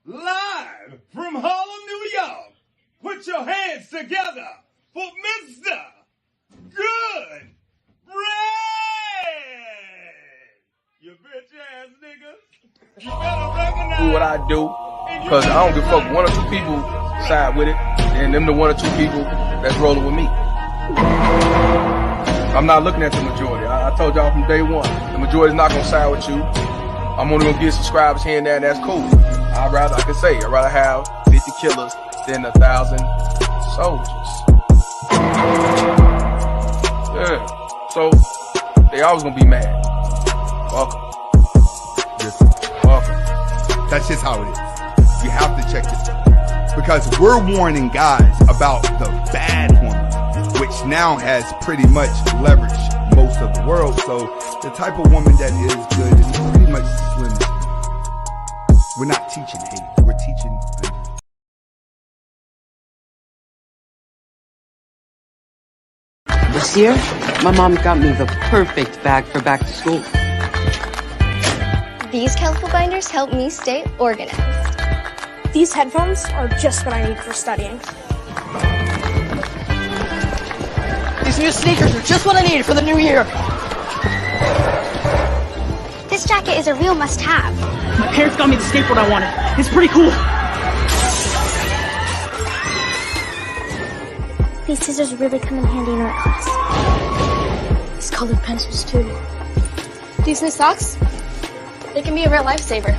Live from Harlem, New York. Put your hands together for Mr. Goodbread. You bitch ass niggas. You better recognize. Do what I do, because I don't give a fuck. One or two people side with it, and them the one or two people that's rolling with me. I'm not looking at the majority. I told y'all from day one, the majority's not gonna side with you. I'm only gonna get subscribers here and there, and that's cool. I'd rather have 50 killers than 1,000 soldiers. Yeah. So they always gonna be mad. Fuck 'em. Fuck 'em. That's just how it is. You have to check this, because we're warning guys about the bad woman, which now has pretty much leveraged most of the world. So the type of woman that is good is pretty much slim. We're not teaching hate. We're teaching. This year, my mom got me the perfect bag for back to school. These colorful binders help me stay organized. These headphones are just what I need for studying. These new sneakers are just what I needed for the new year. This jacket is a real must-have. My parents got me the skateboard I wanted. It's pretty cool. These scissors really come in handy in art class. These colored pencils, too. These new socks? They can be a real lifesaver.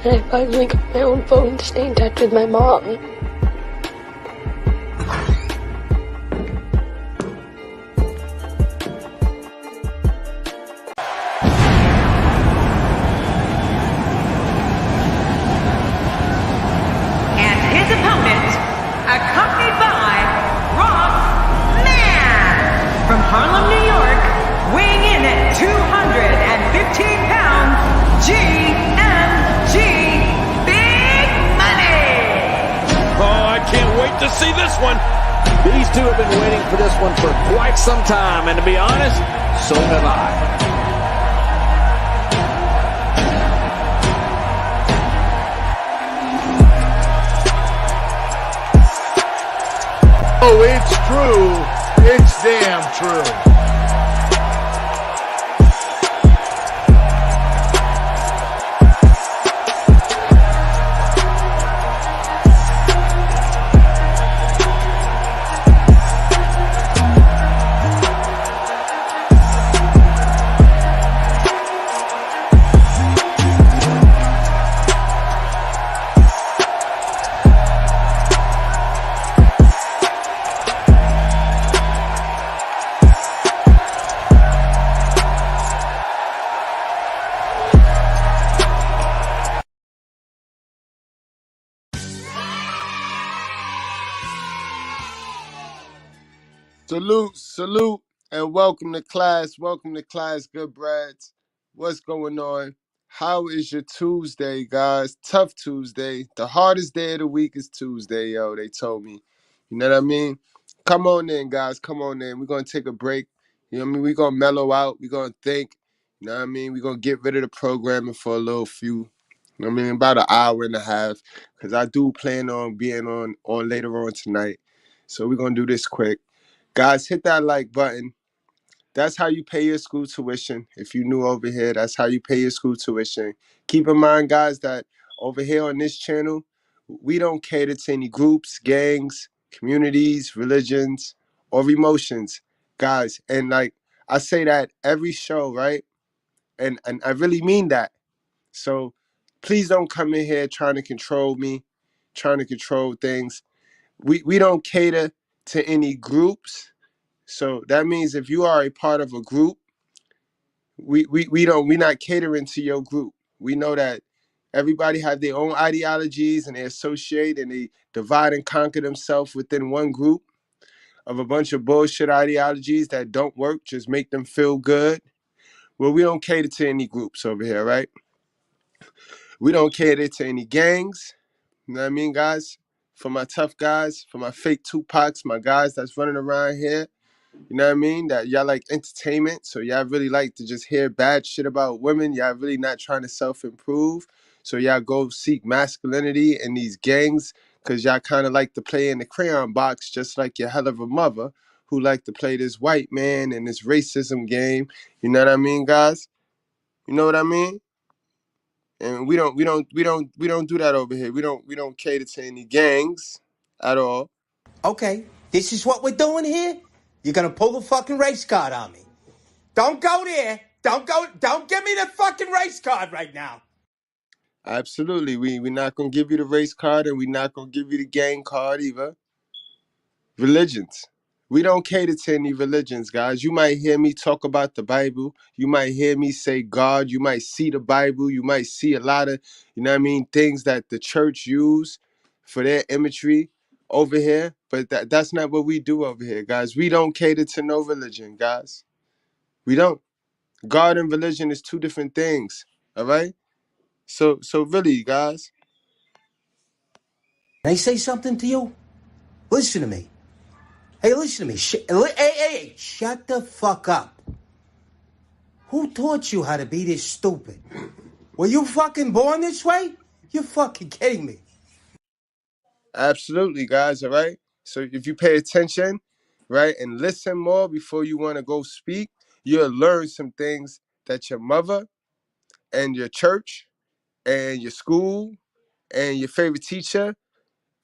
And I finally got my own phone to stay in touch with my mom. Accompanied by Ross Man from Harlem, New York, weighing in at 215 pounds, GMG Big Money. Oh, I can't wait to see this one. These two have been waiting for this one for quite some time, and to be honest, so have I. Oh, it's true. It's damn true. Salute, and welcome to class. Welcome to class, Goodbreads. What's going on? How is your Tuesday, guys? Tough Tuesday. The hardest day of the week is Tuesday, yo. They told me. You know what I mean? Come on in, guys. Come on in. We're going to take a break. You know what I mean? We're going to mellow out. We're going to think. You know what I mean? We're going to get rid of the programming for a little few. You know what I mean? About an hour and a half. Because I do plan on being on later on tonight. So we're going to do this quick. Guys, hit that like button. That's how you pay your school tuition. If you're new over here, that's how you pay your school tuition. Keep in mind, guys, that over here on this channel, we don't cater to any groups, gangs, communities, religions, or emotions, guys. And like I say that every show, right? And I really mean that. So please don't come in here trying to control me, trying to control things. We don't cater to any groups. So that means if you are a part of a group, we're not catering to your group. We know that everybody have their own ideologies and they associate and they divide and conquer themselves within one group of a bunch of bullshit ideologies that don't work, just make them feel good. Well, we don't cater to any groups over here, right? We don't cater to any gangs. You know what I mean, guys? For my tough guys, for my fake Tupacs, my guys that's running around here, You know what I mean? That y'all like entertainment, so y'all really like to just hear bad shit about women. Y'all really not trying to self-improve. So y'all go seek masculinity in these gangs because y'all kind of like to play in the crayon box, just like your hell of a mother who like to play this white man and this racism game. You know what I mean, guys? You know what I mean? And we don't do that over here. We don't cater to any gangs at all. Okay, this is what we're doing here? You're gonna pull the fucking race card on me. Don't go there. Don't give me the fucking race card right now. Absolutely. We're not gonna give you the race card and we're not gonna give you the gang card either. Religions. We don't cater to any religions, guys. You might hear me talk about the Bible. You might hear me say God. You might see the Bible. You might see a lot of, you know what I mean, things that the church use for their imagery over here. But that's not what we do over here, guys. We don't cater to no religion, guys. We don't. God and religion is two different things. All right? So really, guys. Can I say something to you? Listen to me. Hey, listen to me. Hey, shut the fuck up. Who taught you how to be this stupid? Were you fucking born this way? You're fucking kidding me. Absolutely, guys, all right? So if you pay attention, right, and listen more before you want to go speak, you'll learn some things that your mother and your church and your school and your favorite teacher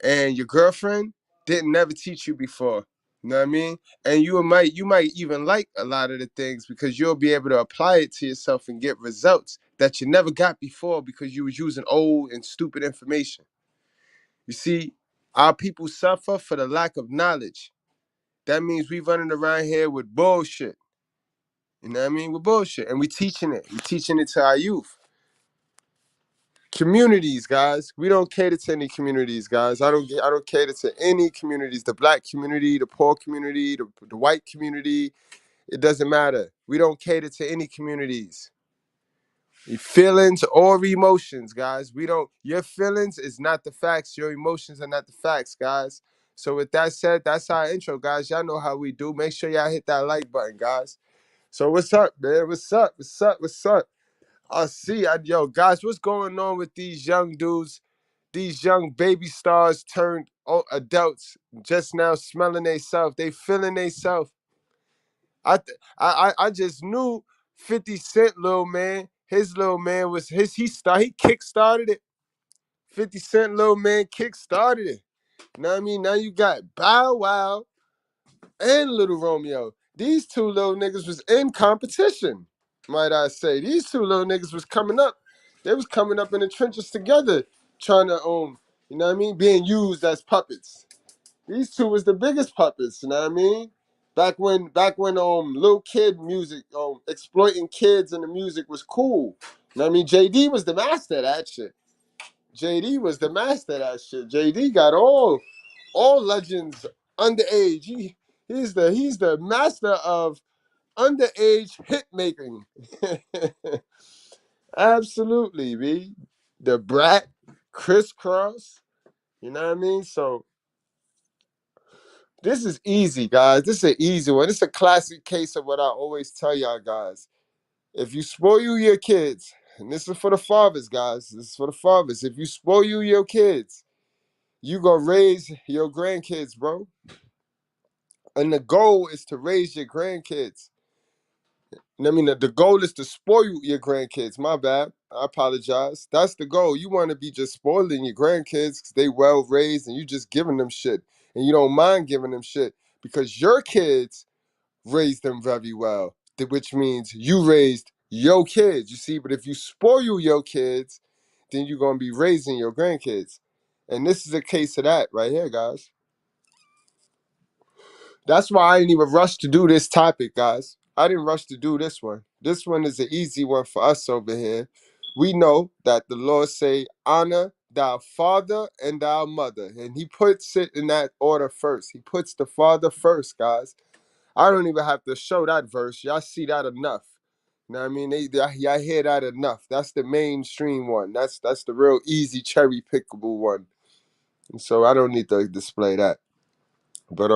and your girlfriend didn't never teach you before. You know what I mean? And you might even like a lot of the things because you'll be able to apply it to yourself and get results that you never got before because you was using old and stupid information. You see, our people suffer for the lack of knowledge. That means we running around here with bullshit. You know what I mean? With bullshit. And we teaching it. We teaching it to our youth. Communities, guys. We don't cater to any communities, guys. I don't cater to any communities. The black community, the poor community, the white community. It doesn't matter. We don't cater to any communities. Your feelings or emotions, guys. Your feelings is not the facts. Your emotions are not the facts, guys. So with that said, that's our intro, guys. Y'all know how we do. Make sure y'all hit that like button, guys. So what's up, man? What's up? What's up? What's up? Yo, guys, what's going on with these young dudes, these young baby stars turned adults just now smelling theyself. They feeling theyself. I just knew 50 Cent little man. His little man was he kick started it. 50 Cent little man kick started it. You know what I mean? Now you got Bow Wow and Lil Romeo. These two little niggas was in competition, might I say. These two little niggas was coming up. They was coming up in the trenches together, trying to you know what I mean, being used as puppets. These two was the biggest puppets, you know what I mean? Back when little kid music, exploiting kids in the music was cool. You know what I mean? JD was the master of that shit. JD was the master of that shit. JD got all legends underage. He's the master of underage hit making. Absolutely, B. The Brat, Crisscross. You know what I mean? So this is easy, guys. This is an easy one. This is a classic case of what I always tell y'all guys. If you spoil your kids, and this is for the fathers, guys. This is for the fathers. If you spoil your kids, you gonna raise your grandkids, bro. And the goal is to raise your grandkids. I mean, the goal is to spoil your grandkids. My bad. I apologize. That's the goal. You want to be just spoiling your grandkids because they well raised and you just giving them shit. And you don't mind giving them shit because your kids raised them very well, which means you raised your kids. You see, but if you spoil your kids, then you're going to be raising your grandkids. And this is a case of that right here, guys. That's why I didn't even rush to do this topic, guys. I didn't rush to do this one. This one is an easy one for us over here. We know that the Lord say, honor thy father and thy mother. And he puts it in that order first. He puts the father first, guys. I don't even have to show that verse. Y'all see that enough. You know what I mean? Y'all hear that enough. That's the mainstream one. That's the real easy cherry pickable one. And so I don't need to display that. But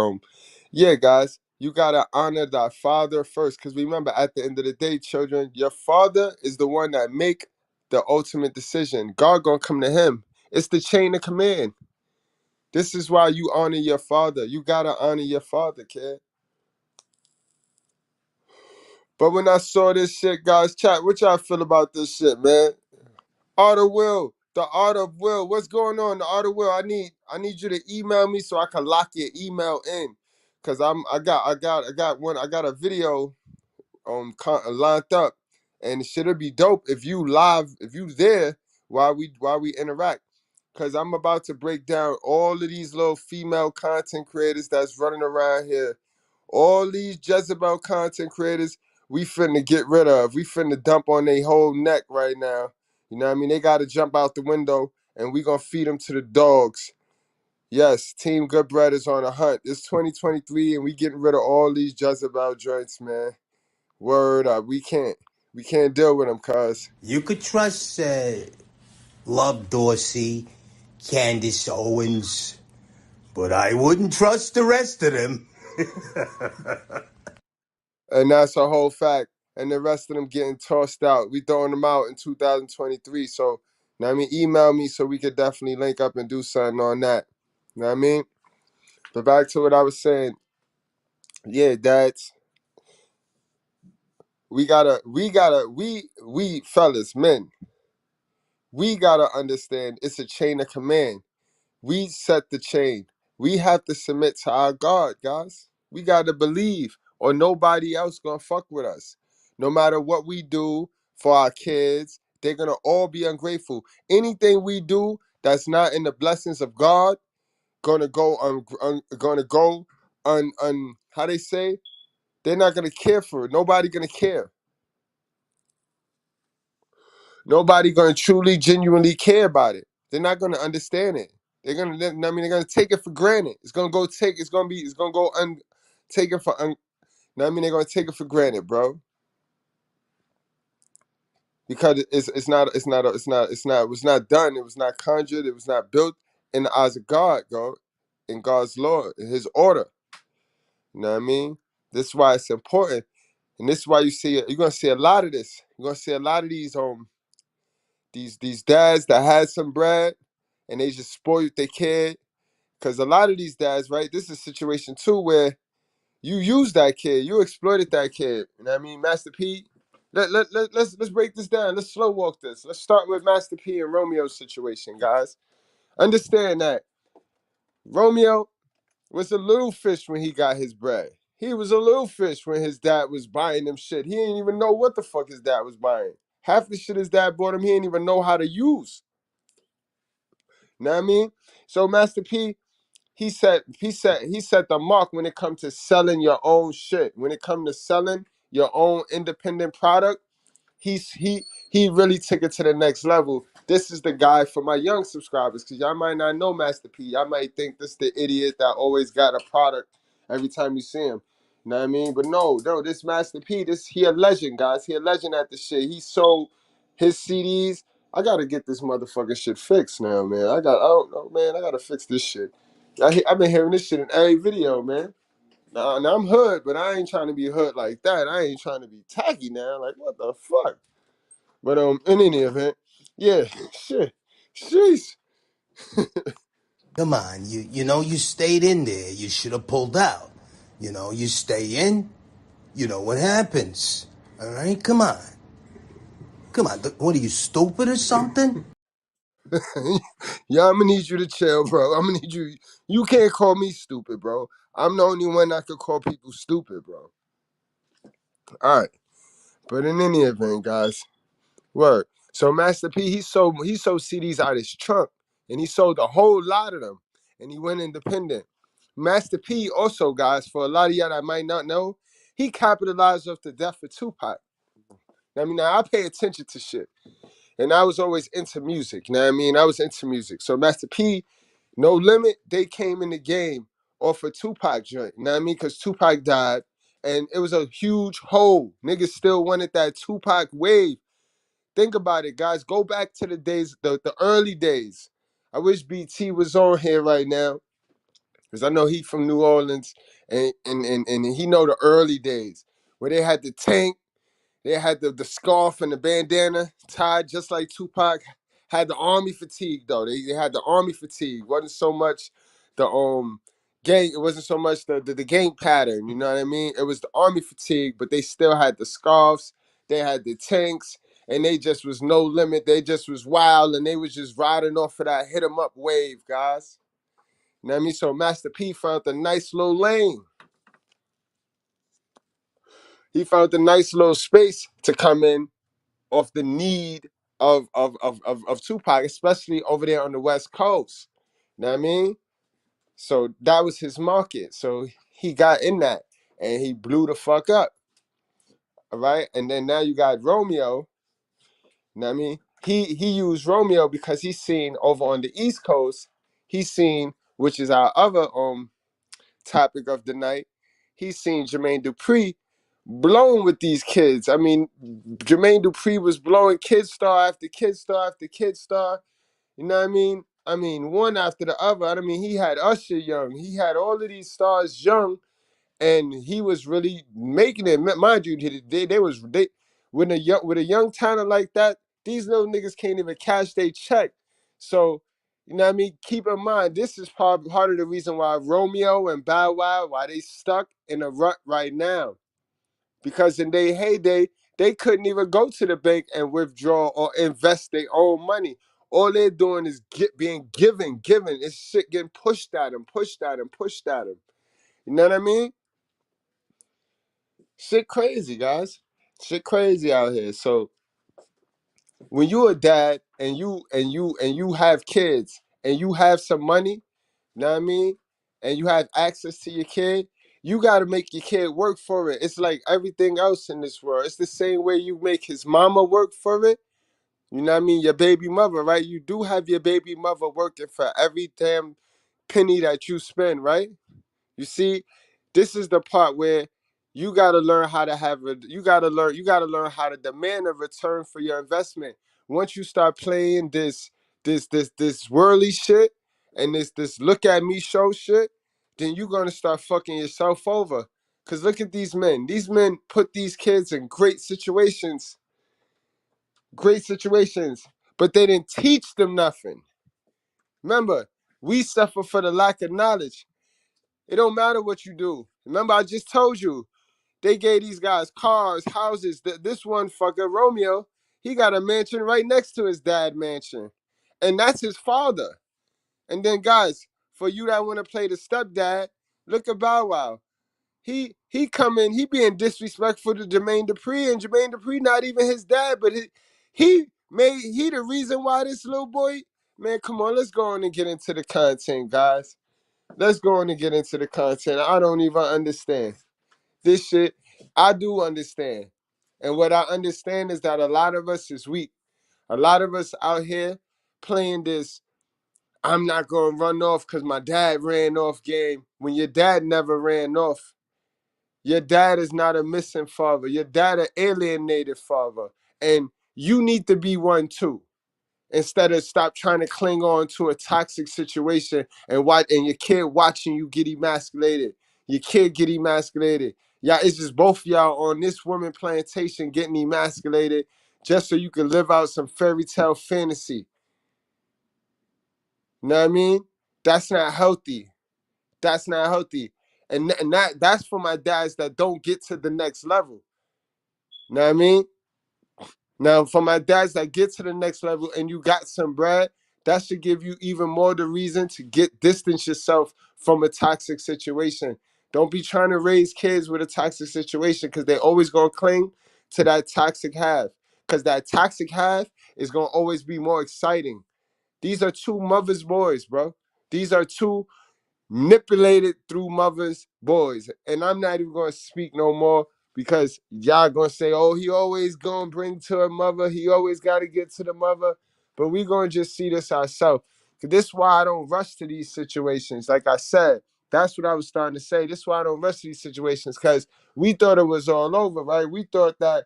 yeah, guys. You gotta honor thy father first. Because remember, at the end of the day, children, your father is the one that make the ultimate decision. God gonna come to him. It's the chain of command. This is why you honor your father. You gotta honor your father, kid. But when I saw this shit, guys, chat, what y'all feel about this shit, man? Art of Will, the Art of Will. What's going on? The Art of Will. I need you to email me so I can lock your email in. Cause I got a video lined up, and shit'll be dope if you there while we interact. Cause I'm about to break down all of these little female content creators that's running around here. All these Jezebel content creators we finna get rid of. We finna dump on their whole neck right now. You know what I mean? They gotta jump out the window and we gonna feed them to the dogs. Yes, Team Goodbread is on a hunt. It's 2023 and we getting rid of all these Jezebel joints, man. Word up. We can't deal with them, cuz. You could trust Love Dorsey, Candace Owens, but I wouldn't trust the rest of them. And that's a whole fact. And the rest of them getting tossed out. We throwing them out in 2023. So, you know what I mean? Email me so we could definitely link up and do something on that. You know what I mean? But back to what I was saying. Yeah, dads. We fellas, men, we gotta understand it's a chain of command. We set the chain. We have to submit to our God, guys. We gotta believe, or nobody else gonna fuck with us. No matter what we do for our kids, they're gonna all be ungrateful. Anything we do that's not in the blessings of God, gonna go how they say, they're not gonna care for it. Nobody gonna care. Nobody gonna truly, genuinely care about it. They're not gonna understand it. They're gonna take it for granted. It's gonna go taken for they're gonna take it for granted, bro. Because it was not done. It was not conjured. It was not built in the eyes of God, bro. In God's law, in His order. You know what I mean? This is why it's important, and this is why you're gonna see a lot of this. You're gonna see a lot of these dads that had some bread and they just spoiled their kid. Because a lot of these dads, right? This is a situation too where you used that kid, you exploited that kid. You know what I mean? Master P. Let's break this down. Let's slow walk this. Let's start with Master P and Romeo's situation, guys. Understand that Romeo was a little fish when he got his bread. He was a little fish when his dad was buying him shit. He didn't even know what the fuck his dad was buying. Half the shit his dad bought him, he didn't even know how to use. You know what I mean? So Master P, he set the mark when it comes to selling your own shit. When it comes to selling your own independent product, he really took it to the next level. This is the guy for my young subscribers, because y'all might not know Master P. Y'all might think this the idiot that always got a product every time you see him. You know what I mean? But no, this Master P, he a legend, guys. He a legend at the shit. He sold his CDs. I gotta get this motherfucking shit fixed now, man. I don't know, man. I gotta fix this shit. I've been hearing this shit in every video, man. Now I'm hood, but I ain't trying to be hood like that. I ain't trying to be tacky now. Like, what the fuck? But in any event, yeah, shit, sheesh. Come on, you stayed in there. You should have pulled out. You stay in, you know what happens. All right, come on. What are you, stupid or something? Yeah, I'm gonna need you to chill, bro. I'm gonna need you. You can't call me stupid, bro. I'm the only one that could call people stupid, bro. All right, but in any event, guys, word. So Master P, he sold CDs out his trunk, and he sold a whole lot of them, and he went independent. Master P also, guys, for a lot of y'all that might not know, he capitalized off the death of Tupac. I mean, now I pay attention to shit, and I was always into music. You know what I mean? I was into music. So Master P, No Limit, they came in the game off a Tupac joint. You know what I mean? Because Tupac died, and it was a huge hole. Niggas still wanted that Tupac wave. Think about it, guys. Go back to the days, the early days. I wish BT was on here right now. because I know he from New Orleans, and he know the early days where they had the tank, they had the scarf and the bandana tied just like Tupac had the army fatigue though. They had the army fatigue. Wasn't so much the gang. It wasn't so much the gang pattern. You know what I mean? It was the army fatigue, but they still had the scarves. They had the tanks, and they just was no limit. They just was wild, and they was just riding off of that hit 'em up wave, guys. You know what I mean? So Master P found a nice little lane. He found a nice little space to come in off the need of Tupac, especially over there on the West Coast. You know what I mean? So that was his market. So he got in that and he blew the fuck up. All right. And then now you got Romeo. You know what I mean? He used Romeo because he's seen over on the East Coast, he's seen, which is our other topic of the night, he's seen Jermaine Dupri blowing with these kids. I mean, Jermaine Dupri was blowing kid star after kid star after kid star. You know what I mean? I mean, one after the other. I mean, he had Usher young. He had all of these stars young, and he was really making it. Mind you, they with a young talent like that, these little niggas can't even cash their check. So, you know what I mean? Keep in mind, this is part of the reason why Romeo and Bow Wow, why they stuck in a rut right now. Because in their heyday, they couldn't even go to the bank and withdraw or invest their own money. All they're doing is being given. It's shit getting pushed at them, pushed at them, pushed at them. You know what I mean? Shit crazy, guys. Shit crazy out here. So when you a dad and you have kids and you have some money, you know what I mean? And you have access to your kid, you gotta make your kid work for it. It's like everything else in this world. It's the same way you make his mama work for it. You know what I mean? Your baby mother, right? You do have your baby mother working for every damn penny that you spend, right? You see, this is the part where you gotta learn how to you gotta learn how to demand a return for your investment. Once you start playing this worldly shit and this look at me show shit, then you're gonna start fucking yourself over. Cause look at these men. These men put these kids in great situations, but they didn't teach them nothing. Remember, we suffer for the lack of knowledge. It don't matter what you do. Remember, I just told you, they gave these guys cars, houses. This one fucker, Romeo, he got a mansion right next to his dad mansion. And that's his father. And then, guys, for you that want to play the stepdad, look at Bow Wow. He being disrespectful to Jermaine Dupri, and Jermaine Dupri not even his dad, but he the reason why this little boy, man, come on, let's go on and get into the content, guys. Let's go on and get into the content. I don't even understand. This shit, I do understand. And what I understand is that a lot of us is weak. A lot of us out here playing this, I'm not going to run off because my dad ran off game. When your dad never ran off. Your dad is not a missing father. Your dad an alienated father. And you need to be one too. Instead of stop trying to cling on to a toxic situation and your kid watching you get emasculated. Your kid get emasculated. Y'all, it's just both of y'all on this woman plantation getting emasculated just so you can live out some fairy tale fantasy. You know what I mean? That's not healthy. That's not healthy. And that's for my dads that don't get to the next level. You know what I mean? Now, for my dads that get to the next level and you got some bread, that should give you even more the reason to distance yourself from a toxic situation. Don't be trying to raise kids with a toxic situation because they always going to cling to that toxic half. Because that toxic half is going to always be more exciting. These are two mother's boys, bro. These are two manipulated through mother's boys. And I'm not even going to speak no more because y'all going to say, oh, he always going to bring to a mother. He always got to get to the mother. But we going to just see this ourselves. This is why I don't rush to these situations. Like I said, that's what I was starting to say. This is why I don't rush to these situations because we thought it was all over, right? We thought that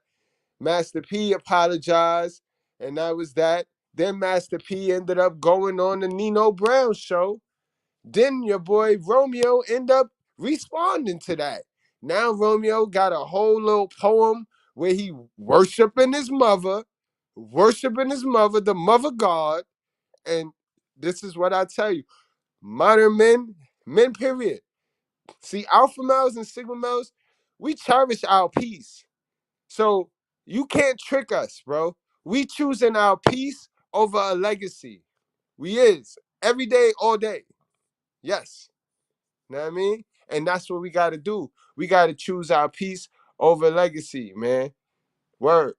Master P apologized and that was that. Then Master P ended up going on the Nino Brown show. Then your boy Romeo end up responding to that. Now Romeo got a whole little poem where he worshiping his mother, the mother God. And this is what I tell you. Modern men period. See, alpha males and sigma males, we cherish our peace. So you can't trick us, bro. We choosing our peace over a legacy. We is. Every day, all day. Yes. You know what I mean? And that's what we got to do. We got to choose our peace over legacy, man. Word.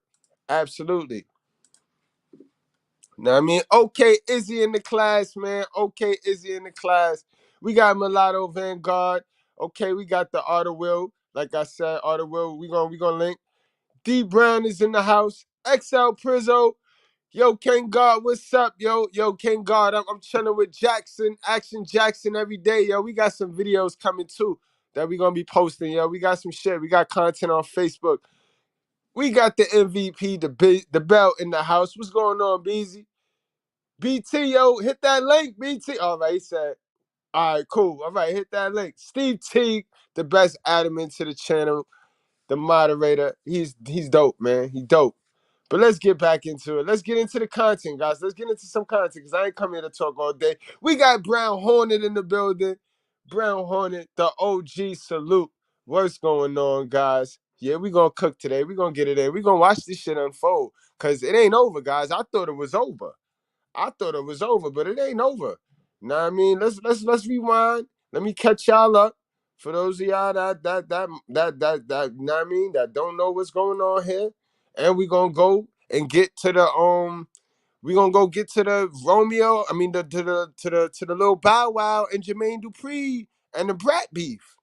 Absolutely. Know what I mean? Okay, Izzy in the class, man. Okay, Izzy in the class. We got Mulatto Vanguard. Okay, we got the Art of Will. Like I said, Art of Will, we gonna link. D Brown is in the house. XL Prizzo. Yo, King God, what's up, yo? Yo, King God, I'm chilling with Jackson, Action Jackson every day, yo. We got some videos coming too that we gonna be posting, yo. We got some shit. We got content on Facebook. We got the MVP, the belt in the house. What's going on, Beezy? BT, yo, hit that link, BT. All right, he said, all right, cool. All right, hit that link. Steve Teague, the best admin to the channel, the moderator. He's dope, man. He dope. But let's get back into it. Let's get into the content, guys. Let's get into some content because I ain't come here to talk all day. We got Brown Hornet in the building. Brown Hornet, the OG salute. What's going on, guys? Yeah, we going to cook today. We going to get it in. We going to watch this shit unfold because it ain't over, guys. I thought it was over. But it ain't over. Know what I mean? Let's rewind. Let me catch y'all up. For those of y'all that know what I mean, that don't know what's going on here. And we gonna go and get to the we gonna go get to the Romeo, I mean to the little Bow Wow and Jermaine Dupri and the Brat beef.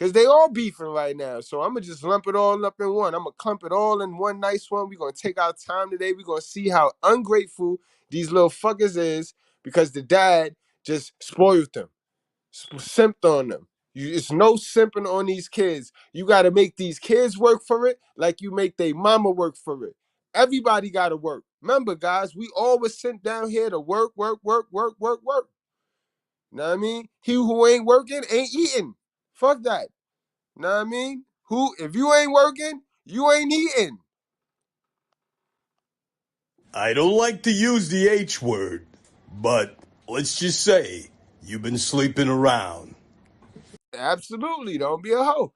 Cause they all beefing right now. So I'm gonna just lump it all up in one. I'm gonna clump it all in one nice one. We're gonna take our time today. We're gonna see how ungrateful these little fuckers is because the dad just spoiled them, simped on them. It's no simping on these kids. You gotta make these kids work for it like you make their mama work for it. Everybody gotta work. Remember, guys, we all was sent down here to work. Know what I mean? He who ain't working ain't eating. Fuck that. Know what I mean? If you ain't working, you ain't eating. I don't like to use the H word, but let's just say you've been sleeping around. Absolutely. Don't be a hoe.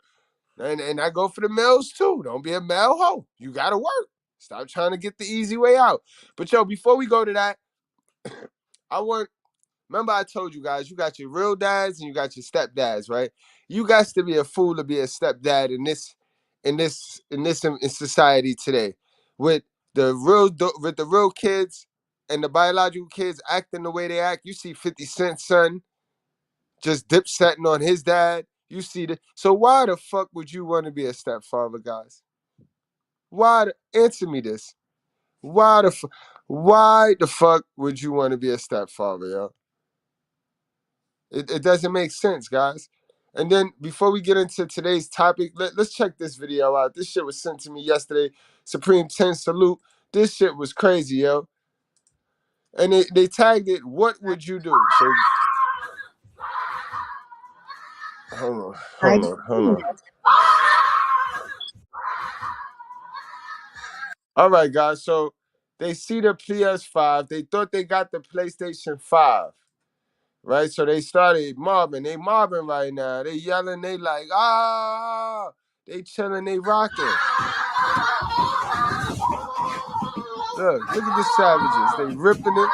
And I go for the males too. Don't be a male hoe. You gotta work. Stop trying to get the easy way out. But yo, before we go to that, remember I told you guys, you got your real dads and you got your stepdads, right? You got to be a fool to be a stepdad in society today. With the real kids and the biological kids acting the way they act. You see 50 Cent's son just dipsetting on his dad. You see so why the fuck would you want to be a stepfather, guys? Answer me this. Why the fuck would you want to be a stepfather, yo? It doesn't make sense, guys. And then before we get into today's topic, let's check this video out. This shit was sent to me yesterday. Supreme 10 salute. This shit was crazy, yo. And they tagged it, what would you do? So hold on. All right, guys. So they see the PS5. They thought they got the PlayStation 5. Right? So they started mobbing. They mobbing right now. They yelling. They like, ah. They chilling. They rocking. Look at the savages. They ripping it.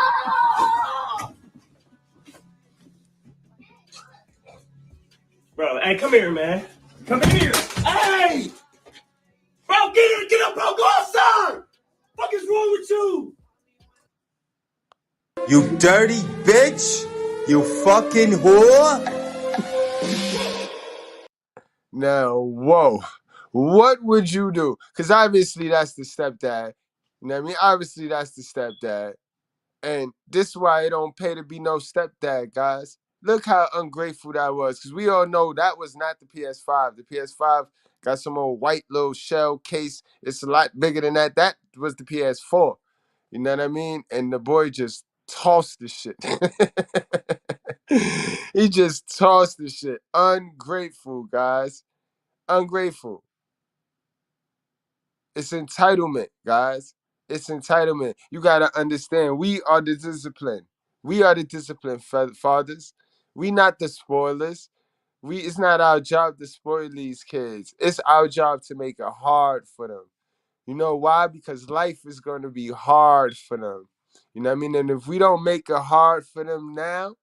Bro, hey, come here, man. Come here. Hey! Bro, get up, bro. Go outside. What is wrong with you? You dirty bitch! You fucking whore! Now, whoa. What would you do? Because obviously that's the stepdad. You know what I mean? Obviously that's the stepdad. And this is why it don't pay to be no stepdad, guys. Look how ungrateful that was. Because we all know that was not the PS5. The PS5 got some old white little shell case. It's a lot bigger than that. That was the PS4. You know what I mean? And the boy just tossed the shit. He just tossed the shit. Ungrateful, guys. Ungrateful. It's entitlement, guys. It's entitlement. You got to understand, we are the discipline. We are the disciplined fathers. We not the spoilers. It's not our job to spoil these kids. It's our job to make it hard for them. You know why? Because life is going to be hard for them. You know what I mean? And if we don't make it hard for them now,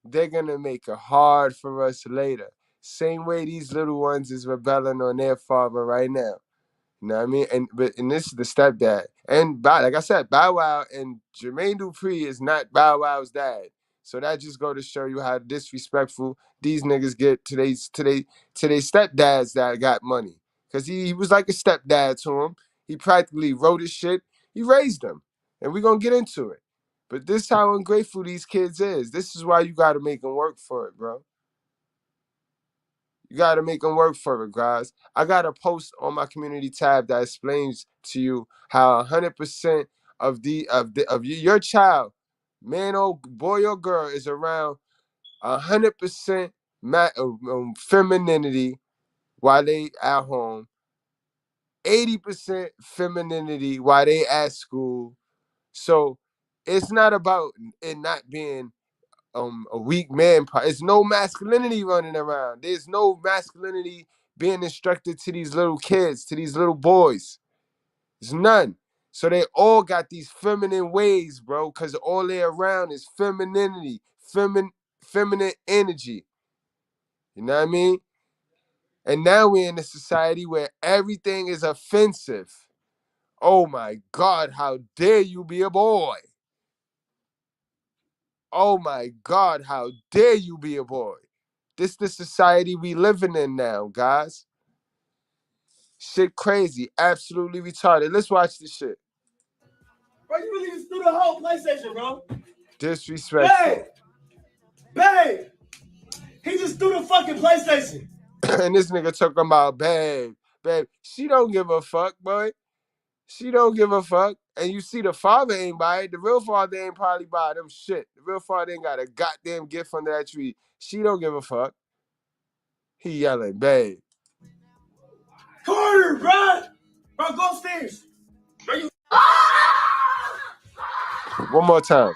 they're going to make it hard for us later. Same way these little ones is rebelling on their father right now. You know what I mean? And this is the stepdad. And like I said, Bow Wow and Jermaine Dupri is not Bow Wow's dad. So that just go to show you how disrespectful these niggas get to they stepdads that got money. Because he was like a stepdad to him. He practically wrote his shit. He raised them. And we're going to get into it. But this is how ungrateful these kids is. This is why you got to make them work for it, bro. You got to make them work for it, guys. I got a post on my community tab that explains to you how 100% of your child, man or boy or girl, is around 100% femininity while they at home, 80% femininity while they at school. So it's not about it not being a weak man. It's no masculinity running around. There's no masculinity being instructed to these little kids, to these little boys. There's none. So they all got these feminine ways, bro, because all they around is femininity, feminine energy. You know what I mean? And now we're in a society where everything is offensive. Oh my God, how dare you be a boy? Oh my God, how dare you be a boy? This the society we living in now, guys. Shit crazy. Absolutely retarded. Let's watch this shit. Bro, you really just threw the whole PlayStation, bro. Disrespectful. Babe! He just threw the fucking PlayStation. And this nigga talking about babe. She don't give a fuck, boy. She don't give a fuck. And you see the father ain't buy it. The real father ain't probably buy them shit. The real father ain't got a goddamn gift under that tree. She don't give a fuck. He yelling, babe. Carter, bro! Bro, go upstairs. Bro, you... One more time.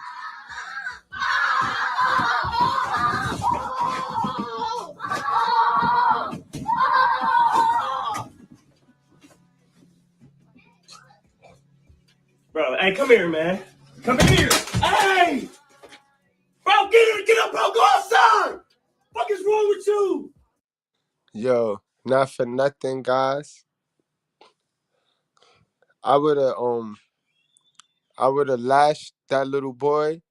Bro, hey, come here, man. Come here. Hey! Bro, get up, bro. Go outside. What is wrong with you? Yo, not for nothing, guys. I would have lashed that little boy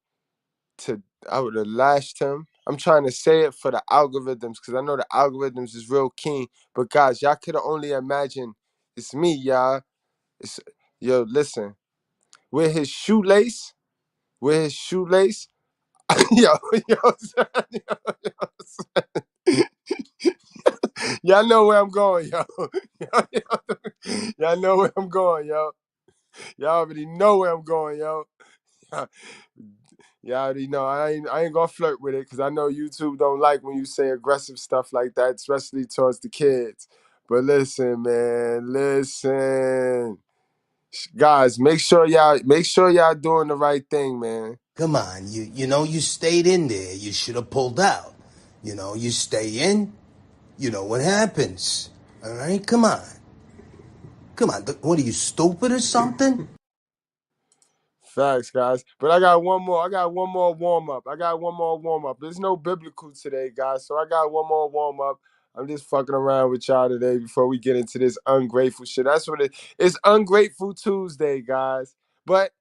I would have lashed him. I'm trying to say it for the algorithms because I know the algorithms is real keen. But guys, y'all could only imagine it's me, y'all. Yo, listen. With his shoelace, yo, son, son. Y'all know where I'm going, yo. Y'all know where I'm going, yo. Y'all already know where I'm going, yo. Y'all already know. I ain't gonna flirt with it because I know YouTube don't like when you say aggressive stuff like that, especially towards the kids. But listen, man, listen. Guys, make sure y'all doing the right thing, man. Come on, you stayed in there. You should have pulled out. You stay in, you know what happens. All right, come on. Come on, what are you, stupid or something? Facts, guys. But I got one more. Warm up. There's no biblical today, guys. So I got one more warm up. I'm just fucking around with y'all today before we get into this ungrateful shit. That's what it's Ungrateful Tuesday, guys. But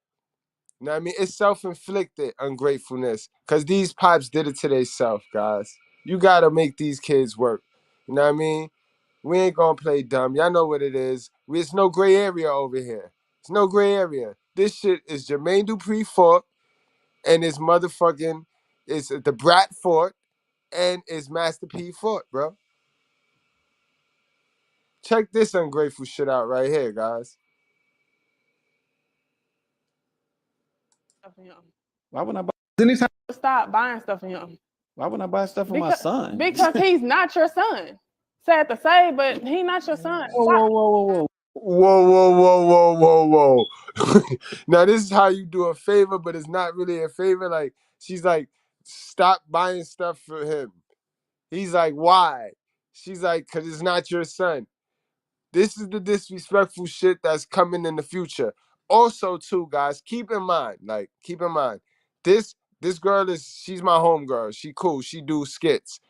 you know what I mean? It's self-inflicted ungratefulness. Cause these pops did it to themselves, guys. You gotta make these kids work. You know what I mean? We ain't gonna play dumb. Y'all know what it is. It's no gray area over here. It's no gray area. This shit is Jermaine Dupri fault, and it's motherfucking, it's the Brat fault, and it's Master P fault, bro. Check this ungrateful shit out right here, guys. Why wouldn't I buy anytime? Stop buying stuff for him. Why wouldn't I buy stuff for my son? Because he's not your son. Sad to say, but he's not your son. Whoa. Whoa. Now this is how you do a favor, but it's not really a favor. Like, she's like, stop buying stuff for him. He's like, why? She's like, because it's not your son. This is the disrespectful shit that's coming in the future. Also, too, guys, keep in mind, this girl she's my homegirl. She cool. She do skits.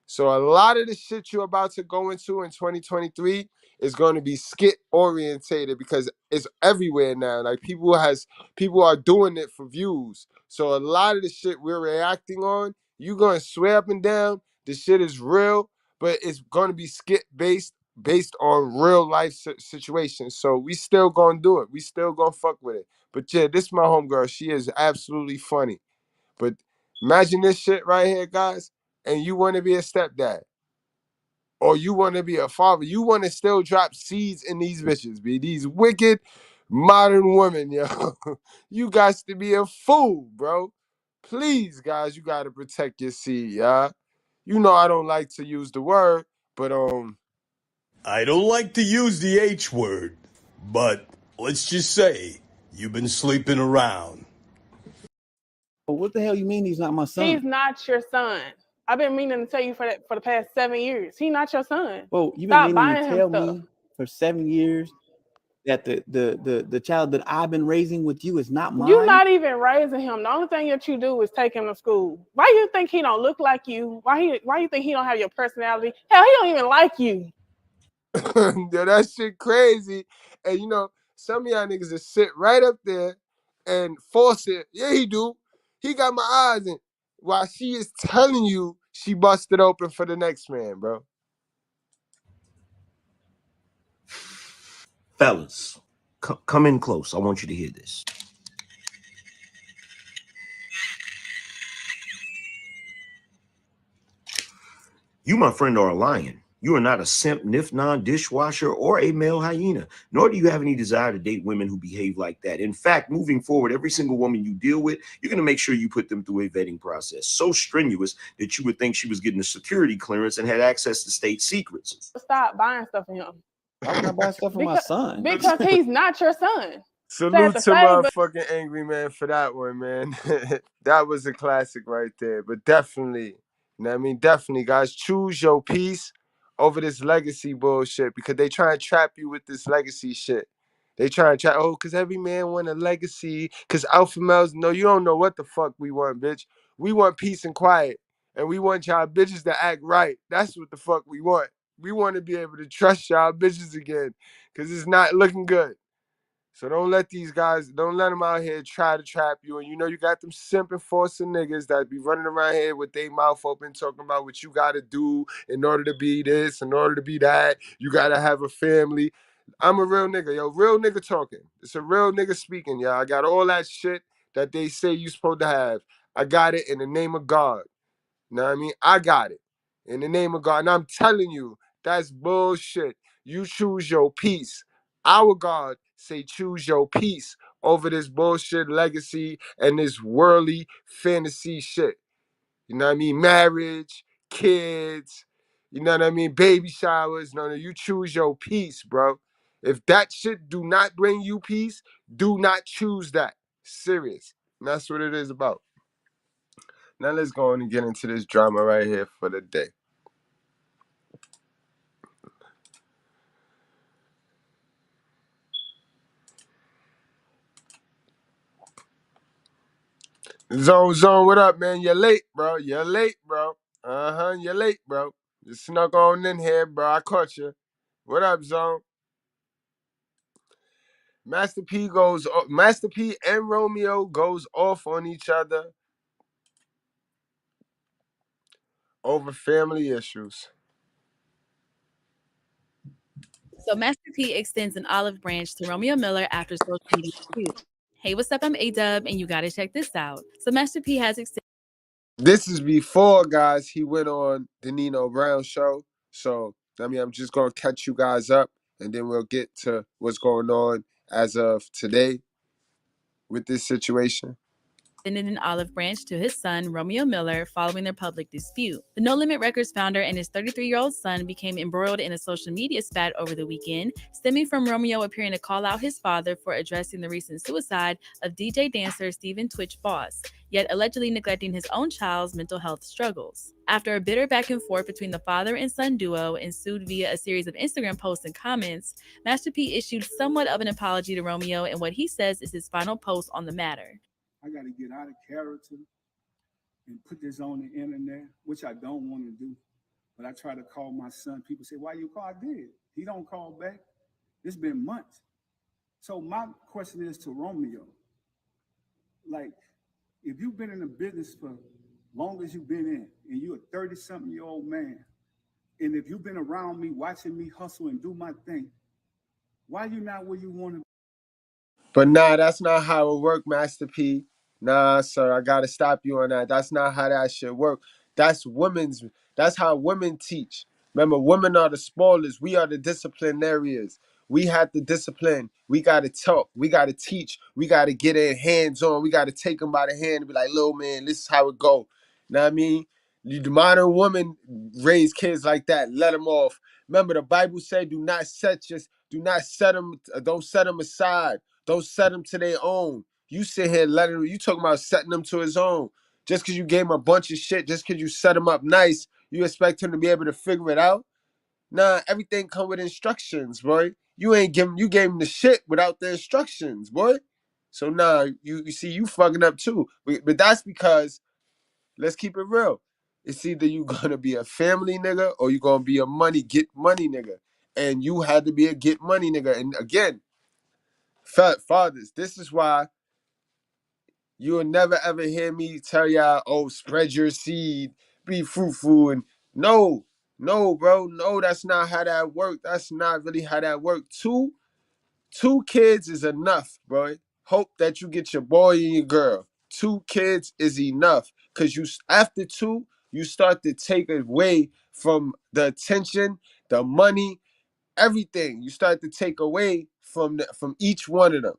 So a lot of the shit you're about to go into in 2023 is going to be skit orientated because it's everywhere now. Like people are doing it for views. So a lot of the shit we're reacting on, you gonna swear up and down the shit is real, but it's gonna be skit based on real life situations. So we still gonna do it. We still gonna fuck with it. But yeah, this my homegirl. She is absolutely funny. But imagine this shit right here, guys, and you want to be a stepdad. Or you want to be a father. You want to still drop seeds in these bitches, be these wicked modern women, yo. You got to be a fool, bro. Please, guys, you got to protect your seed, y'all. You know I don't like to use the word, but I don't like to use the H word, but let's just say you've been sleeping around. What the hell you mean he's not my son? He's not your son. I've been meaning to tell you for the past 7 years. He's not your son. Well, you've been Stop meaning buying to him tell stuff. me for 7 years that the child that I've been raising with you is not mine. You're not even raising him. The only thing that you do is take him to school. Why you think he don't look like you? Why you think he don't have your personality? Hell, he don't even like you. yo, that shit crazy. And you know, some of y'all niggas just sit right up there and force it. Yeah, he do. He got my eyes in. While she is telling you she busted open for the next man, bro. Fellas, come in close. I want you to hear this. You, my friend, are a lion. You are not a simp, nif-non, dishwasher, or a male hyena, nor do you have any desire to date women who behave like that. In fact, moving forward, every single woman you deal with, you're going to make sure you put them through a vetting process so strenuous that you would think she was getting a security clearance and had access to state secrets. Stop buying stuff for him. Why would I buy stuff for my son? Because he's not your son. Salute to motherfucking Angry Man for that one, man. That was a classic right there. But definitely, you know what I mean? Definitely, guys, choose your peace over this legacy bullshit because they try and trap you with this legacy shit. They try and trap, because every man want a legacy. Because alpha males, no, you don't know what the fuck we want, bitch. We want peace and quiet. And we want y'all bitches to act right. That's what the fuck we want. We want to be able to trust y'all bitches again because it's not looking good. So don't let them out here try to trap you. And you know you got them simping forcing niggas that be running around here with their mouth open talking about what you got to do in order to be this, in order to be that. You got to have a family. I'm a real nigga, yo. Real nigga talking. It's a real nigga speaking, y'all. I got all that shit that they say you supposed to have. I got it in the name of God. You know what I mean? I got it in the name of God. And I'm telling you, that's bullshit. You choose your peace. Our God say choose your peace over this bullshit legacy and this worldly fantasy shit. You know what I mean? Marriage, kids, you know what I mean? Baby showers. No, you choose your peace, bro. If that shit do not bring you peace, do not choose that. Serious. And that's what it is about. Now let's go on and get into this drama right here for the day. Zone, what up, man? You're late, bro. You're late, bro. You're late, bro. You snuck on in here, bro. I caught you. What up, Zone? Master P and Romeo goes off on each other over family issues. So Master P extends an olive branch to Romeo Miller after social media feud. Hey, what's up? I'm A-Dub, and you gotta check this out. So Master P has extended. This is before, guys, he went on the Nino Brown show. So, I mean, I'm just going to catch you guys up, and then we'll get to what's going on as of today with this situation. extended an olive branch to his son, Romeo Miller, following their public dispute. The No Limit Records founder and his 33-year-old son became embroiled in a social media spat over the weekend, stemming from Romeo appearing to call out his father for addressing the recent suicide of DJ dancer Stephen Twitch Boss, yet allegedly neglecting his own child's mental health struggles. After a bitter back and forth between the father and son duo ensued via a series of Instagram posts and comments, Master P issued somewhat of an apology to Romeo in what he says is his final post on the matter. I got to get out of character and put this on the internet, which I don't want to do. But I try to call my son. People say, why you call? I did. He don't call back. It's been months. So my question is to Romeo. Like, if you've been in the business for long as you've been in, and you're a 30-something-year-old man, and if you've been around me, watching me hustle and do my thing, why you not where you want to be? But nah, that's not how it work, Master P. Nah, sir, I gotta stop you on that. That's not how that shit work. That's how women teach. Remember, women are the spoilers. We are the disciplinarians. We have to discipline. We gotta talk. We gotta teach. We gotta get in hands on. We gotta take them by the hand and be like, little man, this is how it go. Know what I mean? The modern woman raise kids like that. Let them off. Remember, the Bible said, don't set them aside. Don't set them to their own. You sit here you talking about setting them to his own. Just because you gave him a bunch of shit, just because you set him up nice, you expect him to be able to figure it out? Nah, everything come with instructions, boy. You gave him the shit without the instructions, boy. So nah, you see, you fucking up too. But that's because, let's keep it real. It's either you gonna be a family nigga or you gonna be a get money nigga. And you had to be a get money nigga. And again, fathers, this is why you will never ever hear me tell y'all, oh, spread your seed, be fruitful. And no, bro, no, that's not how that works. That's not really how that works. Two kids is enough, bro. Hope that you get your boy and your girl. 2 kids is enough. Cause after 2, you start to take away from the attention, the money, everything. You start to take away from each one of them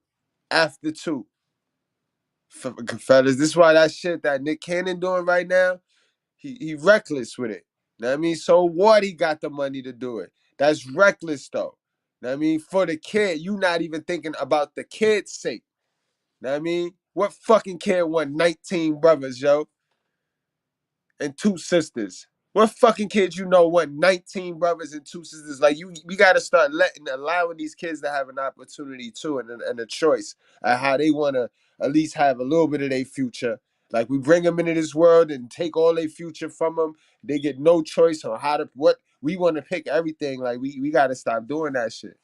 after 2. Fellas, this is why that shit that Nick Cannon doing right now, he reckless with it. Know what I mean? So what, he got the money to do it? That's reckless though. Know what I mean? For the kid, you not even thinking about the kid's sake. Know what I mean? What fucking kid want 19 brothers, yo? And 2 sisters? What fucking kids you know want 19 brothers and 2 sisters? Like, we gotta start allowing these kids to have an opportunity too, and a choice of how they wanna at least have a little bit of their future. Like, we bring them into this world and take all their future from them. They get no choice on what we want to pick everything. Like, we gotta stop doing that shit.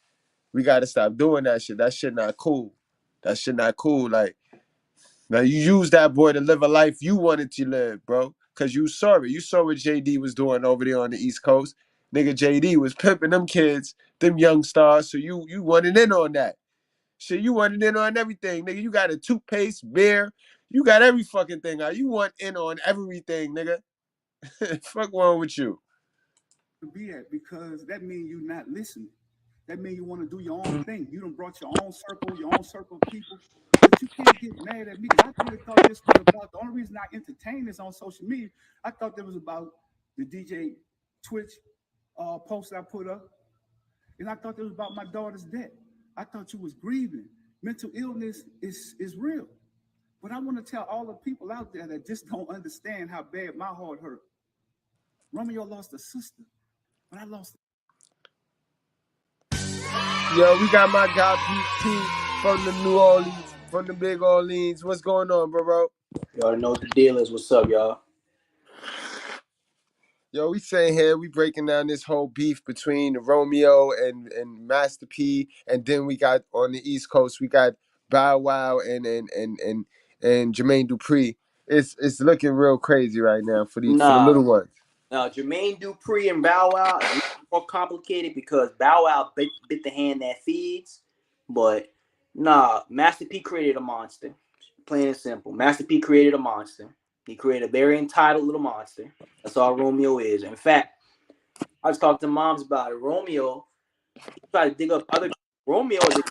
We gotta stop doing that shit. That shit not cool. That shit not cool. Like, now you use that boy to live a life you wanted to live, bro. Cause you saw it. You saw what JD was doing over there on the East Coast. Nigga, JD was pimping them kids, them young stars. So you wanted in on that. Shit, you wanted in on everything, nigga. You got a toothpaste, beer. You got every fucking thing out. You want in on everything, nigga. Fuck wrong with you? To be at, because that means you're not listening. That means you want to do your own thing. You done brought your own circle of people. But you can't get mad at me. I really thought this was about, the only reason I entertain this on social media, I thought it was about the DJ Twitch post I put up. And I thought it was about my daughter's death. I thought you was grieving. Mental illness is real. But I want to tell all the people out there that just don't understand how bad my heart hurt. Romeo lost a sister, but I lost. Yo, we got my guy PT from the New Orleans, from the Big Orleans. What's going on, bro? Y'all know what the deal is. What's up, y'all? Yo, we saying here, we breaking down this whole beef between Romeo and Master P, and then we got on the East Coast, we got Bow Wow and Jermaine Dupri. It's looking real crazy right now for the little ones. Now, Jermaine Dupri and Bow Wow is more complicated because Bow Wow bit the hand that feeds, but Master P created a monster. Plain and simple. Master P created a monster. He created a very entitled little monster. That's all Romeo is. In fact, I was talking to moms about it. Romeo tried to dig up other. Romeo is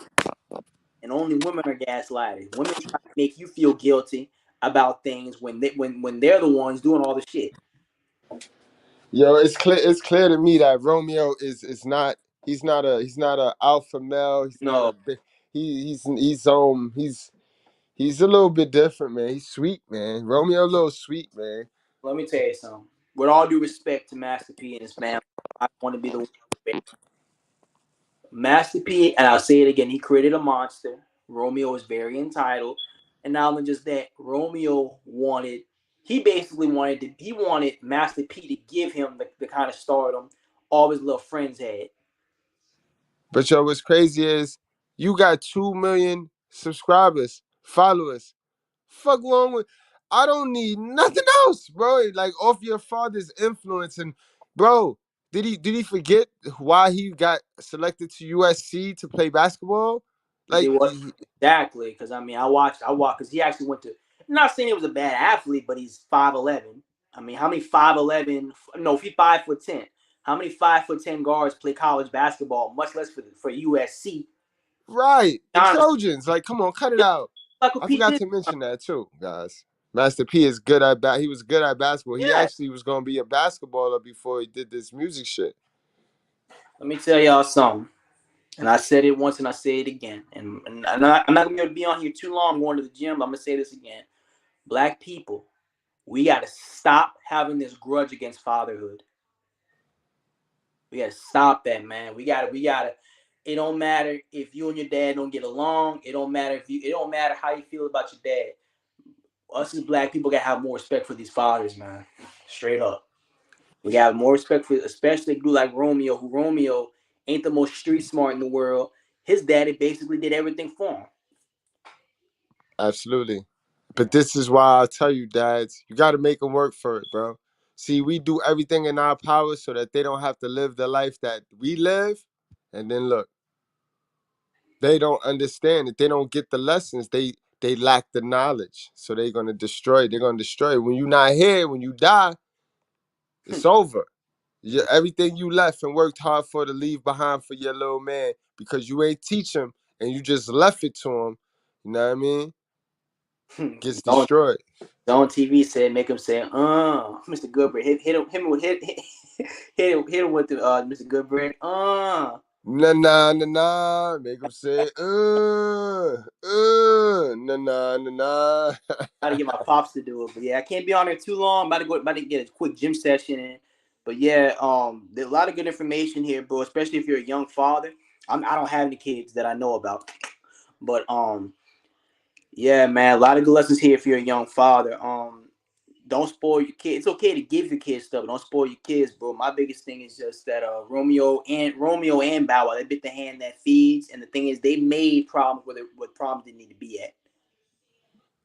and only women are gaslighted. Women try to make you feel guilty. about things when they're the ones doing all the shit. Yo, it's clear to me that Romeo is not he's not a alpha male. He's not No. a big he's a little bit different, man. He's sweet, man. Romeo a little sweet, man. Let me tell you something. With all due respect to Master P and his family, I want to be the one. Master P, and I'll say it again, he created a monster. Romeo is very entitled. And not only just that, Romeo wanted Master P to give him the kind of stardom all his little friends had. But yo, what's crazy is you got 2 million subscribers, followers. Fuck wrong with I don't need nothing else, bro. Like off your father's influence. And bro, did he forget why he got selected to USC to play basketball? Like Exactly, because I watched because he actually went to. I'm not saying he was a bad athlete, but he's 5'11". I mean, how many 5'11"? No, if he's 5'10", how many 5'10" guards play college basketball? Much less for USC. Right, the Honestly. Trojans. Like, come on, cut it out. I forgot to mention that too, guys. Master P is good at he was good at basketball. He actually was gonna be a basketballer before he did this music shit. Let me tell y'all something. And I said it once and I say it again. And I'm not going to be on here too long. I'm going to the gym. But I'm going to say this again. Black people, we got to stop having this grudge against fatherhood. We got to stop that, man. We got to. It don't matter if you and your dad don't get along. It don't matter how you feel about your dad. Us as black people got to have more respect for these fathers, man. Straight up. We got more respect for, especially a dude like Romeo, who Romeo ain't the most street smart in the world. His daddy basically did everything for him. Absolutely. But this is why I tell you, dads, you got to make them work for it, bro. See, we do everything in our power so that they don't have to live the life that we live. And then look, they don't understand it. They don't get the lessons. They lack the knowledge. So they're going to destroy. They're going to destroy. When you're not here, when you die, it's over. Everything you left and worked hard for to leave behind for your little man because you ain't teach him and you just left it to him. You know what I mean? Gets destroyed. On TV said, make him say, Mr. Goodbread, hit him with the Mr. Goodbread, Nah. Make him say, nah. Gotta get my pops to do it, but yeah, I can't be on there too long. I'm about to get a quick gym session in. But yeah, there's a lot of good information here, bro. Especially if you're a young father. I don't have any kids that I know about, but yeah, man, a lot of good lessons here if you're a young father. Don't spoil your kids. It's okay to give your kids stuff, but don't spoil your kids, bro. My biggest thing is just that Romeo and Bow Wow, they bit the hand that feeds, and the thing is, they made problems where problems didn't need to be at.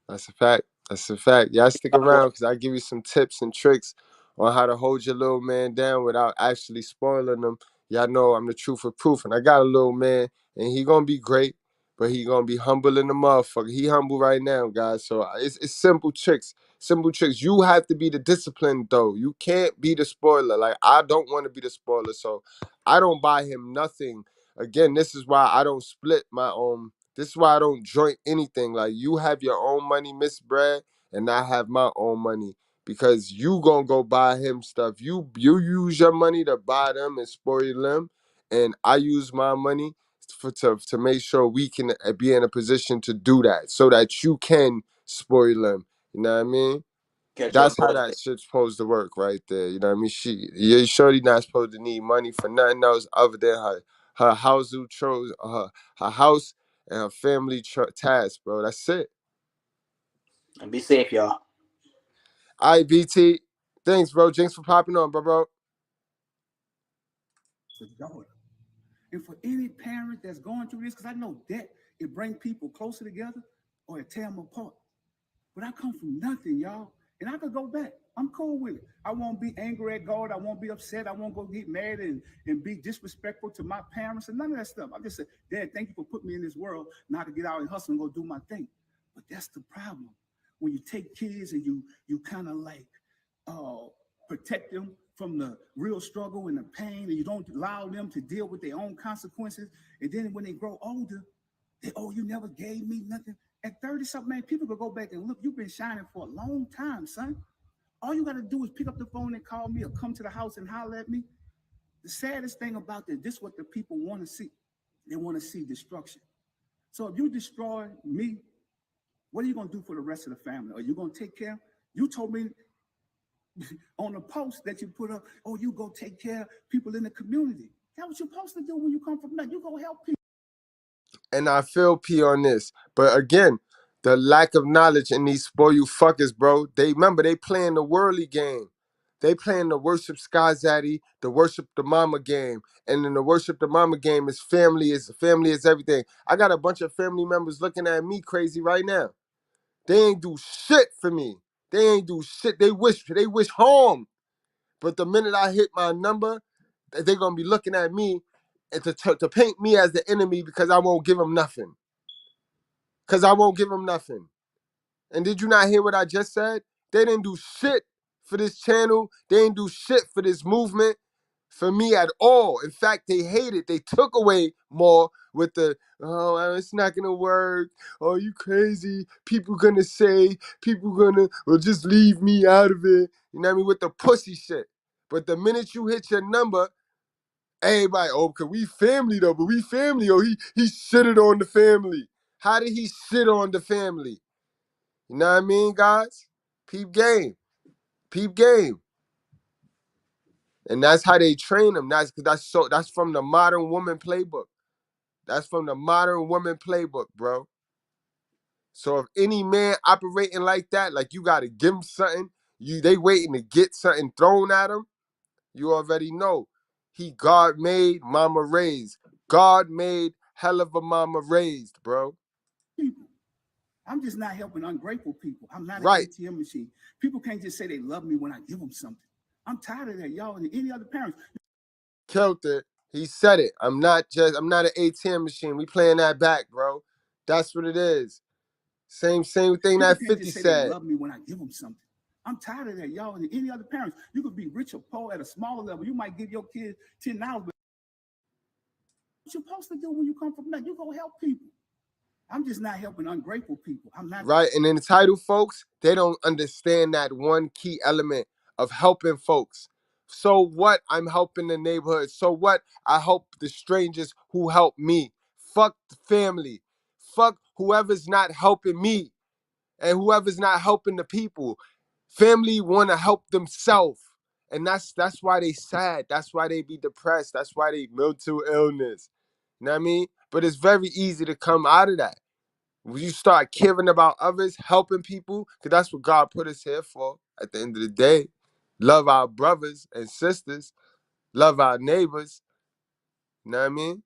That's a fact. That's a fact. Y'all stick around because I give you some tips and tricks on how to hold your little man down without actually spoiling them. Y'all know I'm the truth of proof, and I got a little man, and he gonna be great, but he gonna be humble in the motherfucker. He humble right now, guys. So it's simple tricks. Simple tricks. You have to be the discipline, though. You can't be the spoiler. Like, I don't want to be the spoiler, so I don't buy him nothing. Again, this is why I don't split my own. This is why I don't joint anything. Like, you have your own money, Miss Brad, and I have my own money. Because you gonna go buy him stuff. You use your money to buy them and spoil them, and I use my money to make sure we can be in a position to do that, so that you can spoil them. You know what I mean? That's how that shit's supposed to work right there. You know what I mean? Your shorty not supposed to need money for nothing else other than her household chores, her house and her family tasks, bro. That's it. And be safe, y'all. All right, BT. Thanks, bro. Jinx for popping on, bro. The daughter. And for any parent that's going through this, because I know that it brings people closer together or it tear them apart. But I come from nothing, y'all. And I could go back. I'm cool with it. I won't be angry at God. I won't be upset. I won't go get mad and be disrespectful to my parents and none of that stuff. I just said, Dad, thank you for putting me in this world, not to get out and hustle and go do my thing. But that's the problem. When you take kids and you kind of like protect them from the real struggle and the pain, and you don't allow them to deal with their own consequences. And then when they grow older, you never gave me nothing. At 30-something, man, people could go back and look. You've been shining for a long time, son. All you got to do is pick up the phone and call me or come to the house and holler at me. The saddest thing about this is what the people want to see. They want to see destruction. So if you destroy me, what are you going to do for the rest of the family? Are you going to take care? You told me on the post that you put up, oh, you go take care of people in the community. That's what you're supposed to do when you come from that. You go help people. And I feel P on this. But again, the lack of knowledge in these spoil you fuckers, bro. They playing the worldly game. They playing the worship Sky Zaddy, the worship the mama game. And in the worship the mama game is family is everything. I got a bunch of family members looking at me crazy right now. They ain't do shit for me. They ain't do shit. They wish harm. But the minute I hit my number, they're gonna be looking at me and to paint me as the enemy because I won't give them nothing. And did you not hear what I just said? They didn't do shit for this channel. They didn't do shit for this movement, for me at all. In fact, they hated. They took away more with the, oh, it's not gonna work. Oh, you crazy. People gonna well, just leave me out of it. You know what I mean? With the pussy shit. But the minute you hit your number, everybody, oh, cause we family though, but we family. Oh, he shitted on the family. How did he shit on the family? You know what I mean, guys? Peep game. And that's how they train them. That's from the modern woman playbook. Bro. So if any man operating like that, like you gotta give him something, they waiting to get something thrown at him, you already know. He God made, mama raised. God made, hell of a mama raised, bro. People. I'm just not helping ungrateful people. I'm not an ATM machine. People can't just say they love me when I give them something. I'm tired of that, y'all, and any other parents. Killed it. He said it. I'm not an ATM machine. We playing that back, bro. That's what it is. Same thing people that can't 50 just say said. They love me when I give them something. I'm tired of that, y'all, and any other parents. You could be rich or poor at a smaller level. You might give your kid $10, but what you're supposed to do when you come from that, you go help people. I'm just not helping ungrateful people. I'm not. Right, and entitled folks, they don't understand that one key element of helping folks. So what? I'm helping the neighborhood. So what? I help the strangers who help me. Fuck the family. Fuck whoever's not helping me and whoever's not helping the people. Family want to help themselves. And that's why they sad. That's why they be depressed. That's why they mental illness. You know what I mean? But it's very easy to come out of that. When you start caring about others, helping people, because that's what God put us here for at the end of the day. Love our brothers and sisters. Love our neighbors. You know what I mean?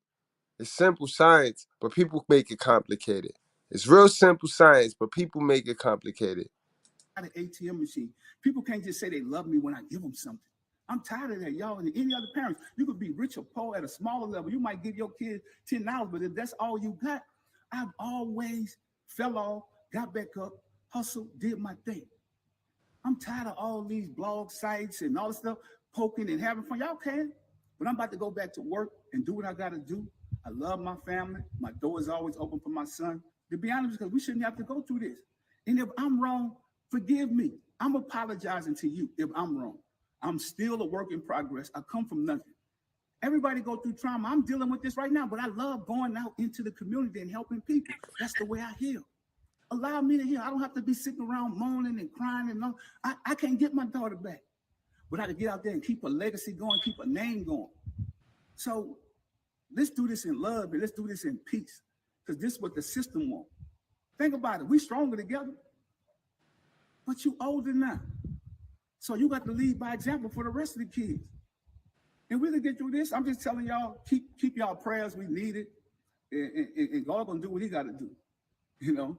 It's simple science, but people make it complicated. It's real simple science, but people make it complicated. An ATM machine. People can't just say they love me when I give them something. I'm tired of that, y'all, and any other parents. You could be rich or poor at a smaller level. You might give your kid $10, but if that's all you got, I've always fell off, got back up, hustled, did my thing. I'm tired of all these blog sites and all this stuff, poking and having fun. Y'all can, but I'm about to go back to work and do what I got to do. I love my family. My door is always open for my son. To be honest, because we shouldn't have to go through this. And if I'm wrong, forgive me. I'm apologizing to you if I'm wrong. I'm still a work in progress. I come from nothing. Everybody go through trauma. I'm dealing with this right now, but I love going out into the community and helping people. That's the way I heal. Allow me to heal. I don't have to be sitting around moaning and crying and all. I can't get my daughter back, but I can get out there and keep a legacy going, keep a name going. So let's do this in love and let's do this in peace, because this is what the system wants. Think about it. We stronger together, but you older now. So you got to lead by example for the rest of the kids. And we're going to get through this. I'm just telling y'all, keep y'all prayers. We need it. And God going to do what he got to do. You know,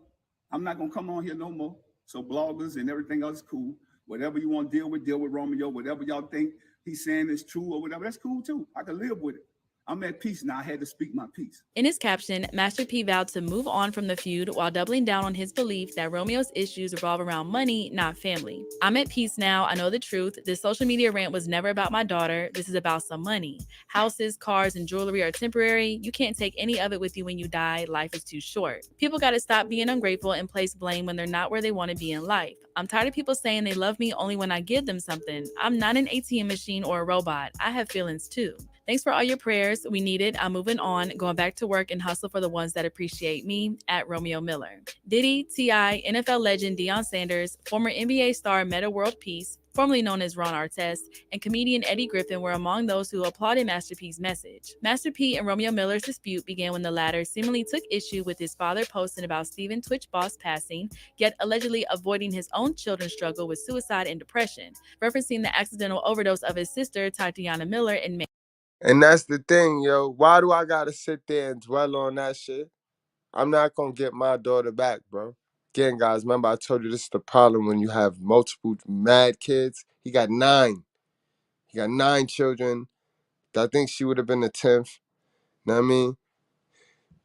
I'm not going to come on here no more. So bloggers and everything else is cool. Whatever you want to deal with Romeo. Whatever y'all think he's saying is true or whatever, that's cool too. I can live with it. I'm at peace now. I had to speak my piece. In his caption, Master P vowed to move on from the feud while doubling down on his belief that Romeo's issues revolve around money, not family. I'm at peace now. I know the truth. This social media rant was never about my daughter. This is about some money. Houses, cars, and jewelry are temporary. You can't take any of it with you when you die. Life is too short. People gotta stop being ungrateful and place blame when they're not where they want to be in life. I'm tired of people saying they love me only when I give them something. I'm not an ATM machine or a robot. I have feelings too. Thanks for all your prayers. We need it. I'm moving on, going back to work and hustle for the ones that appreciate me. At Romeo Miller. Diddy, T.I., NFL legend Deion Sanders, former NBA star Meta World Peace, formerly known as Ron Artest, and comedian Eddie Griffin were among those who applauded Master P's message. Master P and Romeo Miller's dispute began when the latter seemingly took issue with his father posting about Steven Twitch Boss passing, yet allegedly avoiding his own children's struggle with suicide and depression, referencing the accidental overdose of his sister, Tatiana Miller, in May. And that's the thing, yo. Why do I gotta sit there and dwell on that shit? I'm not gonna get my daughter back, bro. Again, guys, remember I told you this is the problem when you have multiple mad kids. He got 9. He got 9 children. I think she would have been the 10th. Know what I mean?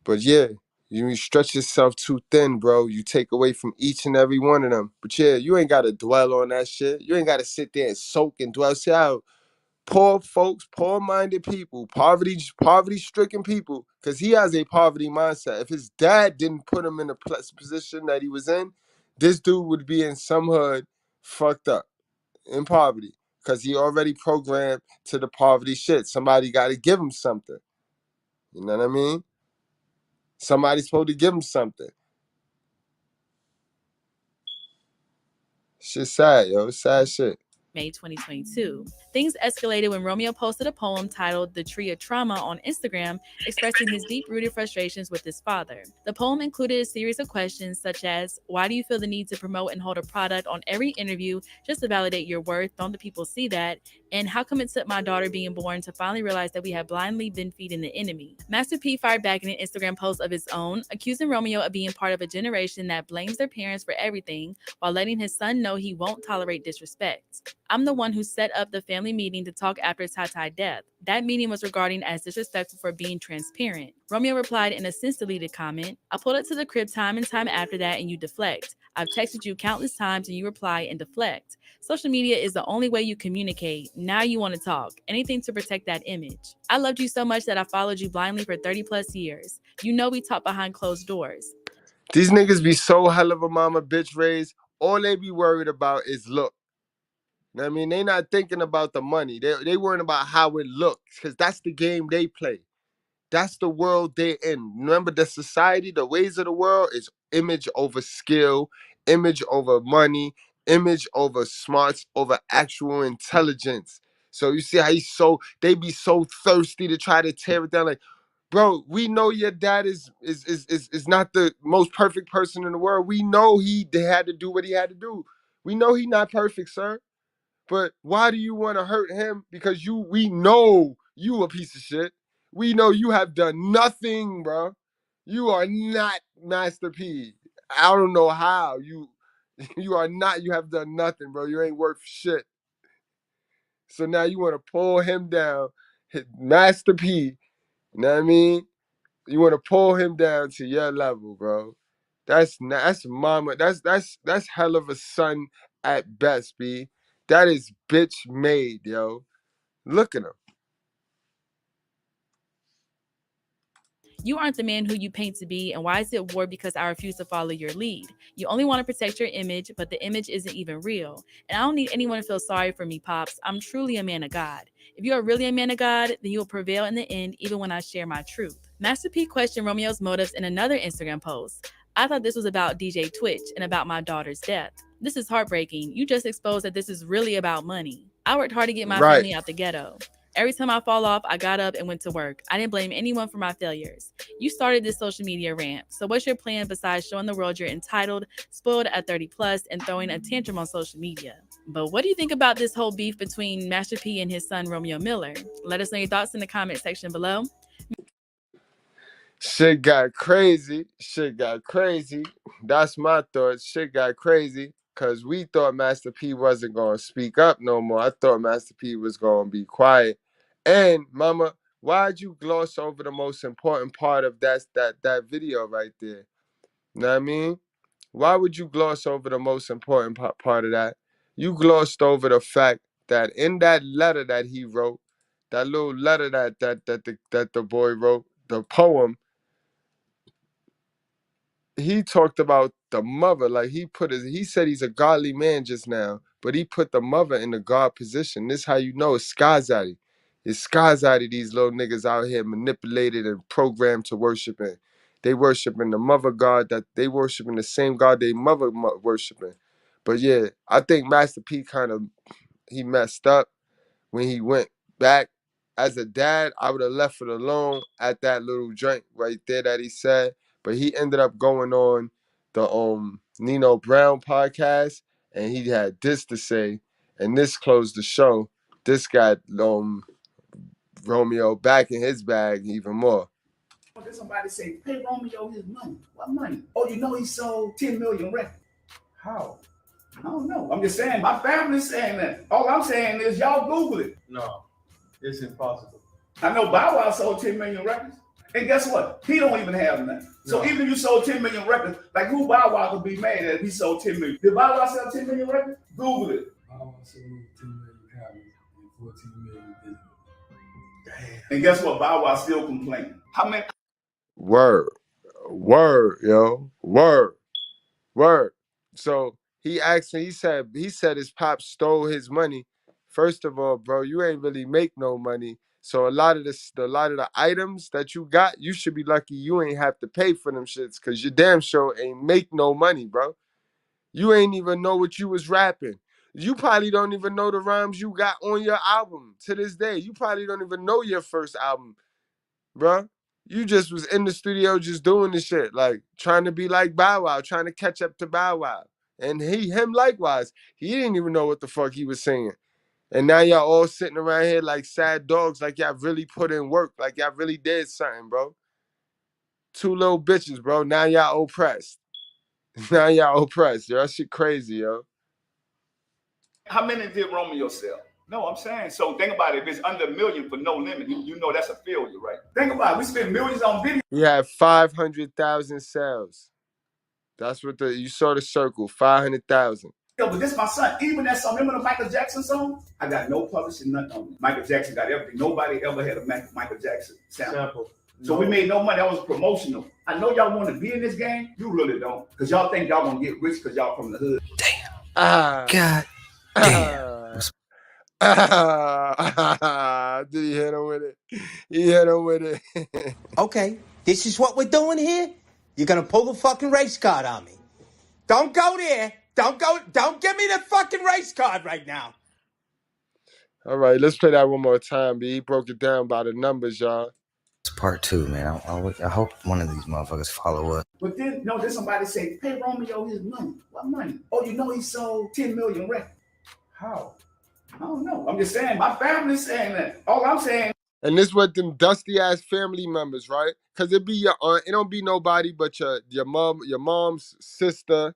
But yeah, you stretch yourself too thin, bro. You take away from each and every one of them. But yeah, you ain't gotta dwell on that shit. You ain't gotta sit there and soak and dwell. See how poor folks, poor-minded people, poverty-stricken people, because he has a poverty mindset. If his dad didn't put him in the position that he was in, this dude would be in some hood fucked up in poverty because he already programmed to the poverty shit. Somebody got to give him something. You know what I mean? Somebody's supposed to give him something. Shit's sad, yo. It's sad shit. May 2022. Things escalated when Romeo posted a poem titled The Tree of Trauma on Instagram, expressing his deep-rooted frustrations with his father. The poem included a series of questions such as, why do you feel the need to promote and hold a product on every interview just to validate your worth? Don't the people see that? And how come it took my daughter being born to finally realize that we have blindly been feeding the enemy? Master P fired back in an Instagram post of his own, accusing Romeo of being part of a generation that blames their parents for everything while letting his son know he won't tolerate disrespect. I'm the one who set up the family meeting to talk after Tati's death. That meeting was regarded as disrespectful for being transparent. Romeo replied in a since-deleted comment, I pulled up to the crib time and time after that and you deflect. I've texted you countless times and you reply and deflect. Social media is the only way you communicate. Now you want to talk. Anything to protect that image. I loved you so much that I followed you blindly for 30 plus years. You know we talk behind closed doors. These niggas be so hell of a mama bitch raised. All they be worried about is look. I mean, they not thinking about the money. They worrying about how it looks, because that's the game they play. That's the world they're in. Remember, the society, the ways of the world is image over skill, image over money, image over smarts, over actual intelligence. So you see how they be so thirsty to try to tear it down. Like, bro, we know your dad is not the most perfect person in the world. We know he had to do what he had to do. We know he not perfect, sir. But why do you want to hurt him? Because we know you a piece of shit. We know you have done nothing, bro. You are not Master P. I don't know how. You are not, you have done nothing, bro. You ain't worth shit. So now you want to pull him down, hit Master P. You know what I mean? You want to pull him down to your level, bro. That's mama. That's hell of a son at best, B. That is bitch made, yo. Look at him. You aren't the man who you paint to be, and why is it war because I refuse to follow your lead? You only want to protect your image, but the image isn't even real. And I don't need anyone to feel sorry for me, Pops. I'm truly a man of God. If you are really a man of God, then you will prevail in the end, even when I share my truth. Master P questioned Romeo's motives in another Instagram post. I thought this was about DJ Twitch and about my daughter's death. This is heartbreaking. You just exposed that this is really about money. I worked hard to get my family out the ghetto. Every time I fall off, I got up and went to work. I didn't blame anyone for my failures. You started this social media rant. So what's your plan besides showing the world you're entitled, spoiled at 30 plus, and throwing a tantrum on social media? But what do you think about this whole beef between Master P and his son, Romeo Miller? Let us know your thoughts in the comment section below. Shit got crazy. That's my thoughts. Shit got crazy. Because we thought Master P wasn't going to speak up no more. I thought Master P was going to be quiet. And, mama, why'd you gloss over the most important part of that video right there? You know what I mean? Why would you gloss over the most important part of that? You glossed over the fact that in that letter that he wrote, that little letter that the boy wrote, the poem, he talked about the mother. Like he said he's a godly man just now, but he put the mother in the God position. This how you know it's Skazadi. It's Skazadi, these little niggas out here manipulated and programmed to worshiping. They worshiping the mother God, that they worshiping the same God they mother worshiping. But yeah, I think Master P he messed up when he went back. As a dad, I would have left it alone at that little joint right there that he said. But he ended up going on the Nino Brown podcast, and he had this to say, and this closed the show. This got Romeo back in his bag even more. Did somebody say, pay Romeo his money? What money? Oh, you know he sold 10 million records. How? I don't know. I'm just saying, my family's saying that. All I'm saying is y'all Google it. No, it's impossible. I know Bow Wow sold 10 million records. And guess what? He don't even have nothing. So even if you sold 10 million records, like who Bow Wow could be mad at if he sold 10 million? Did Bow Wow sell 10 million records? Google it. Bow Wow sold 10 million copies and 14 million digital. Damn. And guess what? Bow Wow still complaining. How many? Word, yo, word. So he said his pop stole his money. First of all, bro, you ain't really make no money. So a lot of the items that you got, you should be lucky you ain't have to pay for them shits, cause your damn show ain't make no money, bro. You ain't even know what you was rapping. You probably don't even know the rhymes you got on your album to this day. You probably don't even know your first album, bro. You just was in the studio just doing this shit, like trying to be like Bow Wow, trying to catch up to Bow Wow. And him likewise. He didn't even know what the fuck he was saying. And now y'all all sitting around here like sad dogs, like y'all really put in work, like y'all really did something, bro. Two little bitches, bro. Now y'all oppressed. Now y'all oppressed. Yo, that shit crazy, yo. How many did Romeo sell? No, I'm saying, so think about it. If it's under $1 million for No Limit, you know that's a failure, right? Think about it. We spend millions on video. He had 500,000 sales. That's what you saw the circle, 500,000. Yo, but this my son. Even that song, remember the Michael Jackson song? I got no publishing, nothing on it. Michael Jackson got everything. Nobody ever had a Michael Jackson sample. So we made no money. That was promotional. I know y'all want to be in this game. You really don't. Because y'all think y'all going to get rich because y'all from the hood. Damn. God damn. Did he hit him with it? He hit him with it. Okay, this is what we're doing here? You're gonna pull the fucking race card on me. Don't go there. Don't give me the fucking race card right now. All right, let's play that one more time, B. He broke it down by the numbers, y'all. It's part 2, man. I hope one of these motherfuckers follow up. But then, no, there's somebody say, pay Romeo his money. What money? Oh, you know he sold 10 million records. How? I don't know. I'm just saying, my family's saying that. All I'm saying. And this what them dusty ass family members, right? Cause it be your aunt, it don't be nobody but your mom's sister,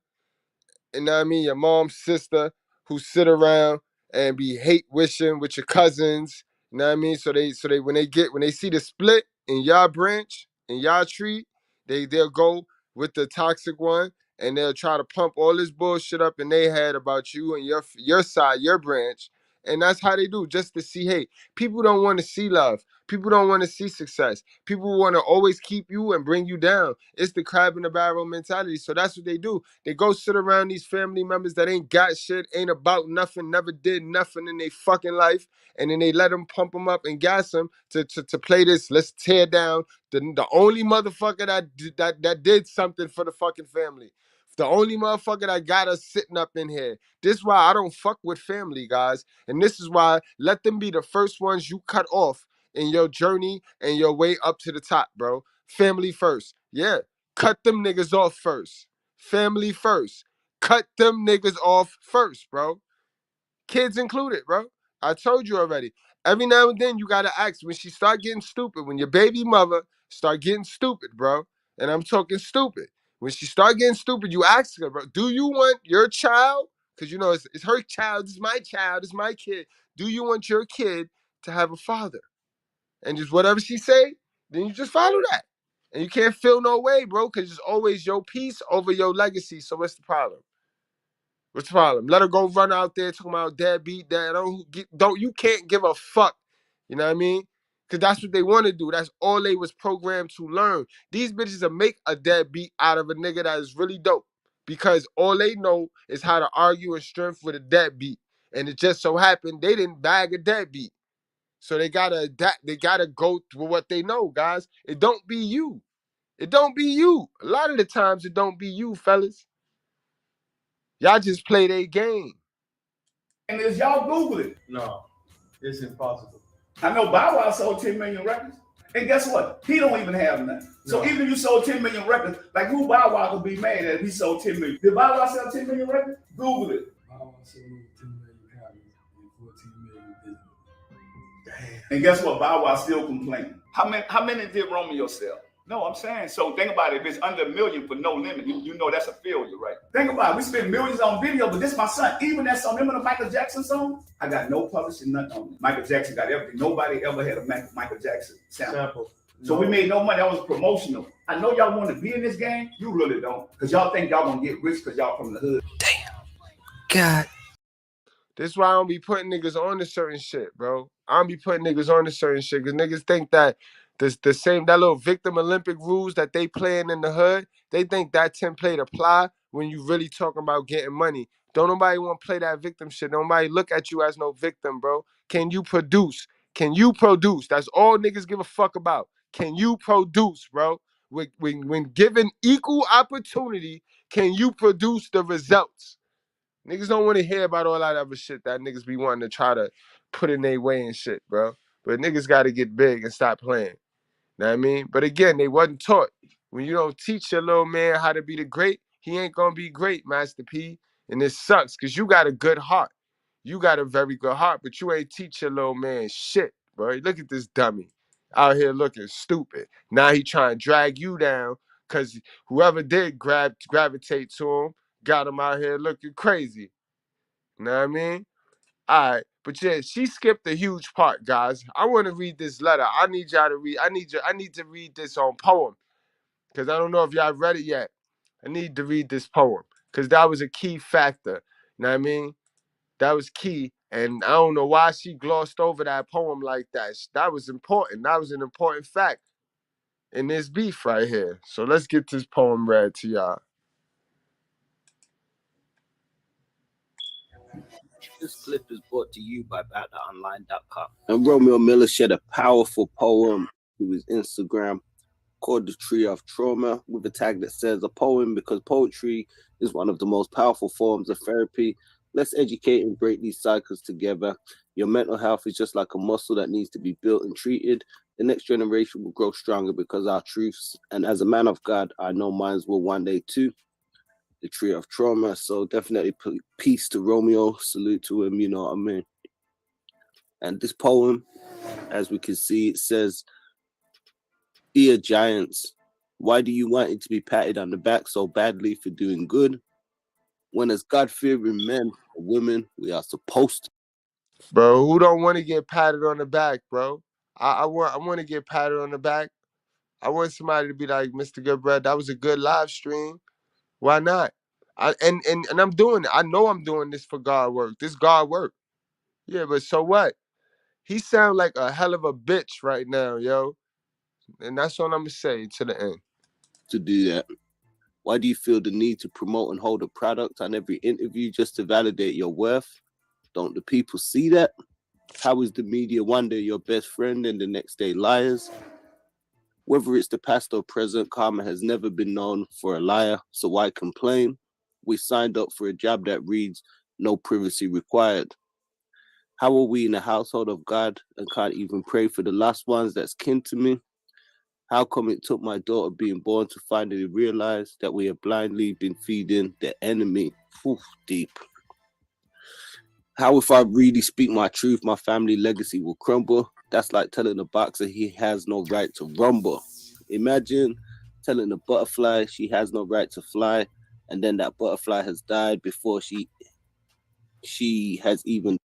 you know what I mean? Your mom's sister who sit around and be hate wishing with your cousins, you know what I mean? So they when they see the split in y'all branch, in y'all tree, they'll go with the toxic one and they'll try to pump all this bullshit up in their head about you and your side, your branch. And that's how they do, just to see, hey, people don't want to see love. People don't want to see success. People want to always keep you and bring you down. It's the crab in the barrel mentality. So that's what they do. They go sit around these family members that ain't got shit, ain't about nothing, never did nothing in their fucking life. And then they let them pump them up and gas them to play this, let's tear down the only motherfucker that did something for the fucking family. The only motherfucker that got us sitting up in here. This is why I don't fuck with family, guys. And this is why let them be the first ones you cut off in your journey and your way up to the top, bro. Family first. Yeah. Cut them niggas off first. Family first. Cut them niggas off first, bro. Kids included, bro. I told you already. Every now and then you gotta ask when she start getting stupid, when your baby mother start getting stupid, bro. And I'm talking stupid. When she start getting stupid, you ask her, bro, do you want your child? Because you know it's her child, it's my kid. Do you want your kid to have a father? And just whatever she say, then you just follow that. And you can't feel no way, bro, because it's always your peace over your legacy. So what's the problem? What's the problem? Let her go run out there talking about deadbeat, dad. You can't give a fuck. You know what I mean? Because that's what they want to do. That's all they was programmed to learn. These bitches will make a deadbeat out of a nigga that is really dope. Because all they know is how to argue and strength with a deadbeat. And it just so happened they didn't bag a deadbeat. So they gotta adapt. They gotta go through what they know, guys. It don't be you. It don't be you. A lot of the times it don't be you, fellas. Y'all just play their game. And is y'all Google it? No, it's impossible. I know Bow Wow sold 10 million records. And guess what? He don't even have nothing. So even if you sold 10 million records, like who Bow Wow would be mad at if he sold 10 million? Did Bow Wow sell 10 million records? Google it. Bow Wow sold 10 million copies and 14 million business. Damn. And guess what? Bow Wow still complaining. How many did Romeo sell? No, I'm saying, so think about it. If it's under $1 million for No Limit, you know that's a failure, right? Think about it. We spend millions on video, but this my son. Even that song, remember the Michael Jackson song? I got no publishing, nothing on it. Michael Jackson got everything. Nobody ever had a Michael Jackson sample. So we made no money. That was promotional. I know y'all want to be in this game. You really don't. Because y'all think y'all going to get rich because y'all from the hood. Damn. God. This is why I don't be putting niggas on to certain shit, bro. I don't be putting niggas on to certain shit because niggas think that the same, that little victim Olympic rules that they playing in the hood, they think that template apply when you really talking about getting money. Don't nobody want to play that victim shit. Nobody look at you as no victim, bro. Can you produce? Can you produce? That's all niggas give a fuck about. Can you produce, bro? When given equal opportunity, can you produce the results? Niggas don't want to hear about all that other shit that niggas be wanting to try to put in their way and shit, bro. But niggas got to get big and stop playing. Know what I mean? But again, they wasn't taught. When you don't teach your little man how to be the great, he ain't going to be great, Master P. And it sucks because you got a good heart. You got a very good heart, but you ain't teach your little man shit, bro. Look at this dummy out here looking stupid. Now he trying to drag you down because whoever did gravitate to him got him out here looking crazy. You know what I mean? All right. But yeah, she skipped a huge part, guys. I want to read this letter. I need y'all to read. I need to read this on poem. Because I don't know if y'all read it yet. I need to read this poem. Because that was a key factor. You know what I mean? That was key. And I don't know why she glossed over that poem like that. That was important. That was an important fact in this beef right here. So let's get this poem read to y'all. This clip is brought to you by BatterOnline.com. And Romeo Miller shared a powerful poem to his Instagram called The Tree of Trauma with a tag that says a poem because poetry is one of the most powerful forms of therapy. Let's educate and break these cycles together. Your mental health is just like a muscle that needs to be built and treated. The next generation will grow stronger because our truths, and as a man of God, I know mine will one day too. The Tree of Trauma. So definitely peace to Romeo. Salute to him, you know what I mean? And this poem, as we can see, it says, "Dear giants, why do you want it to be patted on the back so badly for doing good? When as God-fearing men or women, we are supposed to." Bro, who don't want to get patted on the back, bro? I want to get patted on the back. I want somebody to be like, Mr. Goodbread, that was a good live stream. Why not? And I'm doing it. I know I'm doing this for God work. This God work. Yeah, but so what? He sound like a hell of a bitch right now, yo. And that's all I'm gonna say to the end. To do that. Why do you feel the need to promote and hold a product on every interview just to validate your worth? Don't the people see that? How is the media one day your best friend and the next day liars? Whether it's the past or present, karma has never been known for a liar, so why complain? We signed up for a job that reads, no privacy required. How are we in the household of God and can't even pray for the last ones that's kin to me? How come it took my daughter being born to finally realize that we have blindly been feeding the enemy? Oof, deep. How if I really speak my truth, my family legacy will crumble? That's like telling a boxer he has no right to rumble. Imagine telling a butterfly she has no right to fly, and then that butterfly has died before she has even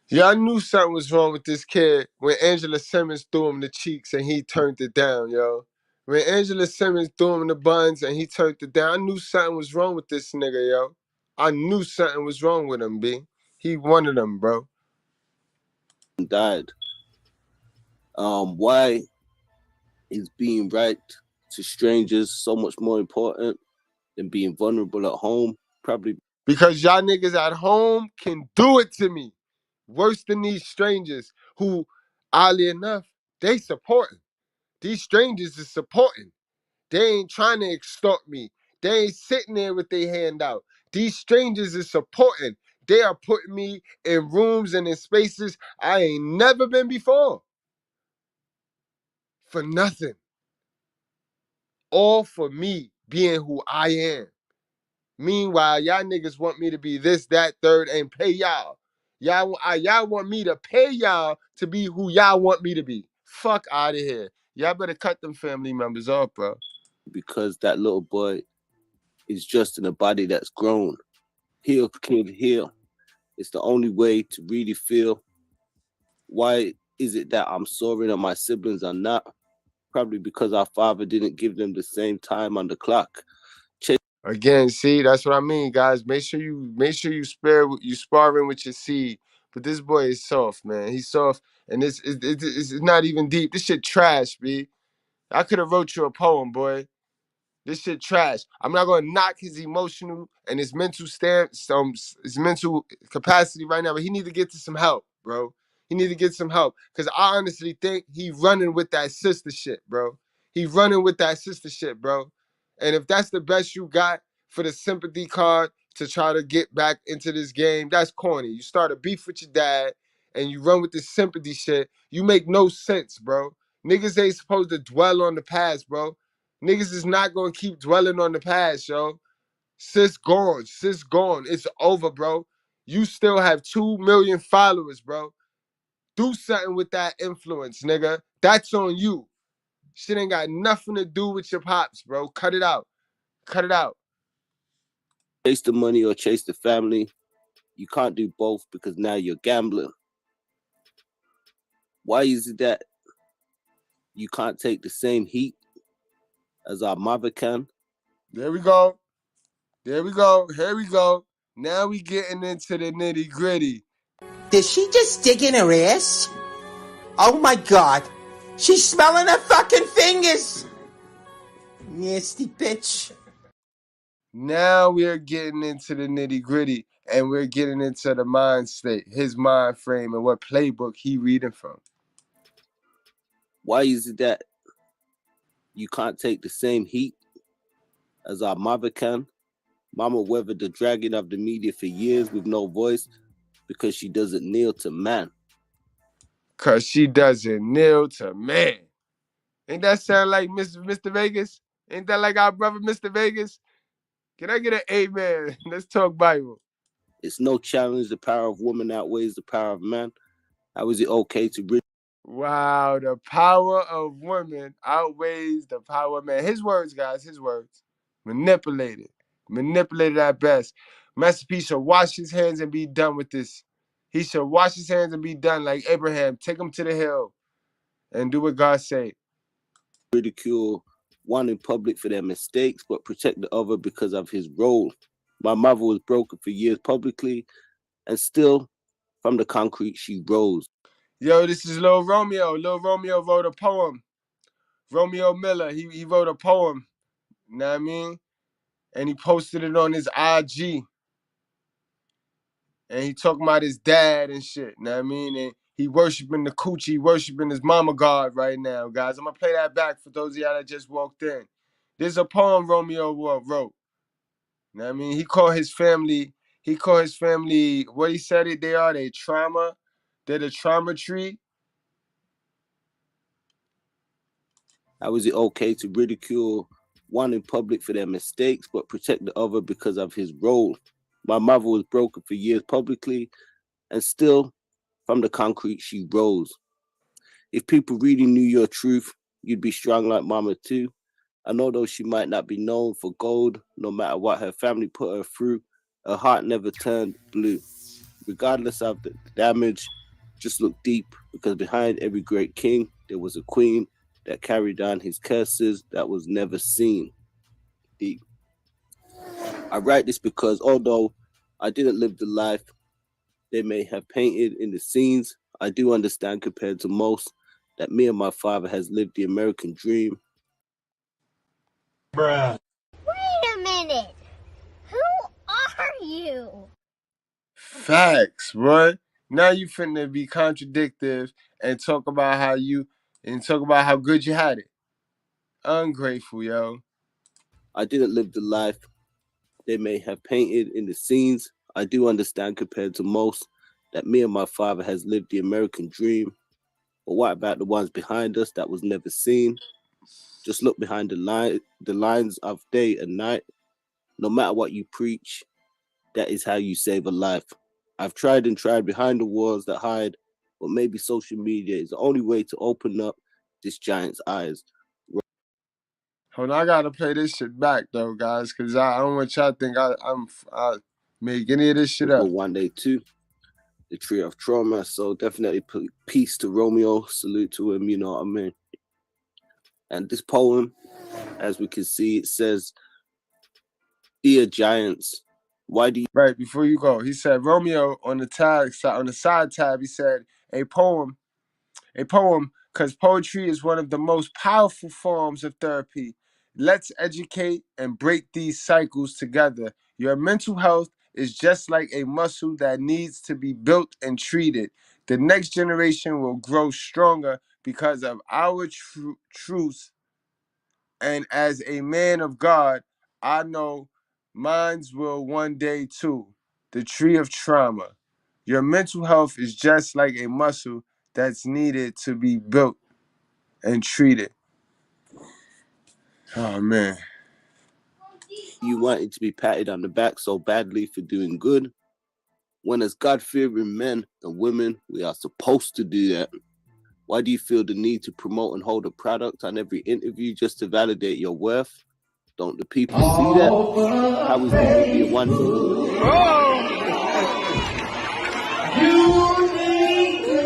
Yeah, I knew something was wrong with this kid when Angela Simmons threw him the cheeks and he turned it down, yo. When Angela Simmons threw him the buns and he turned it down, I knew something was wrong with this nigga, yo. I knew something was wrong with him, B. He one of them, bro. Died. Why is being right to strangers so much more important than being vulnerable at home? Probably Because y'all niggas at home can do it to me. Worse than these strangers who, oddly enough, they supporting. These strangers is supporting. They ain't trying to extort me. They ain't sitting there with their hand out. These strangers is supporting. They are putting me in rooms and in spaces I ain't never been before. For nothing. All for me being who I am. Meanwhile, y'all niggas want me to be this, that, third, and pay y'all. Y'all want me to pay y'all to be who y'all want me to be. Fuck out of here. Y'all better cut them family members off, bro. because that little boy is just in a body that's grown. Heal, kid, heal. It's the only way to really feel. Why is it that I'm sorry that my siblings are not? Probably because our father didn't give them the same time on the clock. Again, see, that's what I mean, guys. Make sure you sparring with your seed. But this boy is soft, man. He's soft, and it's not even deep. This shit trash, B. I could have wrote you a poem, boy. This shit trash. I'm not gonna knock his emotional and his mental his mental capacity right now, but he need to get to some help, bro. He need to get some help. Cause I honestly think he running with that sister shit, bro. He running with that sister shit, bro. And if that's the best you got for the sympathy card to try to get back into this game, that's corny. You start a beef with your dad and you run with this sympathy shit. You make no sense, bro. Niggas ain't supposed to dwell on the past, bro. Niggas is not gonna keep dwelling on the past, yo. Sis gone. Sis gone. It's over, bro. You still have 2 million followers, bro. Do something with that influence, nigga. That's on you. Shit ain't got nothing to do with your pops, bro. Cut it out. Cut it out. Chase the money or chase the family. You can't do both because now you're gambling. Why is it that you can't take the same heat as our mother can? There we go. There we go. Here we go. Now we getting into the nitty gritty. Did she just dig in her ass? Oh my god. She's smelling her fucking fingers. Nasty bitch. Now we're getting into the nitty gritty and we're getting into the mind state, his mind frame, and what playbook he reading from. Why is it that you can't take the same heat as our mother can? Mama weathered the dragon of the media for years with no voice because she doesn't kneel to man. Cause she doesn't kneel to man. Ain't that sound like Mr. Vegas? Ain't that like our brother Mr. Vegas? Can I get an amen? Let's talk Bible. It's no challenge. The power of woman outweighs the power of man. How is it okay to Wow, the power of women outweighs the power of man. His words, guys, his words. Manipulated. Manipulated at best. Master P should wash his hands and be done with this. He should wash his hands and be done like Abraham. Take him to the hill and do what God say. ridicule one in public for their mistakes, but protect the other because of his role? My mother was broken for years publicly, and still, from the concrete, she rose. Yo, this is Lil Romeo. Lil Romeo wrote a poem. Romeo Miller, he wrote a poem. You know what I mean? And he posted it on his IG. And he talking about his dad and shit. You know what I mean? And he worshiping the coochie, worshiping his mama god right now, guys. I'm gonna play that back for those of y'all that just walked in. There's a poem Romeo wrote. You know what I mean? He called his family, what he said it they are, they trauma. They're the trauma tree. How is it okay to ridicule one in public for their mistakes, but protect the other because of his role? My mother was broken for years publicly, and still, from the concrete, she rose. If people really knew your truth, you'd be strong like mama too. And although she might not be known for gold, no matter what her family put her through, her heart never turned blue. Regardless of the damage, just look deep, because behind every great king, there was a queen that carried on his curses that was never seen. Deep. I write this because although I didn't live the life they may have painted in the scenes, I do understand compared to most that me and my father has lived the American dream. Bruh. Wait a minute. Who are you? Facts, bro. Now you finna be contradictive and talk about how good you had it. Ungrateful, yo. I didn't live the life they may have painted in the scenes. I do understand compared to most that me and my father has lived the American dream. But what about the ones behind us that was never seen? Just look behind the lines of day and night. No matter what you preach, that is how you save a life. I've tried and tried behind the walls that hide, but maybe social media is the only way to open up this giant's eyes. Hold on, I gotta play this shit back though, guys, cause I don't want y'all to think I make any of this shit up. One day too. The Tree of Trauma. So definitely peace to Romeo. Salute to him, you know what I mean? And this poem, as we can see, it says, "Dear Giants, why do you..." Right, before you go, he said, Romeo on the side tab, he said, a poem, because poetry is one of the most powerful forms of therapy. Let's educate and break these cycles together. Your mental health is just like a muscle that needs to be built and treated. The next generation will grow stronger because of our truths. And as a man of God, I know minds will one day too. The tree of trauma. Your mental health is just like a muscle that's needed to be built and treated. Oh man. You wanted to be patted on the back so badly for doing good, when as God-fearing men and women, we are supposed to do that. Why do you feel the need to promote and hold a product on every interview just to validate your worth? Don't the people see that? How is the media one? You need to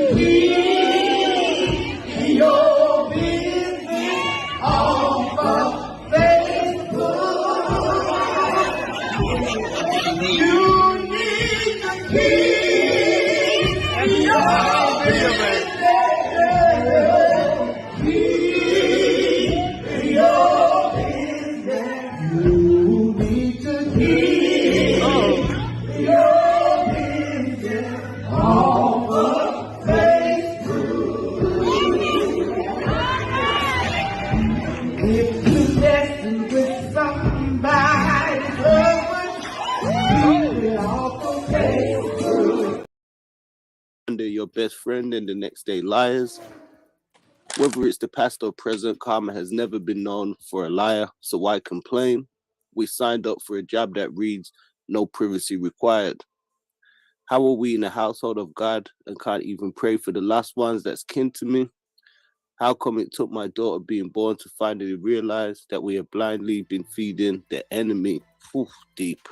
keep your business off of Facebook. You need to keep your business. Keep your business. You need to keep your business off of Facebook. If you're messing with somebody's husband, keep it off of Facebook. Under your best friend and the next day liars. Whether it's the past or present, karma has never been known for a liar, so why complain? We signed up for a job that reads, no privacy required. How are we in the household of God and can't even pray for the last ones that's kin to me? How come it took my daughter being born to finally realize that we have blindly been feeding the enemy? Deep.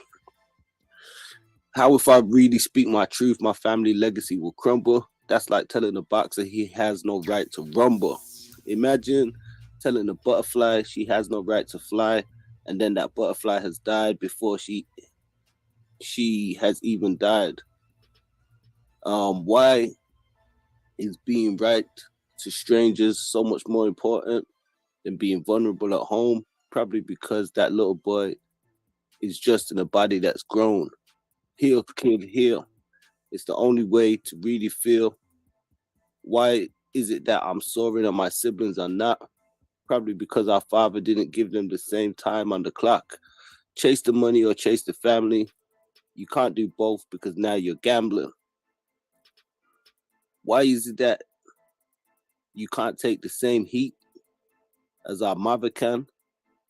How if I really speak my truth, my family legacy will crumble? That's like telling a boxer he has no right to rumble. Imagine telling a butterfly she has no right to fly, and then that butterfly has died before she has even died. Why is being right to strangers so much more important than being vulnerable at home? Probably because that little boy is just in a body that's grown. Heal, kid, heal. It's the only way to really feel. Why is it that I'm soaring and my siblings are not? Probably because our father didn't give them the same time on the clock. Chase the money or chase the family. You can't do both because now you're gambling. Why is it that you can't take the same heat as our mother can?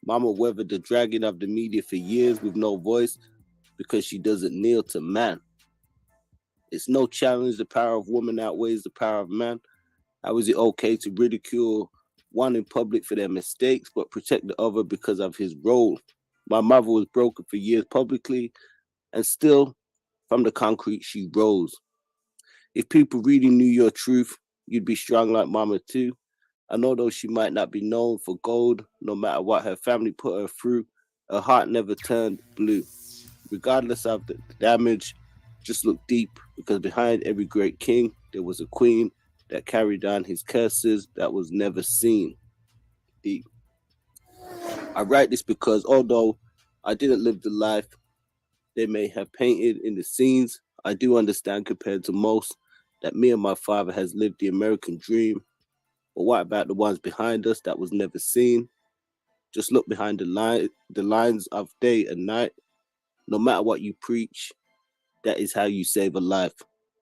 Mama weathered the dragon of the media for years with no voice because she doesn't kneel to man. It's no challenge. The power of woman outweighs the power of man. How is it okay to ridicule one in public for their mistakes, but protect the other because of his role? My mother was broken for years publicly, and still From the concrete, she rose. If people really knew your truth, you'd be strong like Mama too. And although she might not be known for gold, no matter what her family put her through, her heart never turned blue. Regardless of the damage, just look deep, because behind every great king, there was a queen that carried on his curses that was never seen. Deep. I write this because although I didn't live the life they may have painted in the scenes, I do understand compared to most that me and my father has lived the American dream. But what about the ones behind us that was never seen? Just look behind the lines of day and night. No matter what you preach, that is how you save a life.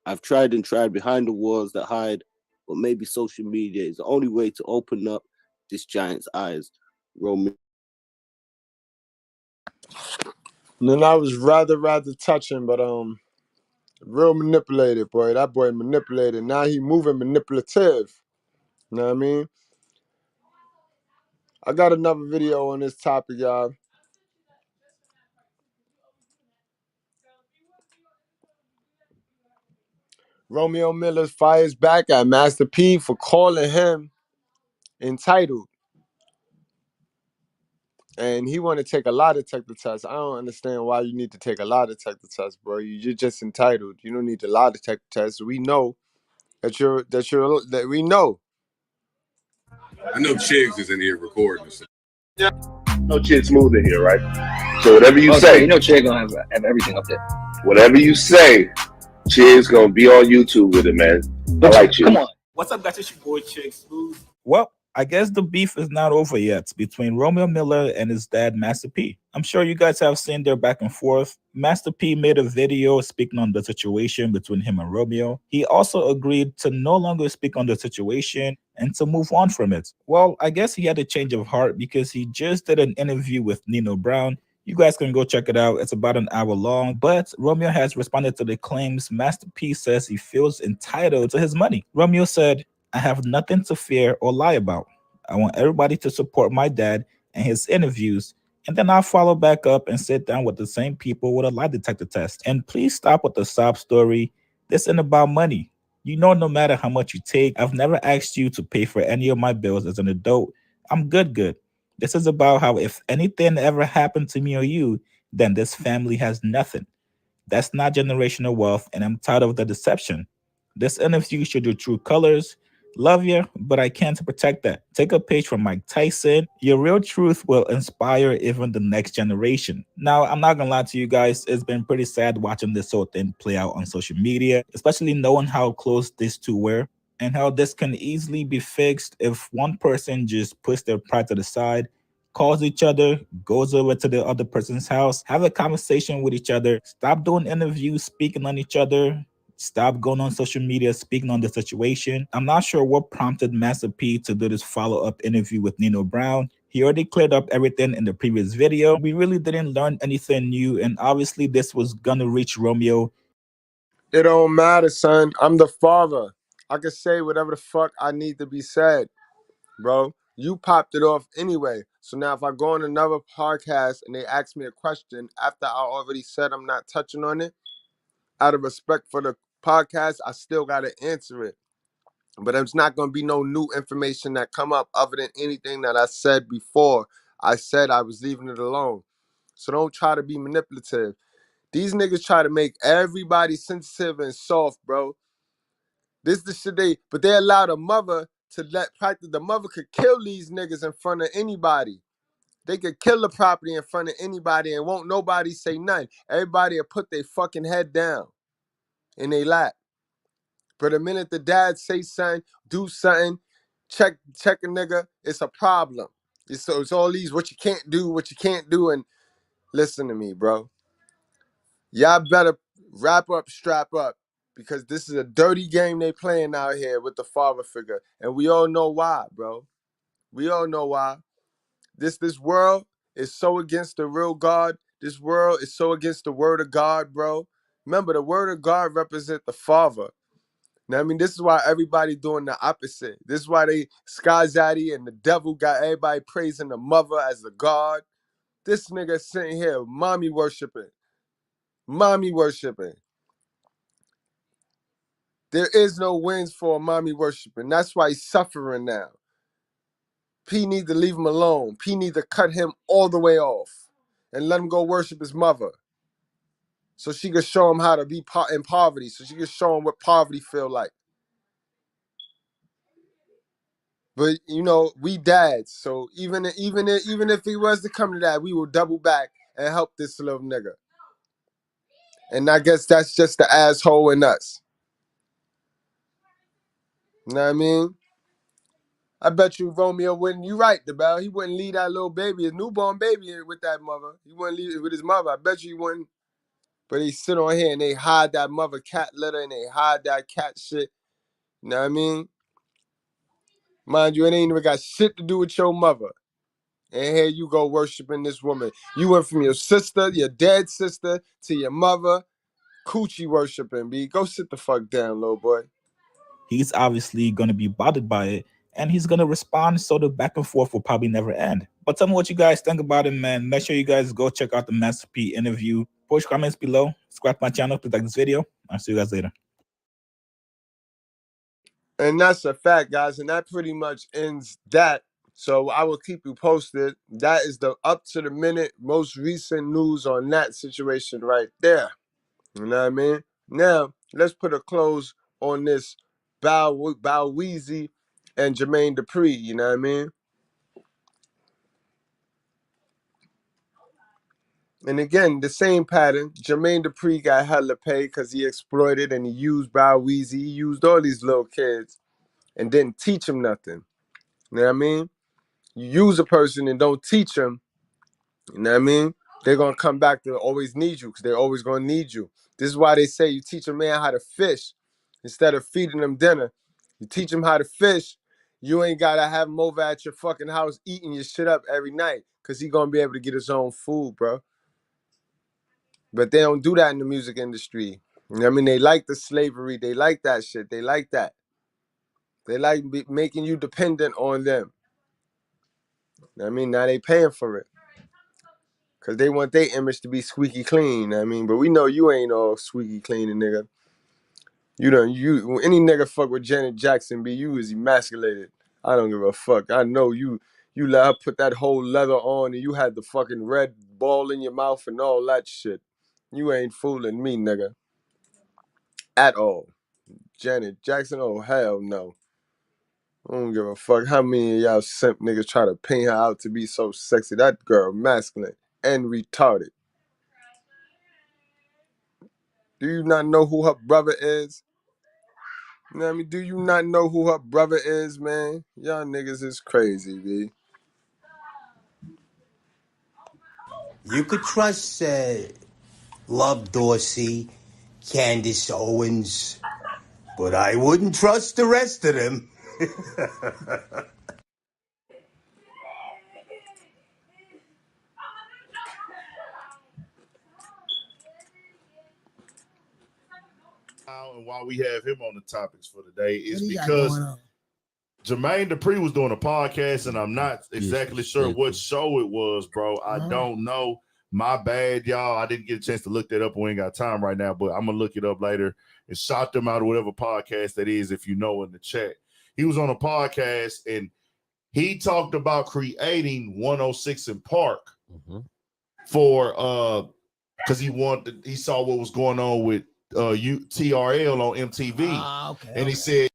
I've tried and tried behind the walls that hide, but maybe social media is the only way to open up this giant's eyes. Romeo. And then I was rather touching, but real manipulated, boy. That boy manipulated. Now he moving manipulative. You know what I mean? I got another video on this topic, y'all. Romeo Miller fires back at Master P for calling him entitled. And he want to take a lie detector test. I don't understand why you need to take a lie detector test, bro. You're just entitled. You don't need the lie detector test. We know that we know. I know Chiggs is in here recording. Yeah. No Chiggs smooth in here, right? So whatever you say, you know Chiggs gonna have everything up there. Whatever you say, Chiggs gonna be on YouTube with it, man. I like Chiggs. Come on. What's up, guys? It's your boy Chiggs Smooth. Well, I guess the beef is not over yet between Romeo Miller and his dad, Master P. I'm sure you guys have seen their back and forth. Master P made a video speaking on the situation between him and Romeo. He also agreed to no longer speak on the situation and to move on from it. Well, I guess he had a change of heart because he just did an interview with Nino Brown. You guys can go check it out. It's about an hour long. But Romeo has responded to the claims Master P says he feels entitled to his money. Romeo said, "I have nothing to fear or lie about. I want everybody to support my dad and his interviews, and then I'll follow back up and sit down with the same people with a lie detector test. And please stop with the sob story. This isn't about money. You know, no matter how much you take, I've never asked you to pay for any of my bills as an adult. I'm good. This is about how if anything ever happened to me or you, then this family has nothing. That's not generational wealth, and I'm tired of the deception. This interview showed your true colors. Love you, but I can't protect that. Take a page from Mike Tyson. Your real truth will inspire even the next generation." Now, I'm not gonna lie to you guys, it's been pretty sad watching this whole thing play out on social media, especially knowing how close these two were and how this can easily be fixed if one person just puts their pride to the side, calls each other, goes over to the other person's house, have a conversation with each other, stop doing interviews, speaking on each other, stop going on social media, speaking on the situation. I'm not sure what prompted Master P to do this follow-up interview with Nino Brown. He already cleared up everything in the previous video. We really didn't learn anything new, and obviously this was gonna reach Romeo. It don't matter, son. I'm the father. I can say whatever the fuck I need to be said, bro. You popped it off anyway. So now if I go on another podcast and they ask me a question after I already said I'm not touching on it, out of respect for the podcast, I still got to answer it. But there's not going to be no new information that come up other than anything that I said before. I said I was leaving it alone. So don't try to be manipulative. These niggas try to make everybody sensitive and soft, bro. This the shit but they allow the mother to practice. The mother could kill these niggas in front of anybody. They could kill the property in front of anybody and won't nobody say nothing. Everybody will put their fucking head down in their lap. But the minute the dad say something, do something, check a nigga, it's a problem. It's all these what you can't do, and listen to me, bro. Y'all better wrap up, strap up, because this is a dirty game they playing out here with the father figure. And we all know why, bro. We all know why. This world is so against the real God. This world is so against the word of God, bro. Remember, the word of God represents the father. Now, I mean, this is why everybody doing the opposite. This is why Sky Zaddy and the devil got everybody praising the mother as the God. This nigga sitting here, mommy worshiping. Mommy worshiping. There is no wins for a mommy worshiping. That's why he's suffering now. P need to leave him alone. P need to cut him all the way off and let him go worship his mother. So she could show him how to be in poverty. So she could show him what poverty feel like. But you know, we dads. So even if he was to come to that, we will double back and help this little nigga. And I guess that's just the asshole in us. You know what I mean? I bet you Romeo wouldn't. You right, DeBell. He wouldn't leave that little baby, his newborn baby, with that mother. He wouldn't leave it with his mother. I bet you he wouldn't. But they sit on here and they hide that mother cat litter and they hide that cat shit. You know what I mean? Mind you, it ain't even got shit to do with your mother. And here you go worshiping this woman. You went from your sister, your dead sister, to your mother, coochie worshiping, B. Go sit the fuck down, little boy. He's obviously going to be bothered by it, and he's going to respond, so the back and forth will probably never end. But tell me what you guys think about it, man. Make sure you guys go check out the Master P interview. Post comments below. Subscribe to my channel if you like this video. I'll see you guys later. And that's a fact, guys. And that pretty much ends that. So I will keep you posted. That is the up to the minute, most recent news on that situation right there. You know what I mean? Now, let's put a close on this Bow Weezy and Jermaine Dupri. You know what I mean? And again, the same pattern. Jermaine Dupri got hella pay because he exploited and he used Bow Weezy. He used all these little kids and didn't teach them nothing. You know what I mean? You use a person and don't teach them, you know what I mean? They're going to come back to always need you because they're always going to need you. This is why they say you teach a man how to fish instead of feeding them dinner. You teach him how to fish, you ain't got to have him over at your fucking house eating your shit up every night because he going to be able to get his own food, bro. But they don't do that in the music industry. You know what I mean? They like the slavery. They like that shit. They like that. They like making you dependent on them. You know what I mean? Now they paying for it. Because they want their image to be squeaky clean. I mean, but we know you ain't all squeaky clean, nigga. Any nigga fuck with Janet Jackson, be you is emasculated. I don't give a fuck. I know you let her put that whole leather on and you had the fucking red ball in your mouth and all that shit. You ain't fooling me, nigga. At all. Janet Jackson, oh hell no. I don't give a fuck how many of y'all simp niggas try to paint her out to be so sexy. That girl masculine and retarded. Do you not know who her brother is? You know what I mean? Do you not know who her brother is, man? Y'all niggas is crazy, B. You could trust Love Dorsey, Candace Owens, but I wouldn't trust the rest of them. And why we have him on the topics for today is What he got because going on? Jermaine Dupri was doing a podcast, and I'm not exactly sure what show it was, bro. I don't know. My bad, y'all. I didn't get a chance to look that up. We ain't got time right now, but I'm going to look it up later and shout them out or whatever podcast that is if you know in the chat. He was on a podcast, and he talked about creating 106 in Park for because he saw what was going on with TRL on MTV. And he said,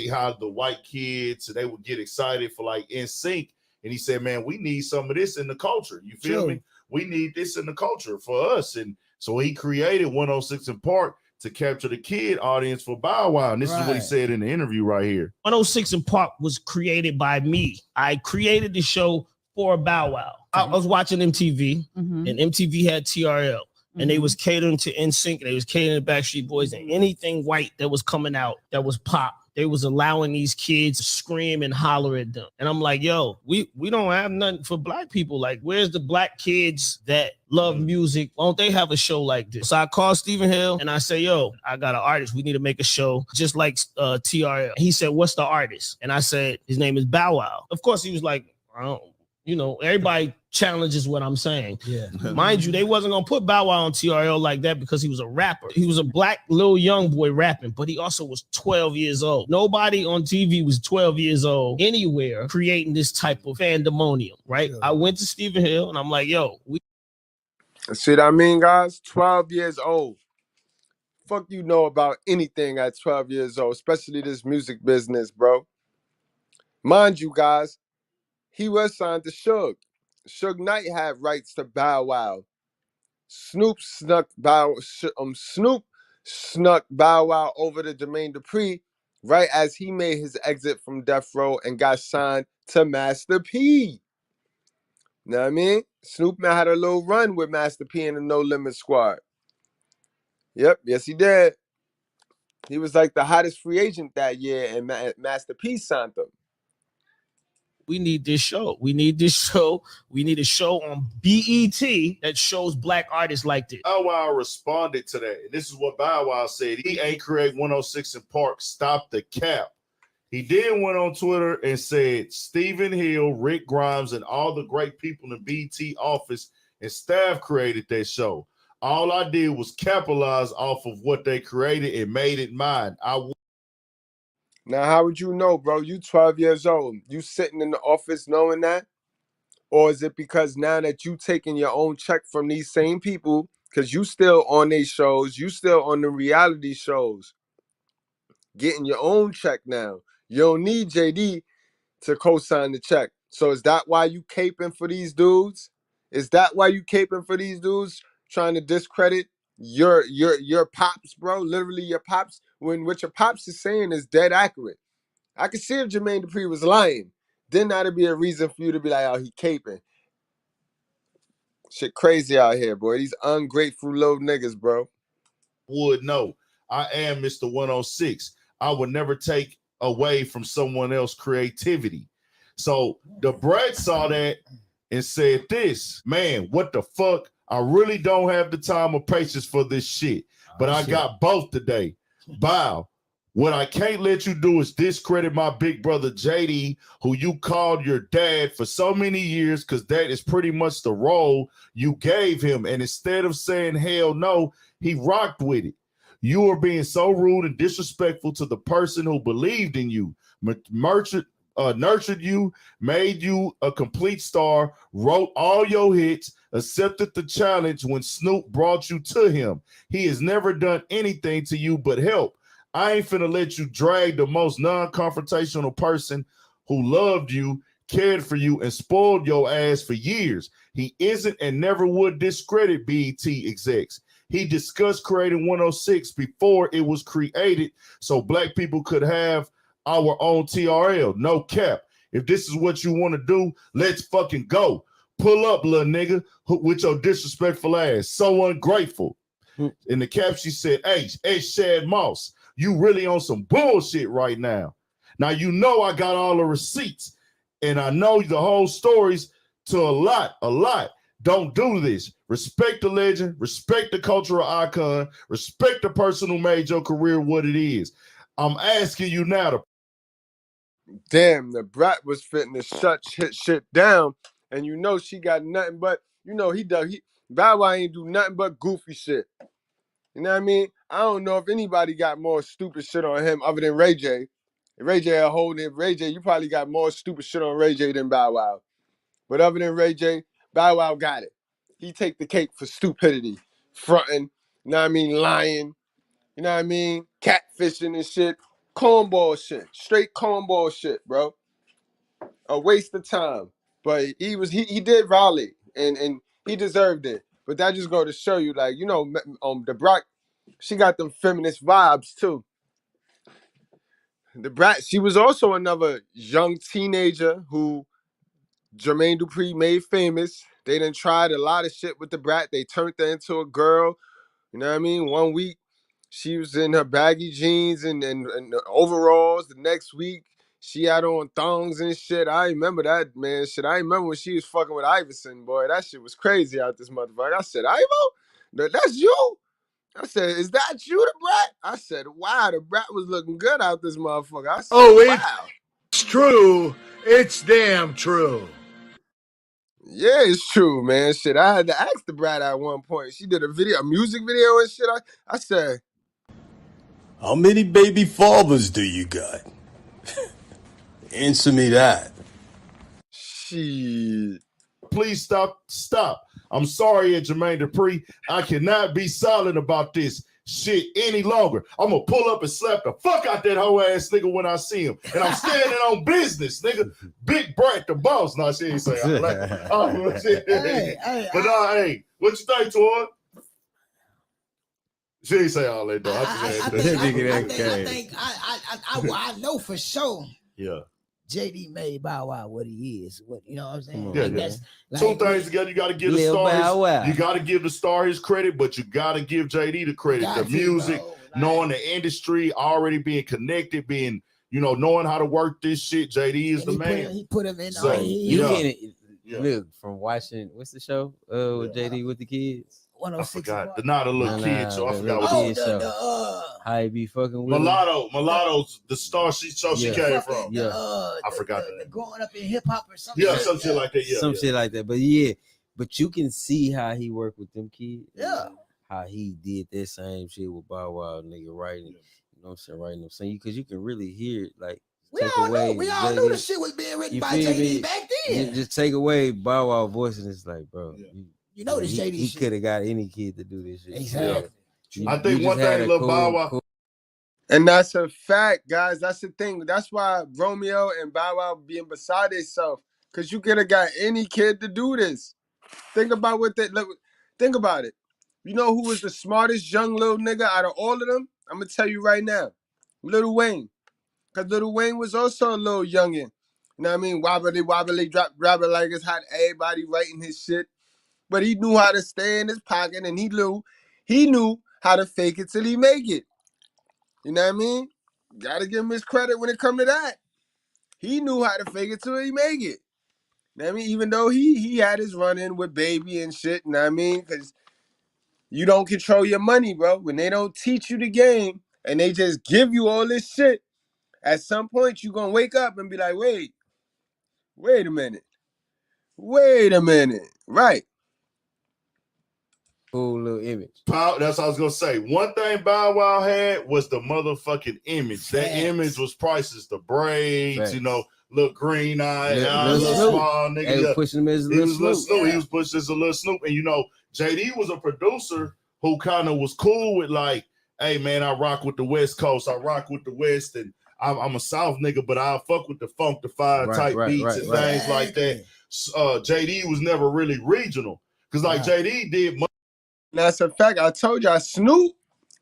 how the white kids, they would get excited for like NSYNC. And he said, man, we need some of this in the culture. You feel me? We need this in the culture for us. And so he created 106 in Park to capture the kid audience for Bow Wow. And this is what he said in the interview right here. 106 in Park was created by me. I created the show for Bow Wow. I was watching MTV, and MTV had TRL. And they was catering to NSYNC, and they was catering to Backstreet Boys, and anything white that was coming out that was pop, they was allowing these kids to scream and holler at them. And I'm like, yo, we don't have nothing for black people. Like, where's the black kids that love music? Why don't they have a show like this? So I called Stephen Hill and I say, yo, I got an artist. We need to make a show just like TRL. He said, what's the artist? And I said, his name is Bow Wow. Of course, he was like, I don't, everybody challenges what I'm saying. Yeah. Mind you, they wasn't gonna put Bow Wow on TRL like that because he was a rapper. He was a black little young boy rapping, but he also was 12 years old. Nobody on TV was 12 years old anywhere creating this type of pandemonium, right? I went to Stephen Hill and I'm like, yo, See what I mean, guys? 12 years old. Fuck you know about anything at 12 years old, especially this music business, bro. Mind you, guys, he was signed to Suge. Suge Knight had rights to Bow Wow. Snoop snuck Bow Wow over to Jermaine Dupri right as he made his exit from Death Row and got signed to Master P. Know what I mean? Snoop had a little run with Master P in the No Limit Squad. Yep, yes he did. He was like the hottest free agent that year, and Master P signed him. we need this show. We need this show. We need a show on BET that shows black artists like this. Bow Wow responded to that. And this is what Bow Wow said. He ain't create 106 in Park. Stop the cap. He then went on Twitter and said, Stephen Hill, Rick Grimes, and all the great people in BET office and staff created that show. All I did was capitalize off of what they created and made it mine. Now, how would you know, bro? You 12 years old. You sitting in the office knowing that? Or is it because now that you taking your own check from these same people, because you still on these shows, you still on the reality shows, getting your own check now. You don't need JD to co-sign the check. So is that why you caping for these dudes? Is that why you caping for these dudes? Trying to discredit your pops, bro? Literally your pops, when what your pops is saying is dead accurate. I could see if Jermaine Dupri was lying. Then that'd be a reason for you to be like, oh, he caping. Shit crazy out here, boy. These ungrateful little niggas, bro. Would know. I am Mr. 106. I would never take away from someone else's creativity. So the Brat saw that and said this, man, what the fuck? I really don't have the time or patience for this shit, but I got both today. Bow. What I can't let you do is discredit my big brother JD, who you called your dad for so many years, because that is pretty much the role you gave him. And instead of saying hell no, he rocked with it. You are being so rude and disrespectful to the person who believed in you, nurtured you, made you a complete star, wrote all your hits, accepted the challenge when Snoop brought you to him. He has never done anything to you but help. I ain't finna let you drag the most non-confrontational person who loved you, cared for you, and spoiled your ass for years. He isn't and never would discredit BET execs. He discussed creating 106 before it was created so black people could have our own TRL. No cap. If this is what you want to do, let's fucking go. Pull up, little nigga, with your disrespectful ass. So ungrateful. In the cap, she said, hey, Shad Moss, you really on some bullshit right now. Now, you know I got all the receipts, and I know the whole stories to a lot. Don't do this. Respect the legend, respect the cultural icon, respect the person who made your career what it is. I'm asking you now to. Damn, the Brat was fitting to shut shit down, and you know she got nothing but, you know, Bow Wow ain't do nothing but goofy shit. You know what I mean? I don't know if anybody got more stupid shit on him other than Ray J. Ray J, you probably got more stupid shit on Ray J than Bow Wow. But other than Ray J, Bow Wow got it. He take the cake for stupidity, fronting, you know what I mean, lying, you know what I mean, catfishing and shit. cornball shit. Straight cornball shit, bro. A waste of time. But he did violate and he deserved it. But that just go to show you, like, the Brat, she got them feminist vibes too. The Brat, she was also another young teenager who Jermaine Dupri made famous. They done tried a lot of shit with the Brat. They turned her into a girl. You know what I mean? One week she was in her baggy jeans and overalls. The next week she had on thongs and shit. I remember that, man. Shit, I remember when she was fucking with Iverson, boy. That shit was crazy out this motherfucker. I said, Ivo, that's you? I said, is that you, the Brat? I said, wow, the Brat was looking good out this motherfucker. I said, wow. It's true. It's damn true. Yeah, it's true, man. Shit, I had to ask the Brat at one point. She did a music video and shit. I said, How many baby fathers do you got? Answer me that. shit. Please stop. I'm sorry, Jermaine Dupri. I cannot be silent about this shit any longer. I'm gonna pull up and slap the fuck out that hoe ass nigga when I see him. And I'm standing on business, nigga. Big Brat the boss. No, she ain't say I like it. Oh, shit. But hey, what you think, Todd? She ain't say all that though. I know for sure. Yeah. JD made Bow Wow what he is. What you know what I'm saying? Yeah, That's two things together. You got to give the star you got to give the star his credit, but you got to give JD the credit. The music, knowing the industry, already being connected, being knowing how to work this shit. JD is the man. He put him in. So, look, from watching what's the show with JD with the kids. I forgot the not a little kid show. I forgot what kid show. How he be fucking with Mulatto's the star she came from. Yeah, I forgot that. Growing up in hip hop or something. Yeah, some shit like that. Yeah, shit like that. But you can see how he worked with them kids. Yeah, how he did that same shit with Bow Wow, nigga, writing. You know what I'm saying? Writing them saying because you can really hear it, like. We all knew the shit was being written by JD back then. Just take away Bow Wow voice and it's like, bro. You know this JD he shit. could have got any kid to do this shit. Exactly. Yeah. I think one thing, Lil Bow Wow. And that's a fact, guys. That's the thing. That's why Romeo and Bow Wow being beside themselves. Because you could have got any kid to do this. Think about think about it. You know who was the smartest young little nigga out of all of them? I'm going to tell you right now. Lil Wayne. Because Lil Wayne was also a little youngin'. You know what I mean? Wobbly, drop it like it's hot. Everybody writing his shit. But he knew how to stay in his pocket, and he knew how to fake it till he make it. You know what I mean? Gotta give him his credit when it come to that. He knew how to fake it till he make it. You know what I mean? Even though he had his run-in with Baby and shit, you know what I mean? Because you don't control your money, bro. When they don't teach you the game and they just give you all this shit, at some point you gonna wake up and be like, wait a minute. Right. Cool little image. That's what I was gonna say. One thing Bow Wow had was the motherfucking image. That image was priceless. The braids, little green eye, little small nigga. Pushing him as a little Snoop. He was pushed as a little Snoop. And JD was a producer who kind of was cool with like, hey man, I rock with the West Coast. I rock with the West, and I'm a South nigga, but I fuck with the funkified type beats and things like that. JD was never really regional because JD did. That's a fact. I told y'all, Snoop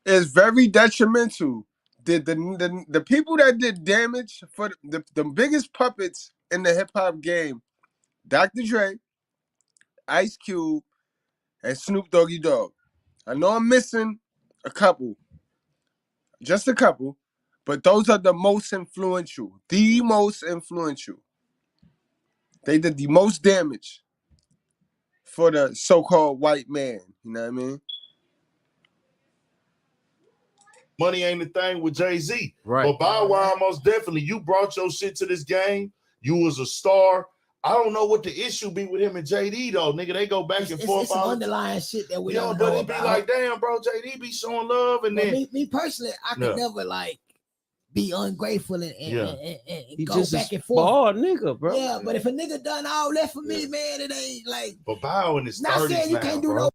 is very detrimental. The people that did damage for the biggest puppets in the hip hop game, Dr. Dre, Ice Cube, and Snoop Doggy Dogg. I know I'm missing a couple, just a couple, but those are the most influential. The most influential. They did the most damage for the so-called white man. You know what I mean? Money ain't the thing with Jay-Z. Right. But Bow Wow, most definitely, you brought your shit to this game. You was a star. I don't know what the issue be with him and JD though, nigga. They go back and forth. It's some underlying shit that we don't know but it about. be like, damn, bro, JD be showing love, and then me personally, I could never like be ungrateful and he go just back and a forth. Bald nigga, bro. Yeah, but if a nigga done all that for me, man, it ain't like. But Bow in his 30s not saying you can't do no.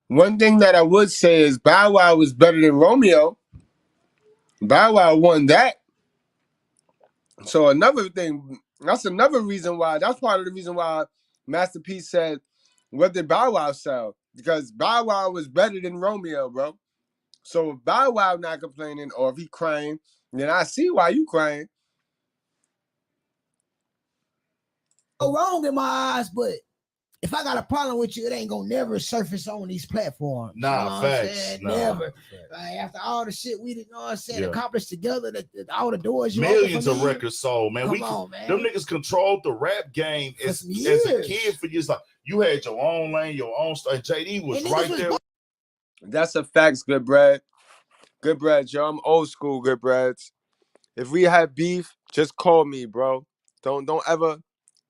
One thing that I would say is Bow Wow was better than Romeo. Bow Wow won that. So another thing, that's another reason why, that's part of the reason why Master P said, what did Bow Wow sell? Because Bow Wow was better than Romeo, bro. So if Bow Wow not complaining or if he crying, then I see why you crying. Wrong in my eyes, but if I got a problem with you, it ain't gonna never surface on these platforms. Nah, you know what I'm facts. saying? Nah. Never. Like, after all the shit we did, you know what I'm saying, Yeah. accomplished together, all the doors you Millions opened of for me, records sold, man. Come on, man. Them niggas controlled the rap game as a kid for years. Like you had your own lane, your own stuff. JD was right there. That's a facts, Goodbread. Goodbread, yo, I'm old school, Goodbreads. If we have beef, just call me, bro. Don't ever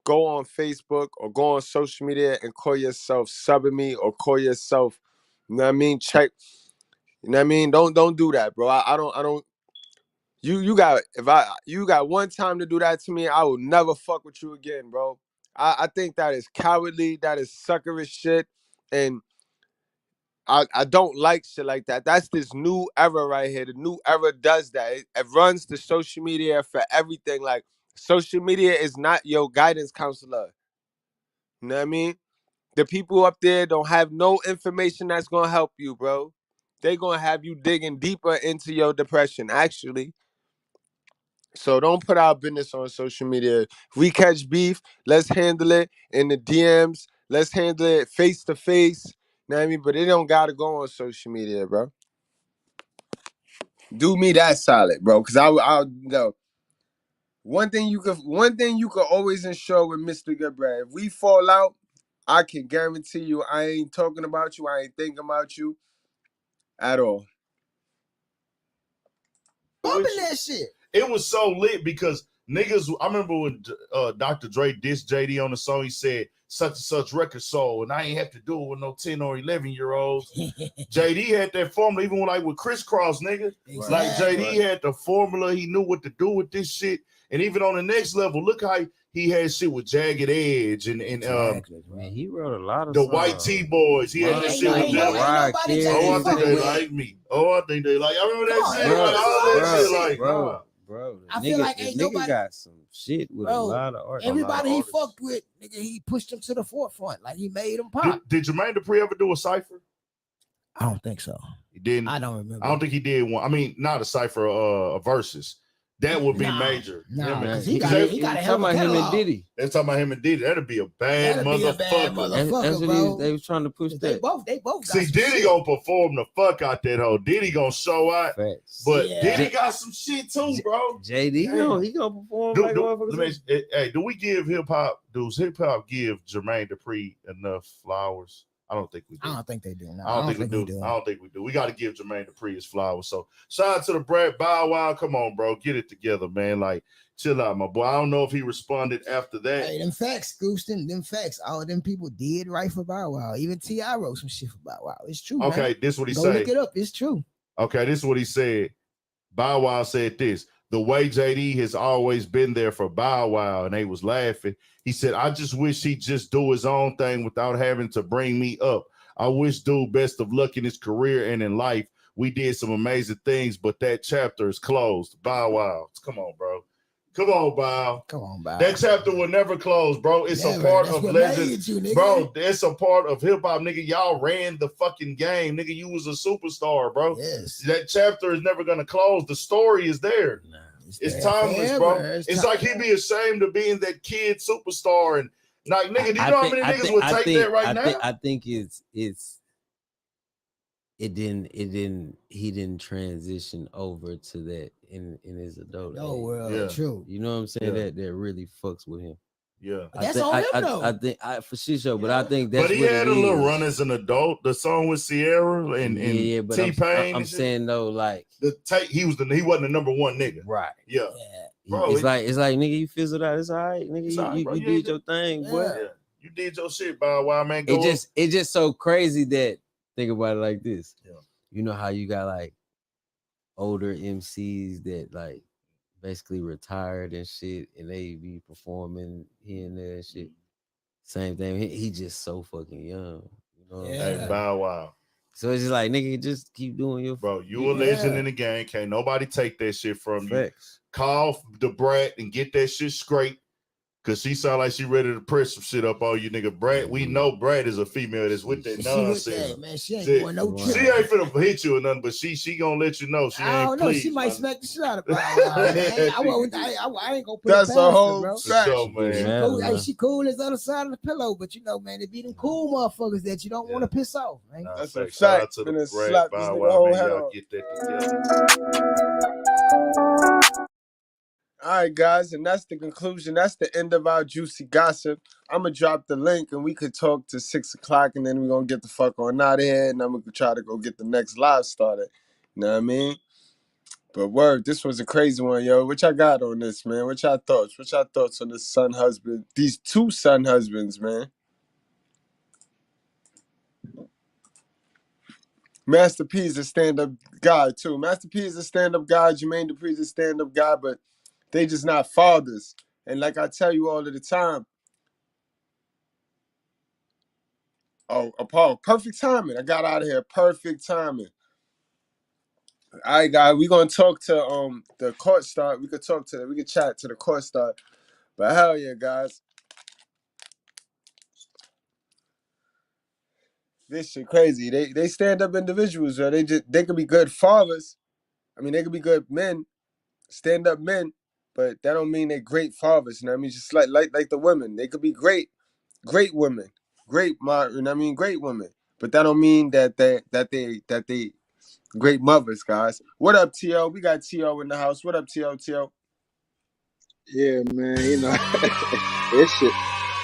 go on Facebook or go on social media and call yourself subbing me or call yourself, you know what I mean? Check, you know what I mean? Don't do that, bro. I don't. You got you got one time to do that to me, I will never fuck with you again, bro. I think that is cowardly, that is suckerish shit, and I don't like shit like that. That's this new era right here. The new era does that. It runs the social media for everything. Like, social media is not your guidance counselor. You know what I mean? The people up there don't have no information that's gonna help you, bro. They gonna have you digging deeper into your depression, actually. So don't put our business on social media. If we catch beef, let's handle it in the DMs. Let's handle it face to face. You know what I mean? But it don't gotta go on social media, bro. Do me that solid, bro. Cause I'll know. One thing you could always ensure with Mr. Goodbread. If we fall out, I can guarantee you I ain't talking about you. I ain't thinking about you at all. Bumping that shit. It was so lit because niggas, I remember when Dr. Dre dissed JD on the song, he said, such and such record sold, and I ain't have to do it with no 10 or 11-year-olds. JD had that formula, even with Crisscross, nigga. Exactly. Like, JD had the formula. He knew what to do with this shit. And even on the next level, look how he had shit with Jagged Edge and man, he wrote a lot of the songs. White T-Boys. He had that shit with them. Oh, I think they like me. Oh, I think they like. I remember that shit. Like, all that shit, like, bro. I feel like ain't nobody got some shit with a lot of art. Everybody he fucked with, nigga, he pushed him to the forefront. Like, he made him pop. Did Jermaine Dupri ever do a cipher? I don't think so. He didn't. I don't remember. I don't think he did one. I mean, not a cipher, a verses. That would be major. Nah, because he got a hell of a him and catalog. Diddy. They're talking about him and Diddy. That'd be a bad motherfucker. That's what they was trying to push They that. both got See, some Diddy shit. gonna perform the fuck out that hoe. Diddy gonna show out. Facts. But Yeah. Diddy got some shit too, bro. JD, he gonna perform like motherfuckers. Hey, do we give hip hop? Does hip hop give Jermaine Dupri enough flowers? I don't think we do. I don't think they do. No, I don't think we do. I don't think we do. We got to give Jermaine Dupri his flowers. So shout out to the Brat, Bow Wow. Come on, bro, get it together, man. Like, chill out, my boy. I don't know if he responded after that. Hey, them facts, Gooston, them facts. All of them people did right for Bow Wow. Even T.I. wrote some shit for Bow Wow. It's true. Okay, man. this is what he Go said. look it up. It's true. Okay, this is what he said. Bow Wow said this. The way JD has always been there for Bow Wow, and they was laughing. He said, I just wish he'd just do his own thing without having to bring me up. I wish dude best of luck in his career and in life. We did some amazing things, but that chapter is closed. Bow Wow. Come on, bro. Come on, Bow. Come on, Bow. That chapter will never close, bro. It's a part of legend. Bro, it's a part of hip-hop, nigga. Y'all ran the fucking game. Nigga, you was a superstar, bro. Yes. That chapter is never going to close. The story is there. It's timeless, bro. It's like he'd be ashamed of being that kid superstar. And like, nigga, do you know how many niggas would take that right now? I think he didn't transition over to that in his adult age. Well, true. You know what I'm saying? That really fucks with him. Yeah, that's on him though. I think for sure, but I think that's. But he had a little run as an adult. The song with Sierra and but T-Pain. I'm saying though, like he wasn't the number one nigga. Right. Yeah. Bro, it's like nigga, you fizzled out. It's all right, nigga. You did your thing, boy. Yeah. You did your shit, Bow Wow, man. It's just so crazy that think about it like this. Yeah. You know how you got like older MCs that like basically retired and shit, and they be performing here and there and shit. Same thing. He just so fucking young. You know what I'm saying? Hey, Bow Wow. So it's just like, nigga, just keep doing your. Bro, you a legend in the game. Can't nobody take that shit from you. Call the Brat and get that shit straight. Cause she sound like she ready to press some shit up on you, nigga. Brat, we know Brat is a female that's with that nonsense. She with that, man. She ain't going no trip. She ain't finna hit you or nothing, but she gonna let you know she I ain't don't know. pleased. She might smack the shit out of Bow Wow, man. I ain't gonna put That's it a past whole her, bro. fact. So, man. Hey, she cool as the other side of the pillow, but you know, man, it be them cool motherfuckers that you don't want to piss off, man. That's a Shout out fact. to Finna the slap Brat, this Bow nigga Wow, whole man. head Y'all off. get that together. All right, guys, and that's the conclusion. That's the end of our juicy gossip. I'm gonna drop the link, and we could talk to 6 o'clock, and then we're gonna get the fuck on out of here, and I'm gonna try to go get the next live started. You know what I mean? But word, this was a crazy one, yo. What y'all got on this, man? What y'all thoughts? What y'all thoughts on this son husband? These two son husbands, man. Master P is a stand-up guy too. Master P is a stand-up guy. Jermaine Dupri is a stand-up guy, but they just not fathers. And like I tell you all of the time, Paul, perfect timing. I got out of here. Perfect timing. All right, guys, we gonna talk to the court start. We could chat to the court start. But hell yeah, guys. This shit crazy. They stand up individuals, yo. They could be good fathers. I mean, they could be good men, stand up men, but that don't mean they're great fathers. You know what I mean? Just like the women. They could be great women. Great you know what I mean? Great women. But that don't mean that they great mothers, guys. What up, T.O.? We got T.O. in the house. What up, T.O.? T.O.? Yeah, man, you know, this shit.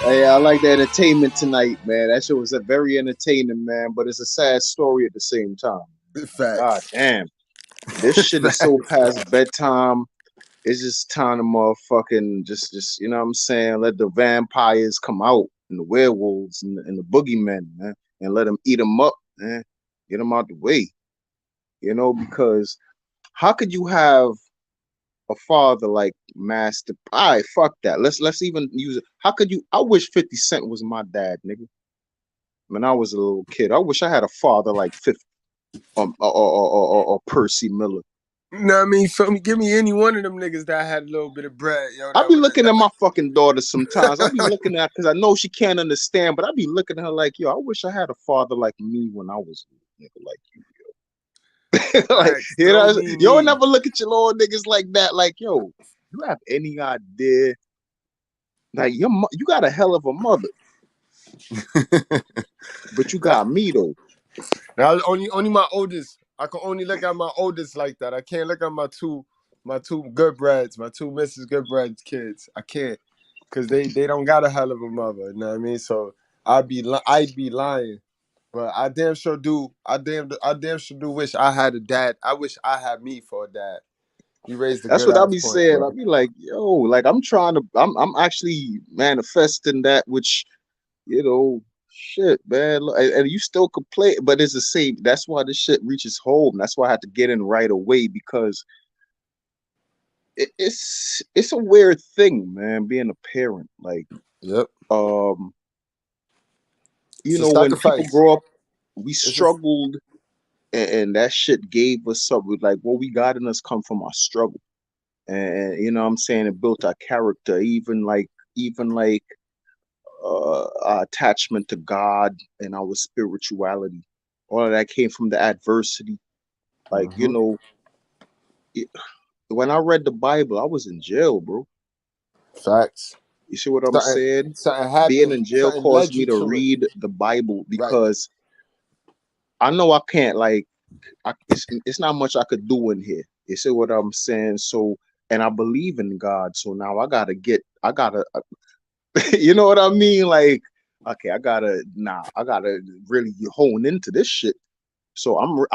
Hey, I like the entertainment tonight, man. That shit was a very entertaining, man, but it's a sad story at the same time. Facts. God damn. This shit is so past bedtime. It's just time to motherfucking just you know what I'm saying, let the vampires come out and the werewolves and the boogeymen, man, and let them eat them up, man. Get them out the way. You know, because how could you have a father like Master? All right, fuck that. Let's even use it. How could you? I wish 50 Cent was my dad, nigga. When I was a little kid, I wish I had a father like 50 or Percy Miller. You know what I mean? Feel me? Give me any one of them niggas that had a little bit of bread, yo. I be looking at my fucking daughter sometimes. I be looking at because I know she can't understand, but I be looking at her like, yo, I wish I had a father like me when I was a nigga like you, yo. Like, you know, y'all never look at your little niggas like that. Like, yo, you have any idea? Like, you got a hell of a mother, but you got me though. Now, only my oldest. I can only look at my oldest like that. I can't look at my two Goodbreads, my two Mrs. Goodbread kids. I can't, cause they don't got a hell of a mother. You know what I mean? So I'd be lying. But I damn sure do. I damn sure do wish I had a dad. I wish I had me for a dad. You raised a That's good what I ass be point, saying. bro. I be like, yo, like I'm actually manifesting that, which, you know, shit, man. And you still could play, but it's the same. That's why this shit reaches home. That's why I had to get in right away, because it's a weird thing, man, being a parent. Like, yep. You It's a know, when people sacrifice. grow up, we struggled, and that shit gave us something. Like, what we got in us come from our struggle. And you know what I'm saying, it built our character, even like our attachment to God and our spirituality. All of that came from the adversity. Like, you know, when I read the Bible, I was in jail, bro. Facts. You see what I'm saying? Something happened. Being in jail Something caused led me you to to it. read the Bible, because I know I can't, like, it's not much I could do in here. You see what I'm saying? So, and I believe in God. So now I gotta you know what I mean? Like, okay, I gotta really hone into this shit. So I'm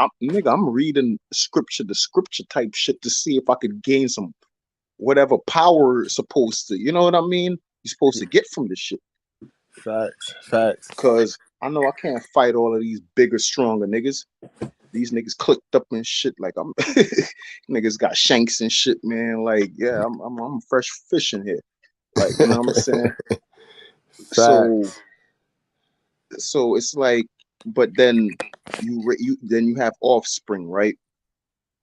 reading scripture to scripture type shit to see if I could gain some whatever power supposed to, you know what I mean? You're supposed to get from this shit. Facts. Cause I know I can't fight all of these bigger, stronger niggas. These niggas clicked up and shit. Like, I'm niggas got shanks and shit, man. Like, yeah, I'm fresh fish in here. Like, you know what I'm saying? So it's like, but then then you have offspring, right?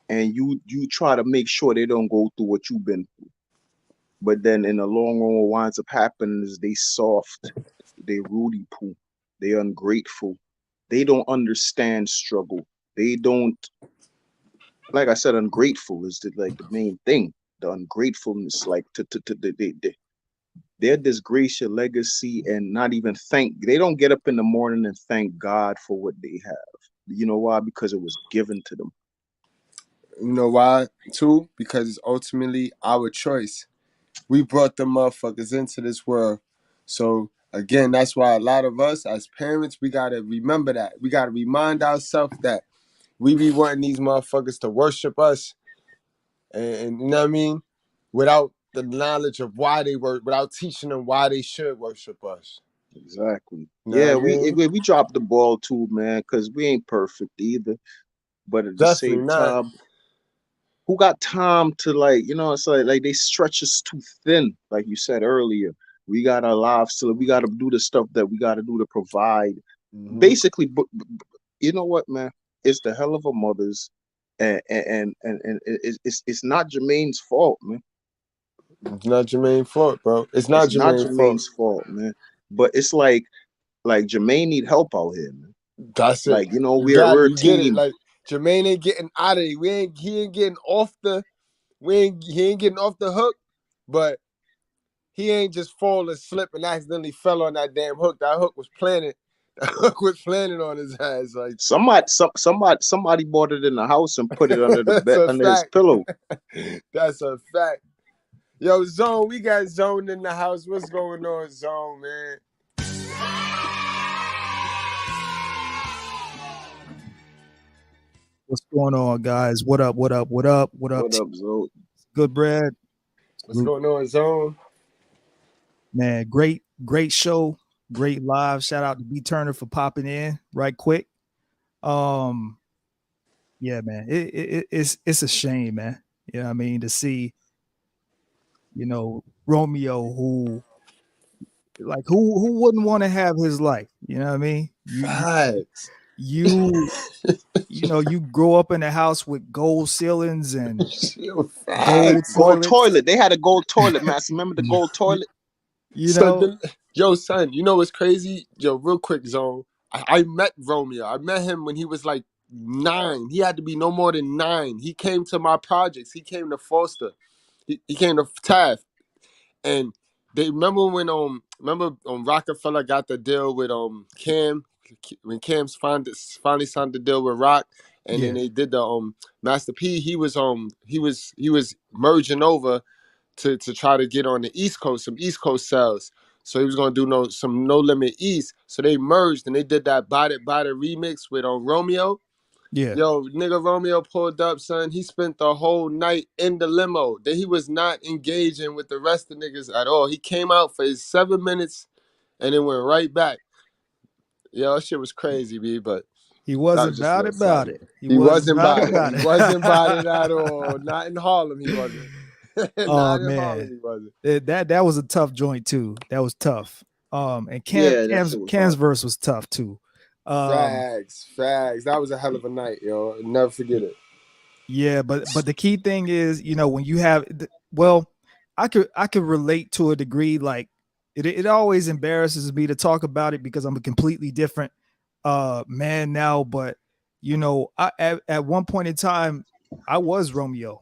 And you try to make sure they don't go through what you've been through. But then in the long run, what winds up happening is they soft, they rudy poo, they ungrateful, they don't understand struggle. They don't, like I said, ungrateful is the main thing. The ungratefulness, like they'll disgrace your legacy and not even they don't get up in the morning and thank God for what they have. You know why? Because it was given to them. You know why, too? Because it's ultimately our choice. We brought the motherfuckers into this world. So, again, that's why a lot of us as parents, we got to remember that. We got to remind ourselves that we be wanting these motherfuckers to worship us. And you know what I mean? Without the knowledge of why they work, without teaching them why they should worship us. Exactly. You know Yeah, what I mean? we dropped the ball too, man, because we ain't perfect either. But at the Definitely same not. time, who got time to it's like they stretch us too thin, like you said earlier. We got our lives to we got to do the stuff that we got to do to provide. Basically, but you know what, man? It's the hell of a mother's, and it's not Jermaine's fault, man. It's not Jermaine's fault, bro. It's not Jermaine's fault, man. But it's like Jermaine need help out here, man. That's it. Like, You we're a get it. team. Like Jermaine ain't getting out of it. He ain't getting off the hook, but he ain't just fall and slip and accidentally fell on that damn hook. That hook was planted. That hook was planted on his ass. Like Somebody bought it in the house and put it under the that's bed, a under his fact. pillow. That's a fact. Yo, Zone, we got Zone in the house. What's going on, Zone, man? What's going on, guys? What up? What up? What up? What up? What up, Zone? Goodbread. What's going on, Zone? Man, great show. Great live. Shout out to B Turner for popping in right quick. Yeah, man. It's a shame, man. You know what I mean? To see, Romeo who wouldn't want to have his life? You know what I mean? You grow up in a house with gold ceilings and gold toilet. They had a gold toilet, man. Remember the gold toilet? Yo, son, you know what's crazy? Yo, real quick, Zone. I met Romeo. I met him when he was like 9. He had to be no more than 9. He came to my projects. He came to Foster. He came to Taft. And they remember when Rockefeller got the deal with Cam, when Cam's finally signed the deal with Rock, and then they did the Master P. He was merging over to try to get on the East Coast, some East Coast sales. So he was gonna do some No Limit East. So they merged and they did that Body remix with Romeo. Yeah. Yo, nigga Romeo pulled up, son. He spent the whole night in the limo. That he was not engaging with the rest of the niggas at all. He came out for his 7 minutes and then went right back. Yo, that shit was crazy, B, but he wasn't about it. He wasn't about it. He wasn't about it at all. Not in Harlem, he wasn't. Oh man, that was a tough joint too. That was tough. And Cam's verse was tough too. Facts. That was a hell of a night, yo. I'll never forget it. Yeah, but the key thing is, when you have, I could relate to a degree. Like it always embarrasses me to talk about it because I'm a completely different man now. But at one point in time, I was Romeo.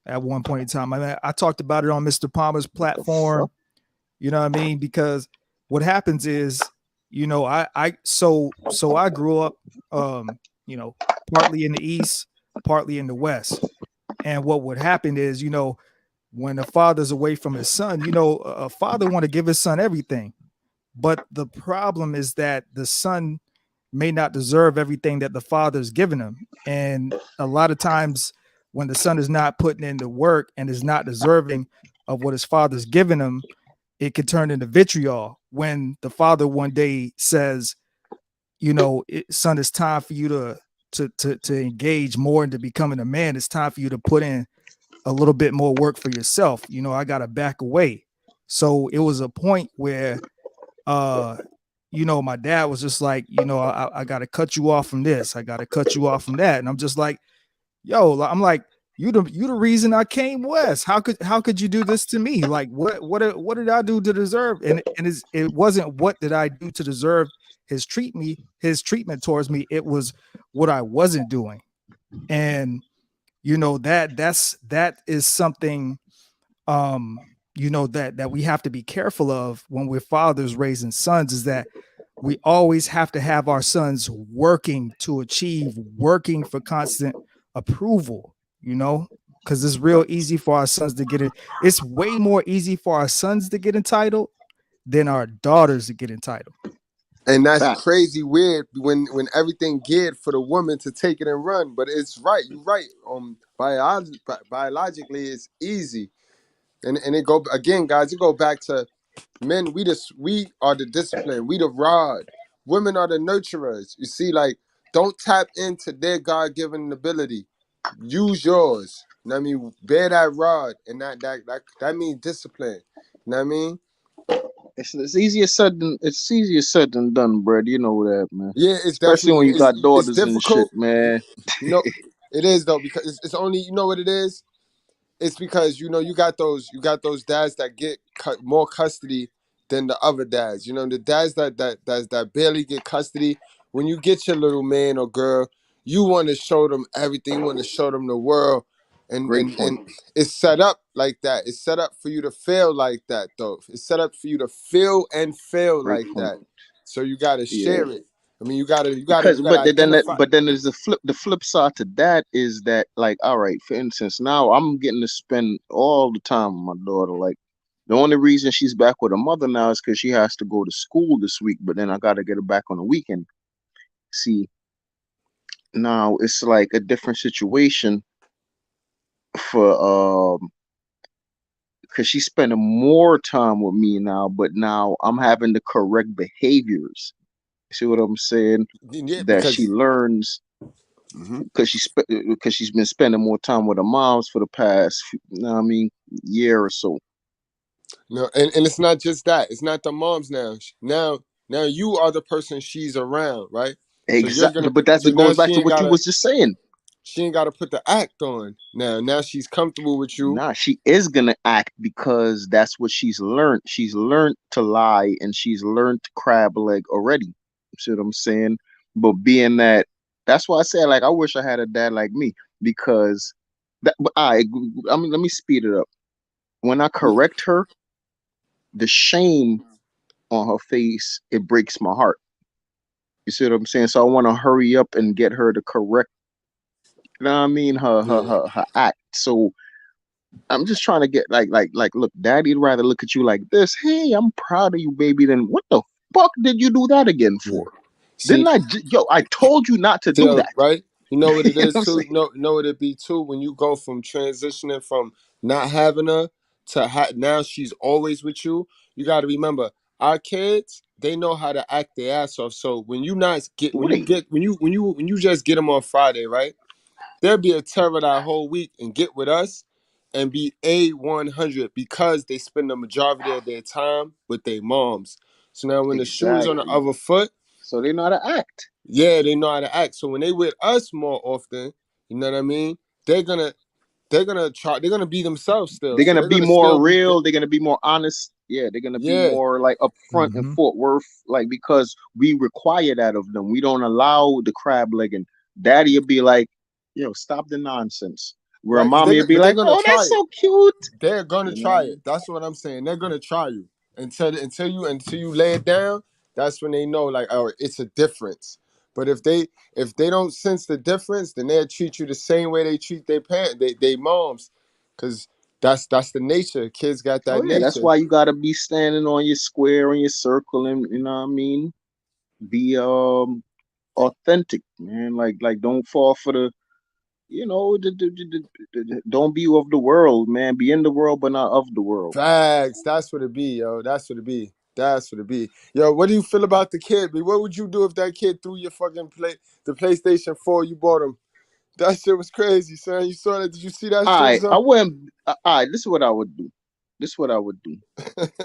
At one point in time, I talked about it on Mr. Palmer's platform. You know what I mean? Because what happens is, I grew up, partly in the East, partly in the West. And what would happen is, when a father's away from his son, a father want to give his son everything. But the problem is that the son may not deserve everything that the father's given him. And a lot of times when the son is not putting in the work and is not deserving of what his father's given him, it can turn into vitriol when the father one day says, son, it's time for you to engage more into becoming a man. It's time for you to put in a little bit more work for yourself. I got to back away. So it was a point where, you know, my dad was just like, you know, I got to cut you off from this. I got to cut you off from that. And I'm just like, yo, I'm like, you the reason I came west. How could you do this to me? Like, what did I do to deserve? And it wasn't what did I do to deserve his treatment towards me. It was what I wasn't doing. And you know, that is something you know, that we have to be careful of when we're fathers raising sons, is that we always have to have our sons working for constant approval, you know, because it's real easy for our sons to get it. It's way more easy for our sons to get entitled than our daughters to get entitled. And that's crazy weird when everything geared for the woman to take it and run. But it's right, you're right. Biologically, it's easy. And it go again, guys, it go back to men, we are the discipline, we the rod. Women are the nurturers. You see, like, don't tap into their God-given ability. Use yours. You know what I mean? Bear that rod, and that means discipline. You know what I mean? It's easier said than done, Brad. You know that, man. Yeah, it's Especially definitely when you got it's daughters and shit, difficult. man. You know, it is though, because it's only, you know what it is? It's because, you know, you got those dads that get more custody than the other dads. You know, the dads that barely get custody. When you get your little man or girl, you want to show them everything. You want to show them the world, and Great point. it's set up like that. It's set up for you to feel like that, though. It's set up for you to feel and fail Great like point. that. So you got to Yeah. share it. I mean, you gotta But identify. then there's the flip side to that is that, like, all right, for instance, now I'm getting to spend all the time with my daughter. Like, the only reason she's back with her mother now is because she has to go to school this week, but then I got to get her back on the weekend. See, now it's like a different situation for because she's spending more time with me now, but now I'm having to correct behaviors. See what I'm saying? Yeah, That she because learns because she's been spending more time with her moms for the past, you know what I mean, year or so. no, and it's not just that. It's not the moms now. Now you are the person she's around, right? So you're Exactly, gonna. but So it now goes back to what you was just saying. she ain't gotta put the act on. Now she's comfortable with you. Nah, she is gonna act because that's what she's learned. She's learned to lie and she's learned to crab leg already. You see what I'm saying? But being that's why I said, like, I wish I had a dad like me, because but I mean, let me speed it up. When I correct her, the shame on her face, it breaks my heart. You see what I'm saying? So I want to hurry up and get her to correct, you know what I mean, her act. So I'm just trying to get look, daddy'd rather look at you like this. Hey, I'm proud of you, baby. Then what the fuck did you do that again for? See, I told you not to do that. right? You know what it You know is what I'm too. saying? Know what it be too. When you go from transitioning from not having her to now she's always with you. You got to remember, our kids, they know how to act their ass off. So when you not get when you just get them on Friday, right? They'll be a terror that whole week and get with us and be A100 because they spend the majority of their time with their moms. So now when the shoe is on the Exactly. other foot, So they know how to act. yeah, they know how to act. So when they with us more often, you know what I mean? They're gonna be themselves still. They're So gonna they're be gonna more still be real. They're gonna be more honest. Yeah, they're gonna be yeah. more like upfront in Fort Worth, like, because we require that of them. We don't allow the crab legging. Daddy will be like, "Yo, stop the nonsense." Where Right, mommy will be but they're like, gonna "Oh, try that's it. so cute." They're gonna You know? try it. That's what I'm saying. They're gonna try you until you lay it down. That's when they know, like, oh, it's a difference. But if they don't sense the difference, then they'll treat you the same way they treat their they moms, because that's the nature. Kids got Oh that yeah, that's nature. why you gotta be standing on your square and your circle, and you know what I mean. Be authentic, man. Like don't fall for the, you know, don't be of the world, man. Be in the world, but not of the world. Facts. That's what it be, yo. That's what it be. That's what it be. Yo, what do you feel about the kid, B? What would you do if that kid threw your fucking the PlayStation 4 you bought him? That shit was crazy, son. You saw that? Did you see that shit, I son? wouldn't. This is what I would do. This is what I would do.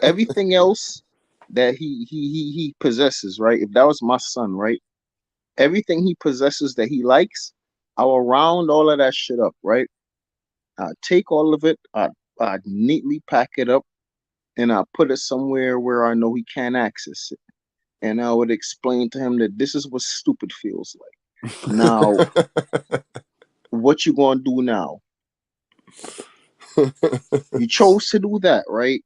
Everything else, that he possesses, right? If that was my son, right? Everything he possesses that he likes, I will round all of that shit up, right? I take all of it, I neatly pack it up, and I put it somewhere where I know he can't access it. And I would explain to him that this is what stupid feels like. Now, what you gonna do now? You chose to do that, right?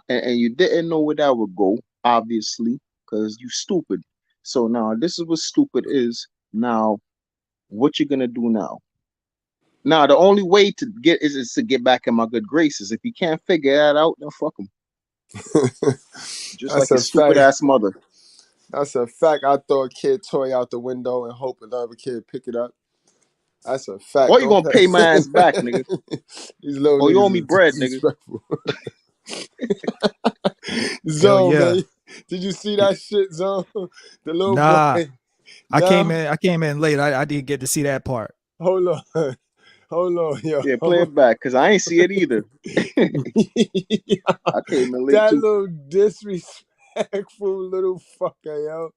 And you didn't know where that would go, obviously, because you stupid. So now this is what stupid is. Now, what you gonna do now? Now, the only way to get is to get back in my good graces. If you can't figure that out, then fuck him. Just like his stupid ass mother. That's a fact. I throw a kid toy out the window and hope another kid pick it up. That's a fact. Or you gonna pay my ass back, nigga. These little or you owe niggas me is bread, nigga. disrespectful. Zone, yeah. man. Did you see that shit, Zone? The little Nah, boy. I Nah. came in late. I didn't get to see that part. Hold on. Hold on, yo. Yeah, play it back, because I ain't see it either. I came in late That too. little disrespectful little fucker, yo.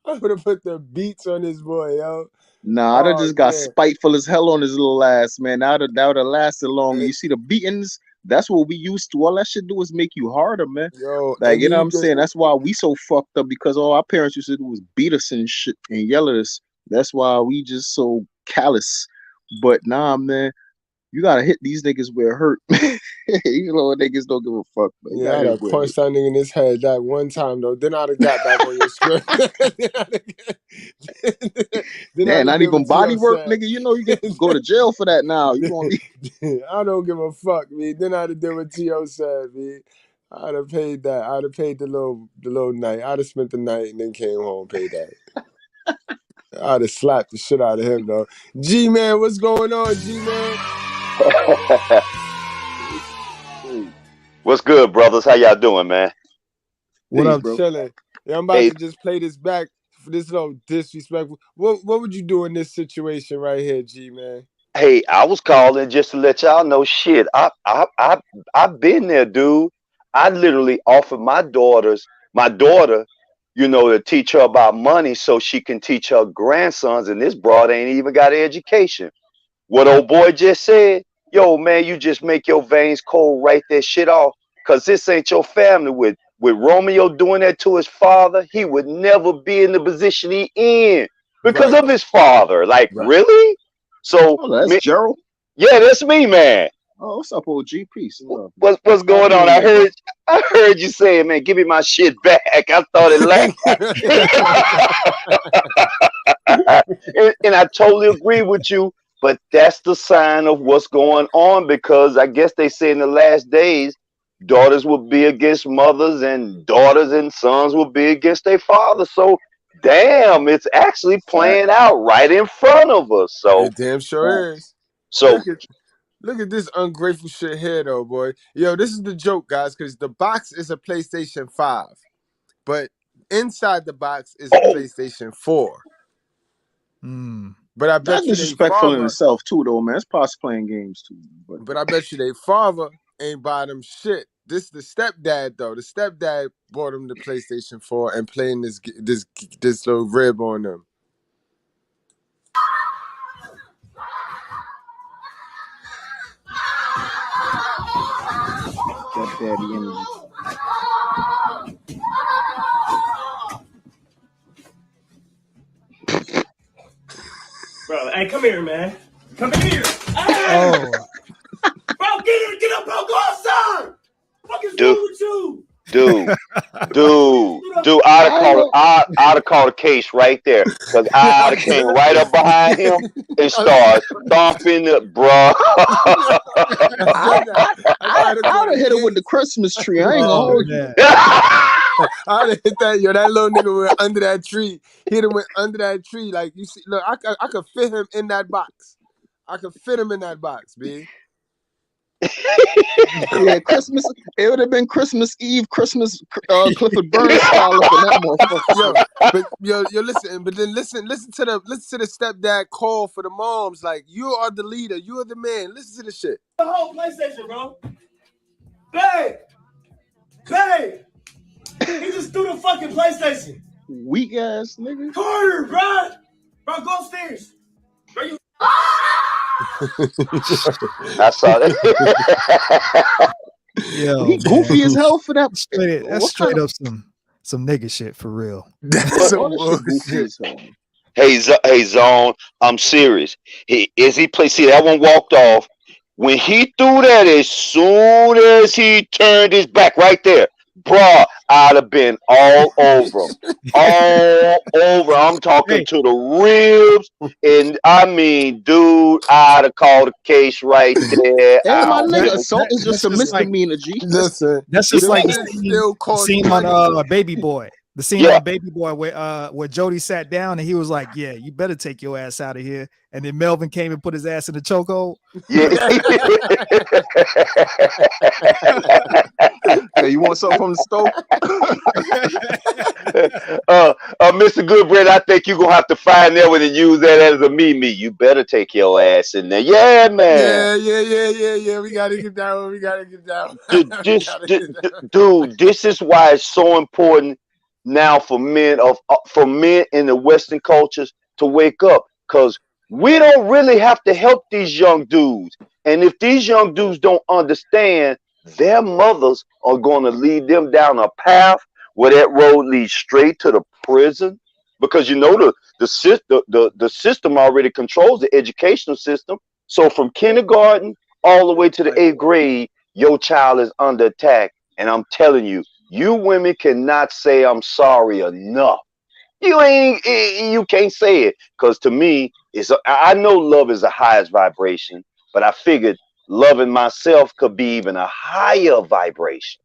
I would have put the beats on this boy, yo. Nah, I'd have Oh, just got man. spiteful as hell on his little ass, man. That would have lasted longer. You see the beatings? That's what we used to. All that shit do is make you harder, man. Yo, Like, and you know what you I'm get saying? That's why we so fucked up, because all our parents used to do was beat us and shit and yell at us. That's why we just so callous. But nah, man, you gotta hit these niggas where it hurt. These little niggas don't give a fuck, man. You yeah, gotta I'd hit have where it hurt. punched that nigga in his head that one time though. Then I'd have got back on your script. then Man, I'd have not given even to your body work, set. nigga. You know you get to go to jail for that now. You gonna be I don't give a fuck, man. Then I'd have done what T.O. said, man. I'd have paid that. I'd have paid the little night. I'd have spent the night and then came home and paid that. I'd have slapped the shit out of him though. G-Man, what's going on, G-Man? What's good, brothers? How y'all doing, man? What Peace, up, bro? chilling? Yeah, I'm about Hey, to just play this back for this little disrespectful. What would you do in this situation right here, G-Man? hey, I was calling just to let y'all know. Shit, I've been there, dude. I literally offered my daughter, to teach her about money so she can teach her grandsons. And this broad ain't even got an education. What old boy just said, yo, man, you just make your veins cold, write that shit off, cause this ain't your family. With Romeo doing that to his father, he would never be in the position he in because Right. of his father. Like, Right. really? So, Oh, that's Gerald. yeah, that's me, man. Oh, what's up, OG? Peace. What's going on? I heard you saying, man, give me my shit back. I thought it laughed. and I totally agree with you. But that's the sign of what's going on, because I guess they say in the last days, daughters will be against mothers and daughters and sons will be against their fathers. So, damn, it's actually playing out right in front of us. So, It damn sure is. so Look at this ungrateful shit here, though, boy. Yo, this is the joke, guys, because the box is a PlayStation 5, but inside the box is a PlayStation 4. But I bet That's you they disrespectful in father. itself too, though, man. It's past playing games too. But I bet you they father ain't buy them shit. This the stepdad though. The stepdad bought him the PlayStation 4 and playing this little rib on them. Stepdaddy energy. Bro, hey, come here, man. Come here. Hey! Oh. Bro, get up, bro. Go outside. What is Dude. wrong with you? dude, I'd have called a case right there, because I'd have came right up behind him and started stomping the bro. I'd have hit it with the Christmas tree. I ain't gonna hold you. I'd have hit that, yo. That little nigga went under that tree. Hit him went under that tree. Like, you see, look, I could fit him in that box. I could fit him in that box, B. Yeah, Christmas. It would have been Christmas Eve, Clifford Burns style up in that motherfucker. Yo, listen. But then listen to the stepdad call for the moms. Like, you are the leader. You are the man. Listen to the shit. The whole PlayStation, bro. Babe. He just fucking PlayStation. Weak ass nigga. Carter, bro. Bro, go upstairs. Bro, you. I saw that. Yo, He goofy as hell for that. That's straight up some nigga shit for real. That's all that shit goofy as hell. Hey, Zone, I'm serious. See that one walked off. When he threw that, as soon as he turned his back right there, bruh, I'd have been all over him. All over. I'm talking to the ribs. And I mean, dude, I'd have called a case right there. Hey, my nigga, assault is just a misdemeanor, G. Listen, That's just like the scene on Baby Boy. The scene on Baby Boy where Jody sat down and he was like, "Yeah, you better take your ass out of here." And then Melvin came and put his ass in the chokehold. Yeah. Hey, you want something from the stove? Mr. Goodbread, I think you're gonna have to find that one and use that as a me. You better take your ass in there. Yeah, man. Yeah. We gotta get down. Dude, this is why it's so important now for men in the Western cultures to wake up, because we don't really have to help these young dudes. And if these young dudes don't understand, their mothers are going to lead them down a path where that road leads straight to the prison. Because you know the system already controls the educational system. So from kindergarten all the way to the 8th grade, your child is under attack. And I'm telling you, you women cannot say I'm sorry enough. You can't say it, because to me, I know love is the highest vibration, but I figured loving myself could be even a higher vibration.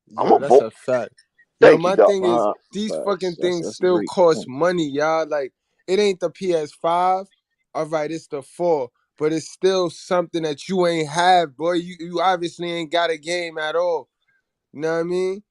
Yo, that's a fact. Yo, my thing is, these fucking things that's still great. cost money, y'all. Like, it ain't the PS5. All right, it's the 4, but it's still something that you ain't have, boy. You obviously ain't got a game at all. You know what I mean?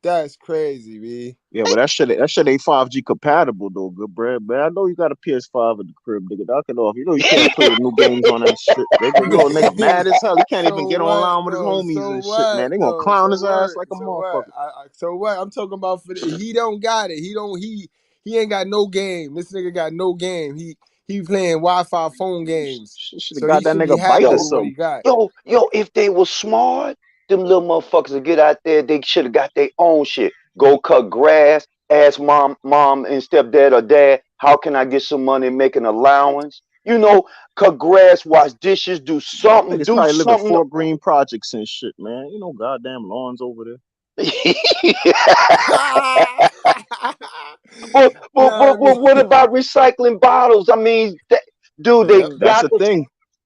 That's crazy, B. Yeah, but that shit ain't 5G compatible though, Goodbread. Man, I know you got a PS5 in the crib, nigga. Knock it off. You know you can't play the new games on that shit. They gonna nigga mad as hell. He can't even get online with his homies and shit, man. They gonna clown his ass like a motherfucker. So what? I'm talking about he don't got it. He ain't got no game. This nigga got no game. He playing Wi-Fi phone games. Should have got that should be nigga happy bike or with what something. he got. Yo, if they were smart, them little motherfuckers would get out there. They should have got their own shit. Go cut grass. Ask mom and stepdad or dad, how can I get some money and make an allowance? You know, cut grass, wash dishes, do something. Niggas probably live in Fort Green projects and shit, man. You know, goddamn lawns over there. But what about recycling bottles? I mean, dude, that's the thing.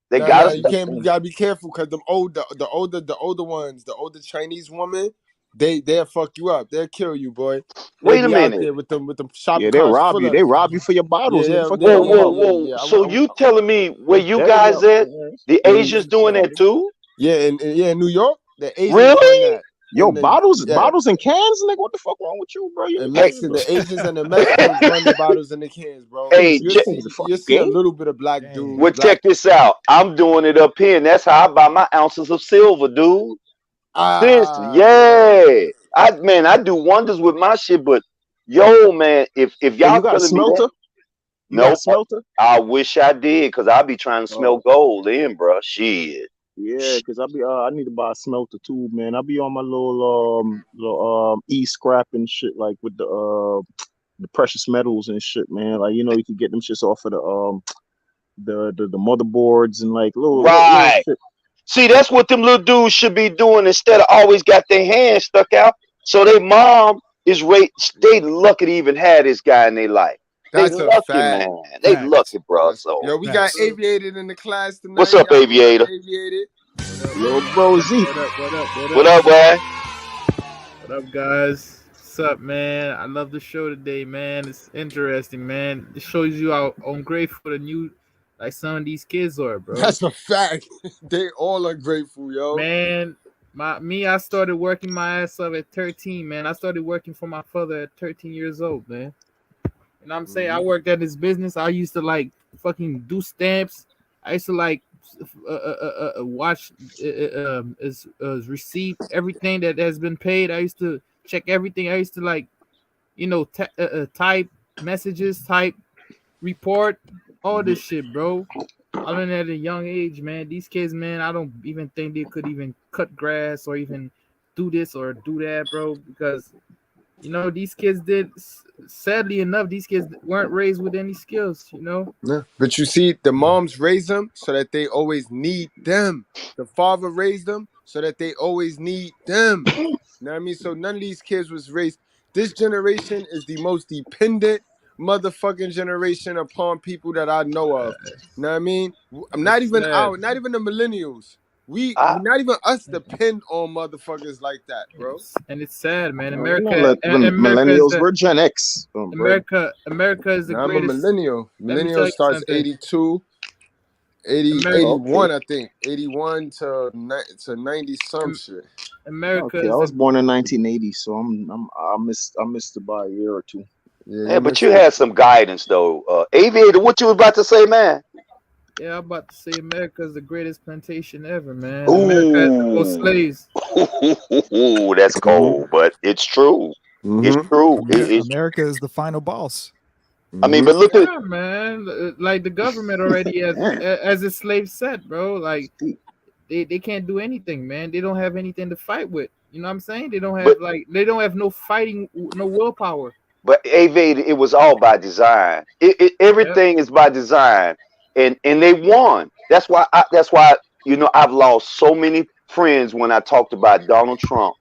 They got you gotta be careful, because the older ones, the older Chinese woman, they'll fuck you up. They'll kill you, boy. Wait a minute. Out there with them shopping yeah, they carts rob you. They rob you for your bottles. Whoa. So you telling me where you guys at? The Asians doing that too? Yeah, in New York, the Asians really? doing that. Yo, bottles and cans, nigga. What the fuck wrong with you, bro? The Asians and the Mexicans run the bottles and the cans, bro. Hey, you see a little bit of black dude. Well, check this out. I'm doing it up here, and that's how I buy my ounces of silver, dude. I do wonders with my shit, but yo, man, if y'all you got a smelter? No, I wish I did, because I be trying to smell gold in, bro. Shit. Yeah, because I need to buy a smelter too, man. I be on my little e-scrap and shit, like with the precious metals and shit, man. Like, you know, you can get them shits off of the motherboards and like little shit. See, that's what them little dudes should be doing, instead of always got their hands stuck out. So their mom is they lucky to even have this guy in their life. That's they a lucky, fact. man. They lucky, bro. So yo, we got Aviated in the class tonight. What's up, Aviator? Little bro Z. What up, man? What up, guys? What's up, man? I love the show today, man. It's interesting, man. It shows you how ungrateful some of these kids are, bro. That's a fact. They all are grateful, yo. Man, I started working my ass up at 13, man. I started working for my father at 13 years old, man. You know what I'm saying? I worked at his business. I used to fucking do stamps. I used to watch receipt everything that has been paid. I used to check everything. I used to you know, type messages, type report, all this shit, bro. I learned at a young age, man. These kids, man, I don't even think they could even cut grass or even do this or do that, bro, because you know these kids did. Sadly enough, these kids weren't raised with any skills, you know. Yeah. But you see, the moms raise them so that they always need them. The father raised them so that they always need them. You know what I mean? So none of these kids was raised. This generation is the most dependent motherfucking generation upon people that I know of. You know what I mean? I'm not even out, not even the millennials. We not even us depend on motherfuckers like that, bro. And it's sad, man. We're America, not millennials. We're Gen X. America is the I'm a greatest. millennial. Let me tell Millennial you starts something. 82, 81, I think. 81 to 90 some shit. America Okay, is I was born in 1980, so I missed it by a year or two. Yeah, but you had some guidance though. Aviator, what you was about to say, man? Yeah, I'm about to say America is the greatest plantation ever, man. America has the most slaves. Ooh, that's cold, but it's true. It's true. America is the final boss. I mean, but look at man. Like the government already as a slave set, bro. Like they can't do anything, man. They don't have anything to fight with. You know what I'm saying? They don't have they don't have no fighting, no willpower. But it was all by design. Everything is by design, and they won. That's why. You know, I've lost so many friends when I talked about Donald Trump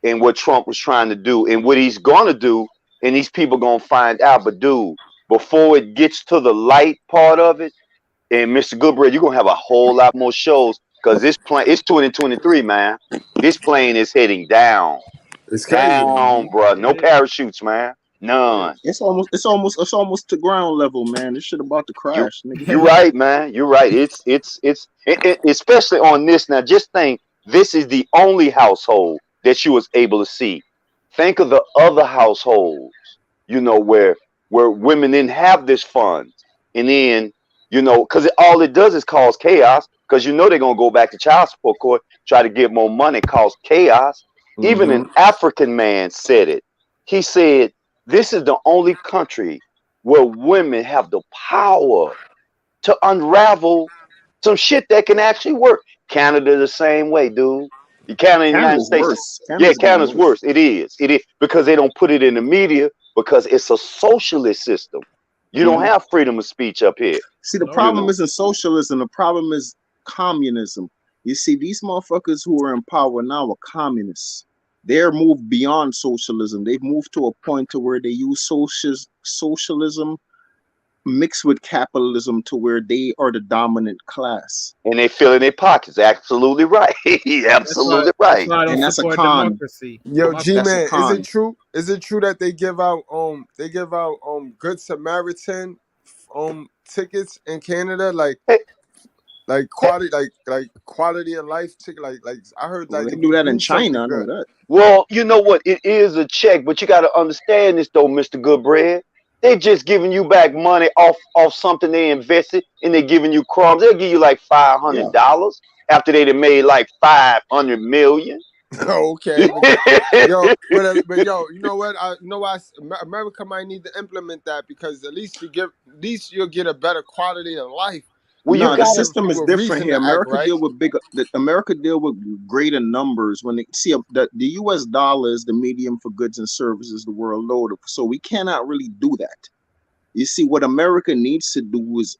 and what Trump was trying to do and what he's gonna do, and these people gonna find out. But dude, before it gets to the light part of it, and Mr. Goodbread, you're gonna have a whole lot more shows because this plane. It's 2023, man. This plane is heading down. It's crazy. Down, bro. No parachutes, man. None. It's almost to ground level, man. This shit about to crash. You're right, man. You're right. It's especially on this. Now, just think, this is the only household that you was able to see. Think of the other households, you know, where women didn't have this funds, and then you know, because all it does is cause chaos. Because you know they're gonna go back to child support court, try to get more money, cause chaos. Even an African man said it. He said, this is the only country where women have the power to unravel some shit that can actually work. Canada the same way, dude. Canada in the United States. Worse. Canada's worse. It is because they don't put it in the media because it's a socialist system. You don't have freedom of speech up here. See, the problem isn't socialism. The problem is communism. You see, these motherfuckers who are in power now are communists. They're moved beyond socialism. They've moved to a point to where they use socialism mixed with capitalism to where they are the dominant class. And they fill in their pockets. Absolutely right. Absolutely right. And that's a con. Yo, G-Man, is it true? Is it true that they give out Good Samaritan tickets in Canada, like quality, like quality of life ticket, like I heard that they do that in China. I know that. Well, you know what? It is a check, but you got to understand this though, Mr. Goodbread. They're just giving you back money off something they invested, and they're giving you crumbs. They'll give you like $500 after they'd have made like $500 million. Okay, but yo, you know what? America might need to implement that because at least you'll get a better quality of life. Well, the system is different here. America deal with greater numbers. When they see the U.S. dollar is the medium for goods and services the world over, so we cannot really do that. You see, what America needs to do is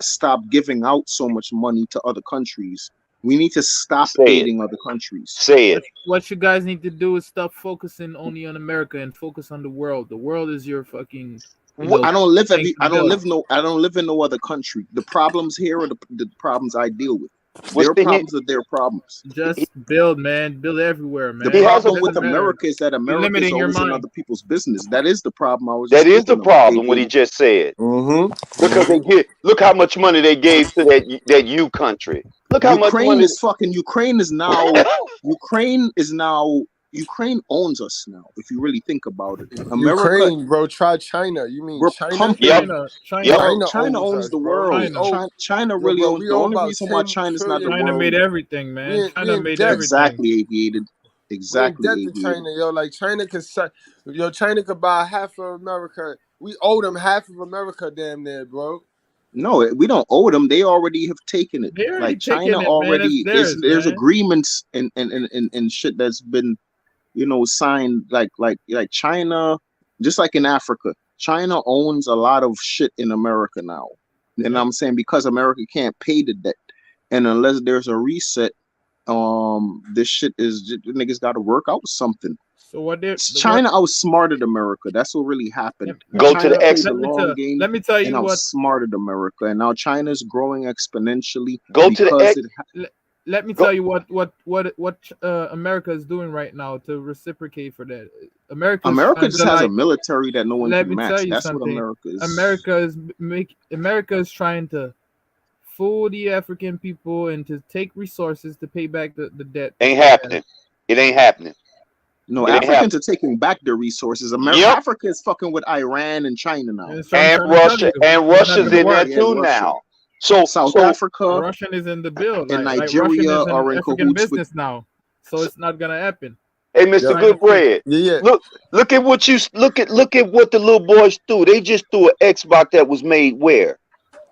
stop giving out so much money to other countries. We need to stop aiding other countries. Say it. What you guys need to do is stop focusing only on America and focus on the world. The world is your fucking. I don't live in no other country. The problems here are the problems I deal with. Their problems are their problems. Just build, man. Build everywhere, man. The problem with America is that America is always in other people's business. That is the problem. That is the problem. What he just said. Because look how much money they gave to that U country. Look how much money. Ukraine owns us now. If you really think about it, Ukraine, bro. Try China. You mean China? China owns the world. China really owns. The only reason why China's not the world. China made everything, man. China made everything. Exactly, Aviated. Exactly. We in debt to China, yo. Like China could buy half of America. We owe them half of America, damn near, bro. No, we don't owe them. They already have taken it. They already Like China taken it, man. It's already theirs, there's man. agreements and shit that's been, signed. Like China, just like in Africa, China owns a lot of shit in America now. And I'm saying because America can't pay the debt, and unless there's a reset, this shit is niggas got to work out something. So what did China outsmarted America? That's what really happened. Go China to the played exit. the long game. Let me tell you and what. outsmarted America, and now China's growing exponentially. Go to the exit. Let me tell you what America is doing right now to reciprocate for that. America just has a military that no one let can me match. tell you That's something. what America is. America is trying to fool the African people and to take resources to pay back the debt. Ain't happening. It ain't happening. No, it ain't Africans are taking back their resources. Africa is fucking with Iran and China now, And Russia, and Russia's in there too now. So South Africa, Russian is in the bill, and like Nigeria Russian is in are in African cahoots business with. now, so it's not gonna happen. Hey, Mr. Goodbread. Yeah. Look at what the little boys threw. They just threw an Xbox that was made where?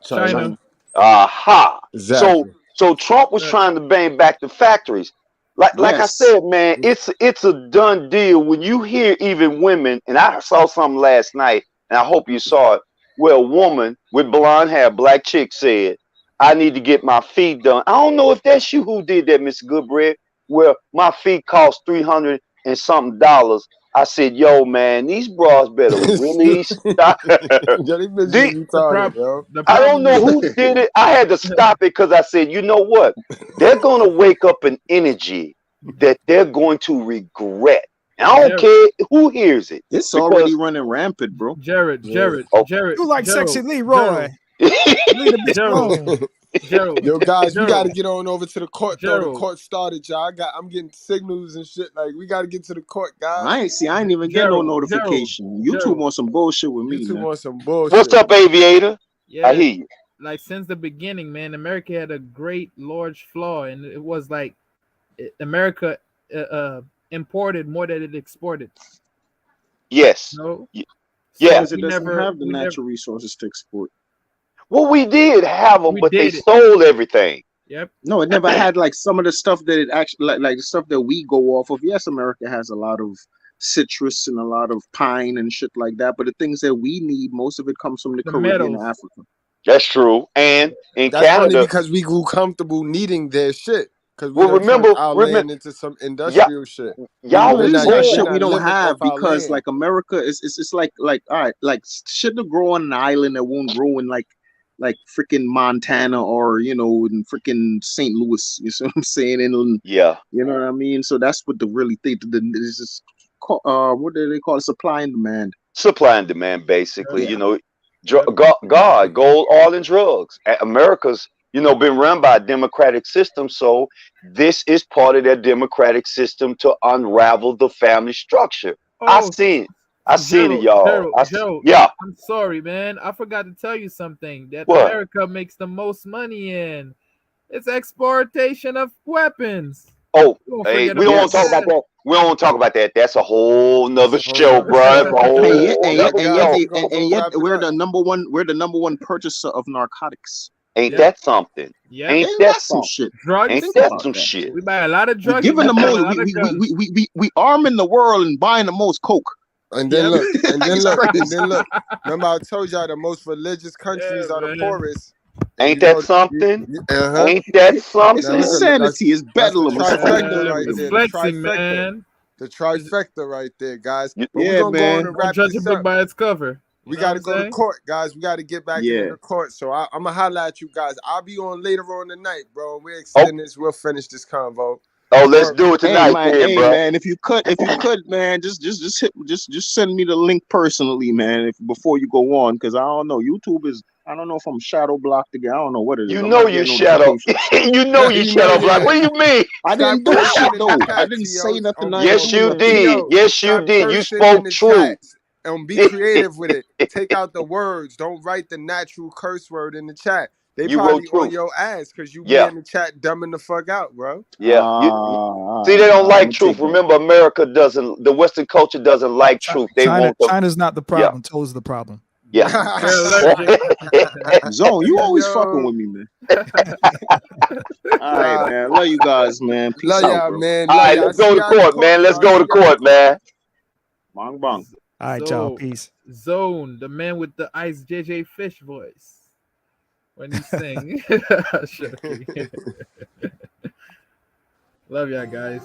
China. Aha. Exactly. So Trump was trying to bang back the factories. Like I said, man, it's a done deal. When you hear even women, and I saw something last night, and I hope you saw it, where a woman with blonde hair, black chick, said, I need to get my feet done. I don't know if that's you who did that, Mr. Goodbread, where my feet cost $300 and something. I said, yo, man, these bras better really stop. I don't know who did it. I had to stop it because I said, you know what? They're going to wake up an energy that they're going to regret. And I don't care who hears it. It's already running rampant, bro. Jared. You like sexy Leroy. Yo, guys, we got to get on over to the court. Though the court started, y'all. I'm getting signals and shit. Like we got to get to the court, guys. I ain't even get no notification. YouTube want some bullshit with me. YouTube want some bullshit. What's up, Aviator? Yeah, I hear you. Like since the beginning, man, America had a great large flaw, and it was like America imported more than it exported. Yes. No. Yeah. Because it doesn't have the natural resources to export. Well, we did have them, but they stole everything. Yep. No, it never had like some of the stuff that it actually like the stuff that we go off of. Yes, America has a lot of citrus and a lot of pine and shit like that, but the things that we need, most of it comes from the Caribbean and Africa. That's true. And in That's Canada, funny because we grew comfortable needing their shit. Because we remember our land into some industrial shit. Y'all shit we don't have because like America is it's like all right, like shit to grow on an island that won't grow in like freaking Montana or in freaking St. Louis. You see what I'm saying? And you know what I mean. So that's what the really thing. This is what do they call it? Supply and demand. Supply and demand, basically. God, gold, oil, and drugs. America's been run by a democratic system, so this is part of that democratic system to unravel the family structure. I seen it, y'all. I'm sorry, man. I forgot to tell you something that America makes the most money in. It's exportation of weapons. Oh, hey, we don't want to talk about that. We don't want to talk about that. That's a whole nother show, bro. And yet we're the number one. We're the number one purchaser of narcotics. Ain't that something? Yeah. Ain't that some shit? Drugs. Ain't that some shit? We buy a lot of drugs. Giving the most. We arming the world and buying the most coke. And then look. Remember, I told y'all the most religious countries are the poorest. Ain't that something? Ain't that something? It's insanity. It's bedlam. It's flexing, man. The trifecta right there, guys. But we're gonna go on and wrap judge a this book up. by its cover. We got to go to court, guys. We got to get back into the court. So I'm going to holler at you guys. I'll be on later on tonight, bro. We'll extend this. We'll finish this convo. Oh, let's do it tonight, bro. Man, if you could, man, just send me the link personally, man, before you go on, because I don't know. YouTube is, I don't know if I'm shadow blocked again. I don't know what it is. You know you shadow. You know you shadow blocked. What do you mean? I didn't do shit though. I didn't say nothing. Yes, you did. Yes, you did. You spoke true. And be creative with it. Take out the words. Don't write the natural curse word in the chat. They You probably wrote on truth. your ass because you Yeah. be in the chat dumbing the fuck out, bro. Yeah. See, they don't like truth. Remember, America doesn't. The Western culture doesn't like truth. They want the. China's not the problem. Toes the problem. Yeah. Zone, you always Yo. fucking with me, man. All right, man. Love you guys, man. Peace Love out, y'all, bro. man. All Love right, y'all. let's go See to y'all in the court, man. Let's y'all. go See to y'all in court, man. Bong bong. All right, y'all. Peace. Zone, the man with the Ice JJ Fish voice when he sing. Love y'all guys.